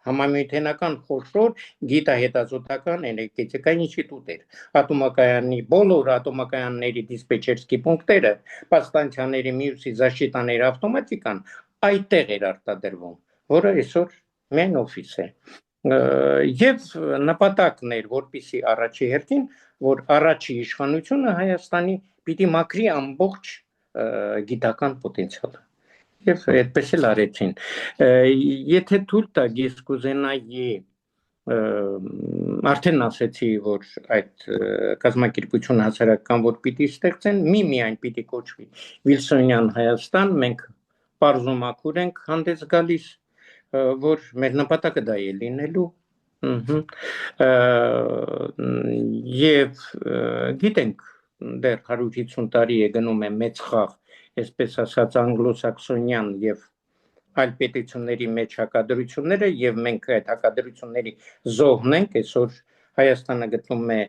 համամիութենական խոշոր գիտահետազոտական էներգետիկայի ինստիտուտ էր։ Ատոմակայանի բոլոր ատոմակայանների դիսպեչերսկի պունկտերը, պատստանցիաների մյուսի զաշիտաների ավտոմատիկան այդտեղ էր արտադրվում, որը այսօր մեն օֆիս է։ Եվ նպատակն էր, որպեսզի առաջի հերթին, որ առաջի իշխանությունը Հայաստանի պիտի մաքրի ամբողջ գիտական պոտենցիալը։ Եվ այդպես էլ արեցին։ Եթե թույլ տաք, ես կուզենայի, արդեն ասեցի, որ այդ կազմակերպություն հասարակական, որ պիտի ստեղծեն, միայն պիտի կոչվի Վիլսոնյան Հայաստան, մենք պարզումակուր ենք հանդես գալիս, որ մեր նպատակը դա է լինելու, և գիտենք, դեռ 150 տարի է գնում է մեծ խաղ, այսպես ասած անգլոսաքսոնյան և այլ պետությունների մեջ հակադրությունները, և մենք այդ հակադրությունների զոհն ենք, այսօր Հայաստանը գտնվում է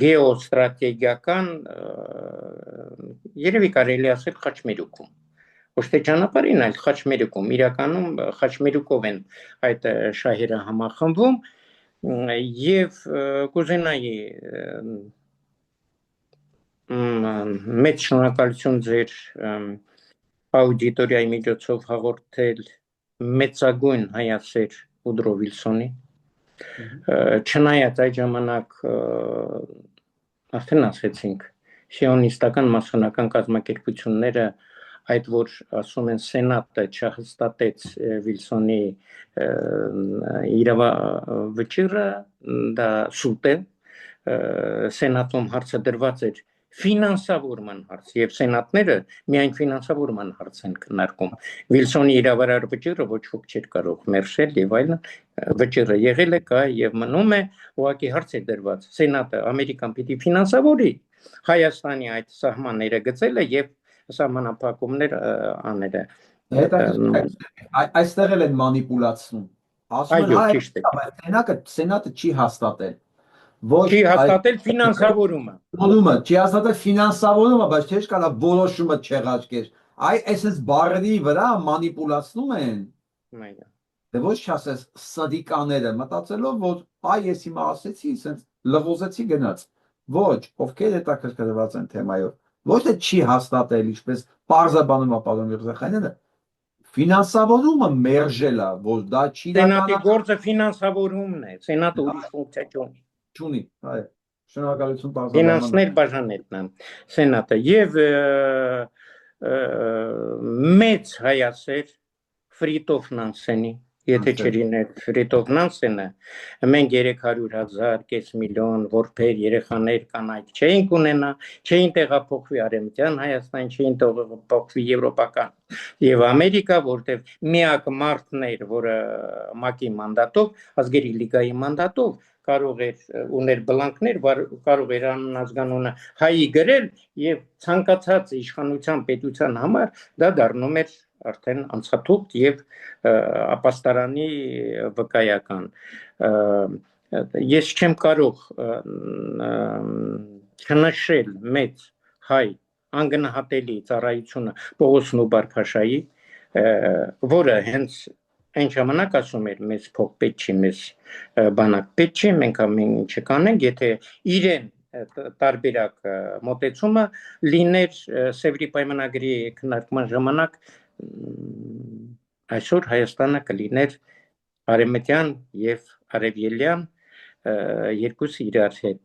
գեոստրատեգիական, երևի կարելի ասել խաչմերուկում, ոչ թե ճանապարհին, այլ խաչմերուկում, իրականում խաչմերուկով են այդ շահերը համախմբվում, և կուզենայի մեծ շնորհակալություն ձեր աուդիտորիայի միջոցով հաղորդել մեծագույն հայասեր Ուդրո Վիլսոնի, չնայած այդ ժամանակ արդեն ասեցինք, սիոնիստական մասոնական կազմակերպությունները այդ որ ասում են սենատը չհստատեց Վիլսոնի իրավավճիռը, դա սուտ է, սենատում հարցը դրված էր ֆինանսավորման հարց, և սենատները միայն ֆինանսավորման հարց են քննարկում, Վիլսոնի իրավարար վճիռը ոչ ոք չէր կարող մերժել և այլն, վճիռը եղել է, կա և մնում է, ուղղակի հարց է դրված, սենատը Ամերիկան պիտի ֆինանսավորի Հայաստանի այդ սահմանները գծելը և սահմանափակումներ աները։ Այստեղ էլ են մանիպուլացնում, ասում են սենատը չի հաստատել, չի հաստատել ֆինանսավորումը, չի հաստատել ֆինանսավորումը, բայց չէ կարա որոշումը չեղարկեր, այսպես բառերի վրա մանիպուլացնում են, դե ոչ չասես սադիկաները, մտածելով, որ ես հիմա ասեցի, լղոզեցի գնաց, ոչ, ովքեր հետաքրքրված են թեմայով, ոչ թե չի հաստատել, ինչպես պարզաբանում ապարում Միրզախանյանը, ֆինանսավորումը մերժելա, որ դա չի Սենատի գործը ֆինանսավորումն է, սենատը ուրիշ ֆունկցիա չունի, շնորհակալություն պարզաբանման։ Ֆինանսներ բաժանելն է սենատը և մեծ հայասեր Ֆրիտոֆ Նանսենի, եթե չլիներ Ֆրիտոֆ Նանսենը, մենք 300,000, կես միլիոն որբեր, երեխաներ, կանայք չէինք ունենա, չէին տեղափոխվի Արևմտյան Հայաստան, չէին տեղափոխվի Եվրոպական և Ամերիկա, որտեղ միակ մարդն էր, որը ՄԱԿ-ի մանդատով, Ազգերի լիգայի մանդատով կարող էր ուներ բլանկներ, կարող էր անազգանունը հայի գրել և ցանկացած իշխանության պետության համար դա դառնում էր արդեն անցաթուղթ և ապաստարանի վկայական։ Ես չեմ կարող չնշել մեծ հայ անգնահատելի ծառայությունը Պողոս Նուբար-փաշայի, որը հենց այն ժամանակ ասում էր մեզ փող պետք չի, մեզ բանակ պետք չի, մենք ամեն ինչը կանենք, եթե իրեն տարբերակ մոտեցումը լիներ Սևրի պայմանագրի քննարկման ժամանակ, այսօր Հայաստանը կլիներ արևմտյան և արևելյան երկուսը իրար հետ։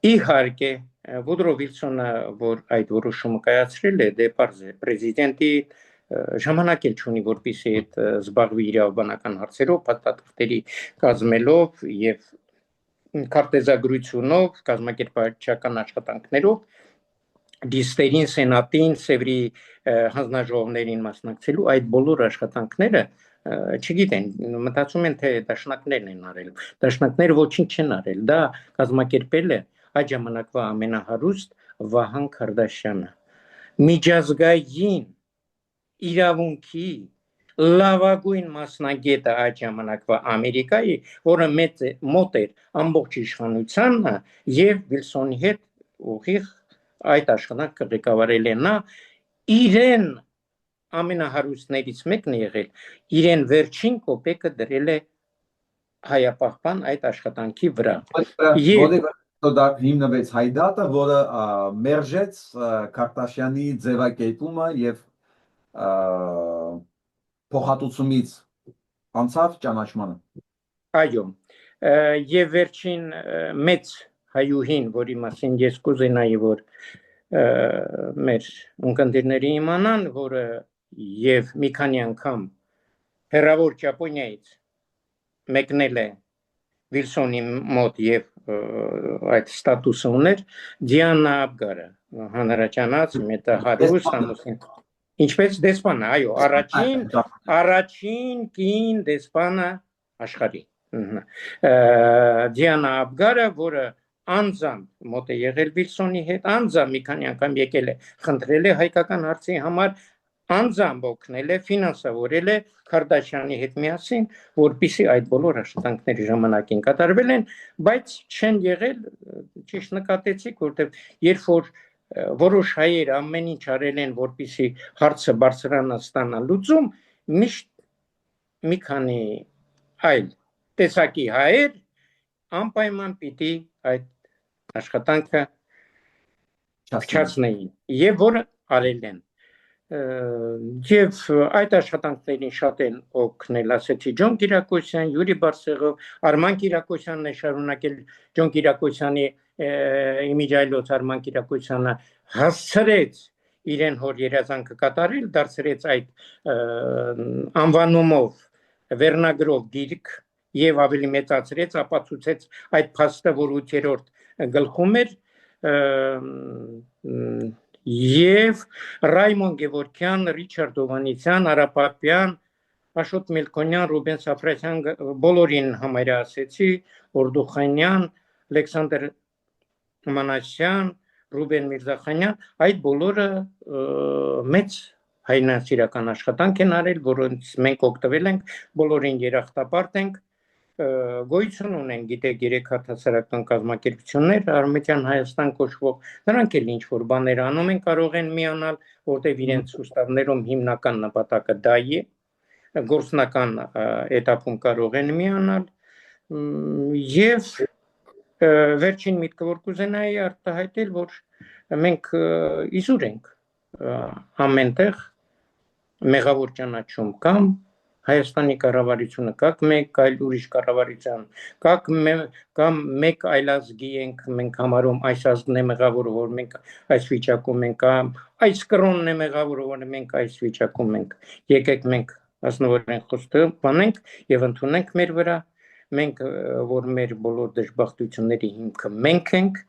Իհարկե, Վուդրո Վիլսոնը, որ այդ որոշումը կայացրել է, դե պարզ է, պրեզիդենտի ժամանակ էլ չունի, որպեսզի այդ զբաղվի իրավաբանական հարցերով, փաստաթղթերի կազմելով և քարտեզագրությունով, կազմակերպչական աշխատանքներով, դիստերին, սենատին, Սևրի հանձնաժողովներին մասնակցելու այդ բոլոր աշխատանքները չգիտեն, մտածում են, թե դաշնակներն են արել, դաշնակները ոչինչ չեն արել, դա կազմակերպել է այդ ժամանակվա ամենահարուստ Վահան Քարդաշյանը, միջազգային իրավունքի լավագույն մասնագետը այդ ժամանակվա Ամերիկայի, որը մոտ էր ամբողջ իշխանությանը և Վիլսոնի հետ ուղիղ այդ աշխատանքը ղեկավարել է նա, իրեն ամենահարուստներից մեկն է եղել, իրեն վերջին կոպեկը դրել է հայապահպան այդ աշխատանքի վրա։ Դա հիմնվեց Հայդատը, որը մերժեց Քարտաշյանի ձևակերպումը եւ փոխհատուցումից անցավ ճանաչմանը։ Այո, եւ վերջին մեծ հայուհին, որի մասին ես կուզենայի, որ մեր ունկնդիրների իմանան, որը եւ մի քանի անգամ հեռավոր Ճապոնիայից մեկնել է Վիլսոնի մոտ եւ այդ ստատուսը ուներ, Դիանա Աբգարը, հանրաճանաց մետահարուստ ամուսին։ Ինչպես դեսպանը, այո, առաջին կին դեսպանը աշխարհի։ Դիանա Աբգարը, որը անձամբ մոտ է եղել Վիլսոնի հետ, անձամբ մի քանի անգամ եկել է, խնդրել է հայկական հարցի համար, անձամբ օգնել է, ֆինանսավորել է Քարդաշյանի հետ միասին, որպեսզի այդ բոլոր աշխատանքների ժամանակին կատարվել են, բայց չեն եղել, ճիշտ նկատեցիք, որտեղ երբ որ որոշ հայեր ամեն ինչ արել են, որպեսզի հարցը բարձրանա ստանա լուծում, միշտ մի քանի այլ տեսակի հայեր անպայման պիտի այդ աշխատանքը փչացնեին եւ որը արել են։ Եվ այդ աշխատանքներին շատ են օգնել, ասեցի, Ջոն Կիրակոսյան, Յուրի Բարսեղով, Արման Կիրակոսյանն է շարունակել, Ջոն Կիրակոսյանի իմիջայլոց Արման Կիրակոսյանը հասցրեց իրեն հոր երազանքը կատարել, դարձրեց այդ անվանումով, վերնագրով գիրք եւ ավելի մեծացրեց, ապացուցեց այդ փաստը, որ 8-րդ գլխում էր եւ Ռայմոն Գևորգյան, Ռիչարդ Հովանեսյան, Արապապյան, Աշոտ Մելքոնյան, Ռուբեն Սաֆրասյան, բոլորին համարյա ասեցի, Օրդուխանյան, Ալեքսանդր Մանասյան, Ռուբեն Միրզախանյան, այդ բոլորը մեծ հայրենասիրական աշխատանք են արել, որոնց մենք օգտվել ենք, բոլորին երախտապարտ ենք, գոյություն ունեն, գիտեք, 3 հաղթասարական կազմակերպություններ, Արմենիան Հայաստան կոչվող, նրանք էլ ինչ որ բաներ անում են, կարող են միանալ, որտեղ իրենց ուստավներում հիմնական նպատակը դա է, գործնական էտապում կարող են միանալ, եւ վերջին միտքը որ կուզենայի արտահայտել, որ մենք իզուր ենք ամենտեղ մեղավոր ճանաչում կամ Հայաստանի կառավարությունը կակ մեկ այլ ուրիշ կառավարության կամ մեկ այլ ազգի ենք մենք համարում այս ազգն է մեղավոր որ մենք այս վիճակում ենք կամ այս կրոնն է մեղավոր որ մենք այս վիճակում ենք եկեք մենք ազնվորեն խոստովանենք եւ ընդունենք մեր վրա մենք որ մեր բոլոր դժբախտությունների հիմքը մենք ենք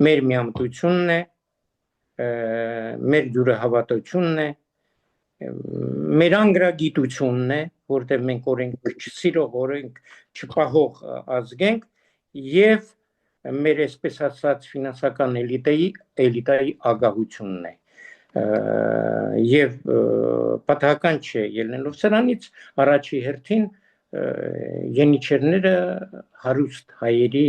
մեր միամտությունն է մեր դյուրահավատությունն է մեր անգրագիտությունն է, որտեղ մենք օրենք չսիրող, օրենք չպահող ազգ ենք եւ մեր այսպես ասած ֆինանսական էլիտայի ագահությունն է եւ պատահական չէ ելնելով սրանից առաջի հերթին յենիչերները հարուստ հայերի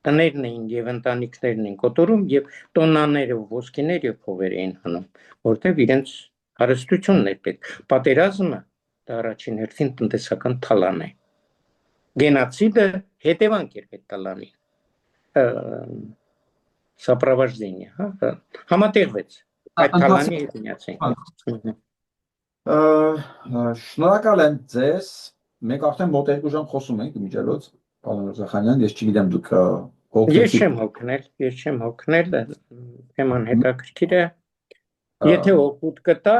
տներն էին եւ ընտանիքներն են կոտորում եւ տոնաները ոսկիներ եւ փողեր էին հնում որտեղ իրենց հարստությունն է պետք պատերազմը դա առաջին հերթին տնտեսական թալան է գենոցիդը հետևանք էր այդ տալանի սապրավաժդենիա համատեղվեց այդ թալանի հետ միացին շնորհակալ եմ ձեզ մենք արդեն մոտ 2 ժամ խոսում ենք իմիջիայլոց պարոն Միրզախանյան ես չգիտեմ դուք ես չեմ հոգնել թեման հետաքրքիր է Եթե օգուտ կտա,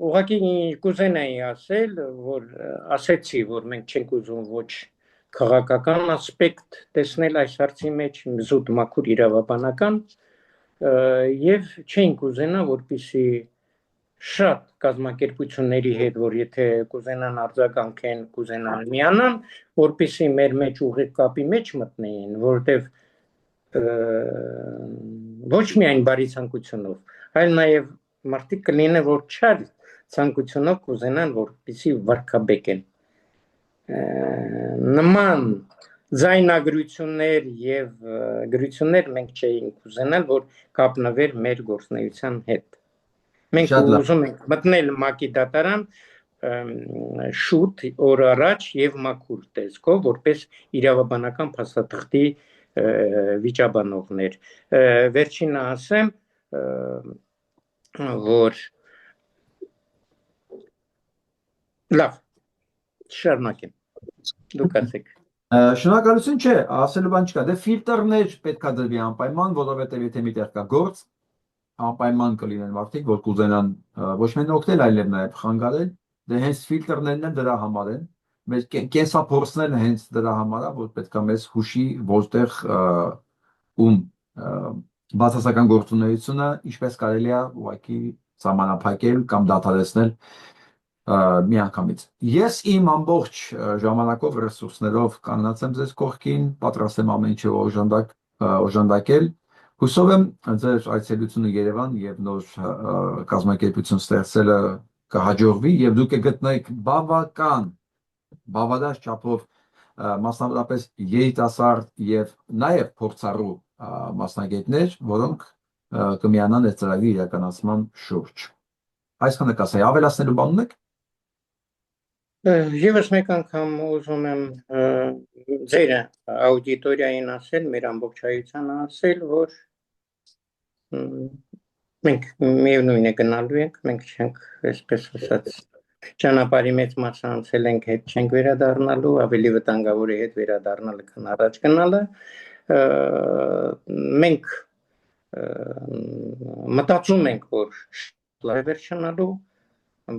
ուղղակի կուզենայի ասել, որ ասեցի, որ մենք չենք ուզում ոչ քաղաքական ասպեկտ տեսնել այս հարցի մեջ, զուտ մաքուր իրավաբանական, եւ չենք ուզենա, որպեսզի շատ կազմակերպությունների հետ, որ եթե կուզենան արձագանքեն, կուզենան միանան, որպեսզի մեր մեջ ուղիղ կապի մեջ մտնեին, որովհետեւ ոչ միայն բարի ցանկությունով այլ նաև մարդիկ կլինեն որ չար ցանկությունով կուզենան որպեսզի վարքաբեկեն նման ձայնագրություններ եւ գրություններ մենք չէինք ուզենալ որ կապնվեր մեր գործնեության հետ Մենք Շատ լավ։ ուզում ենք մտնել ՄԱԿ-ի դատարան շուտ օր առաջ եւ մաքուր տեսքով, որպես իրավաբանական փաստաթղթի վիճաբանողներ։ Վերջինը ասեմ, որ լավ, շարունակեմ։ Դուք ասեք։ Շնորհակալություն չէ, ասելու բան չկա։ Դե ֆիլտրներ պետքա դրվի անպայման, որովհետև եթե միտեղ կա գործ, անպայման կլինեն մարդիկ, որ կուզենան ոչ միայն օգնել, այլև նաև խանգարել, դե հենց ֆիլտրներն են դրա համար են։ Մեր կենսափորձներն հենց դրա համար է, որ պետքա մեզ հուշի, որտեղ ում բացասական գործունեությունը ինչպես կարելի է ուղղակի սահմանափակել կամ դադարեցնել միանգամից։ Ես իմ ամբողջ ժամանակով, ռեսուրսներով կանացեմ ձեզ կողքին, պատրաստ եմ ամեն ինչը օժանդակել։ Հուսով եմ ձեր այցելությունը Երևան եւ նոր կազմակերպություն ստեղծելը կհաջողվի եւ դուք կգտնեք բավարար չափով մասնավորապես երիտասարդ եւ նաեւ փորձառու մասնագետներ, որոնք կմիանան այդ ծրագրի իրականացման շուրջ։ Այսքանը կասեի, ավելացնելու բան ունեք։ Եվս մեկ անգամ ուզում եմ ձեր աուդիտորիային ասել, մեր ամբողջայության ասել, որ մենք միևնույն է գնալու ենք, մենք չենք, այսպես ասած, ճանապարհի մեծ մասը անցել ենք, հետ չենք վերադառնալու, ավելի վտանգավոր է հետ վերադառնալը, քան առաջ գնալը։ Մենք մտածում ենք, որ լավ վերջանալու,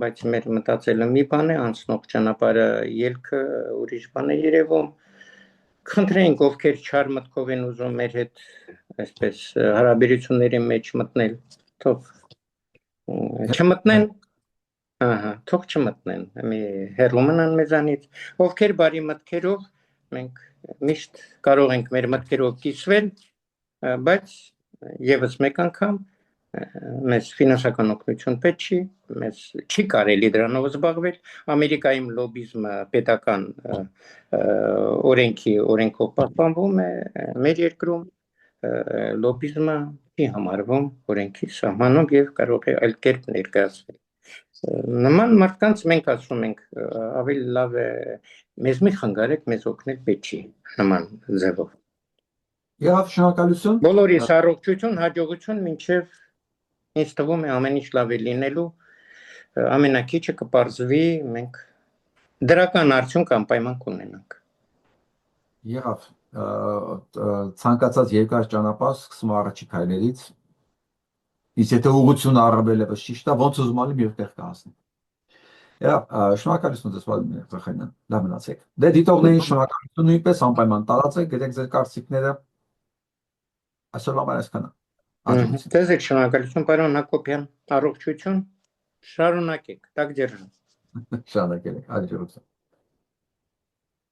բայց մեր մտածելը մի բան է, անցնող ճանապարհը ելքը ուրիշ բան է երևում։ Խնդրենք, ովքեր չար մտքով են ուզում մեր հետ այսպես հարաբերությունների մեջ մտնել, թող չմտնեն, թող չմտնեն, մի հեռու մնան մեզանից, ովքեր բարի մտքերով, մենք միշտ կարող ենք մեր մտքերով կիսվել, բայց եւս մեկ անգամ մեզ ֆինանսական օգնություն պետք չի, մեզ չի կարելի դրանով զբաղվել, Ամերիկայում լոբիզմը պետական օրենքով պահպանվում է, մեր երկրում լոբիզմը չի համարվում օրենքի սահմանում եւ կարող է այլ կերպ ներկայացվել։ Նման մարդկանց մենք ասում ենք ավելի լավ է մեզ մի խանգարեք, մեզ օգնել պետք չի նման ձևով։ Եվ շնորհակալություն։ Բոլորիս առողջություն, հաջողություն, մինչև ինձ թվում է ամեն ինչ լավ է լինելու, ամենակիչը կպարզվի, մենք դրական արդյունք անպայման կունենանք։ Եղավ, ցանկացած երկար ճանապարհ սկսում առաջի քայլերից, իսկ եթե ուղղությունը առավելևս ճիշտ է, ոնց ուզում ալի մի տեղ կհասնի։ Շնորհակալություն ձեզ Վախենյան, լավ մնացեք։ Դե դիտողներին շնորհակալություն նույնպես անպայման տարածեք, գրեք ձեր կարծիքները։ Այսօրվա համար այսքանը։ Ձեզ շնորհակալություն, պարոն Հակոբյան, առողջություն, շարունակեք, տակ ձեռք։ Շնորհակալ եմ, հաջողություն։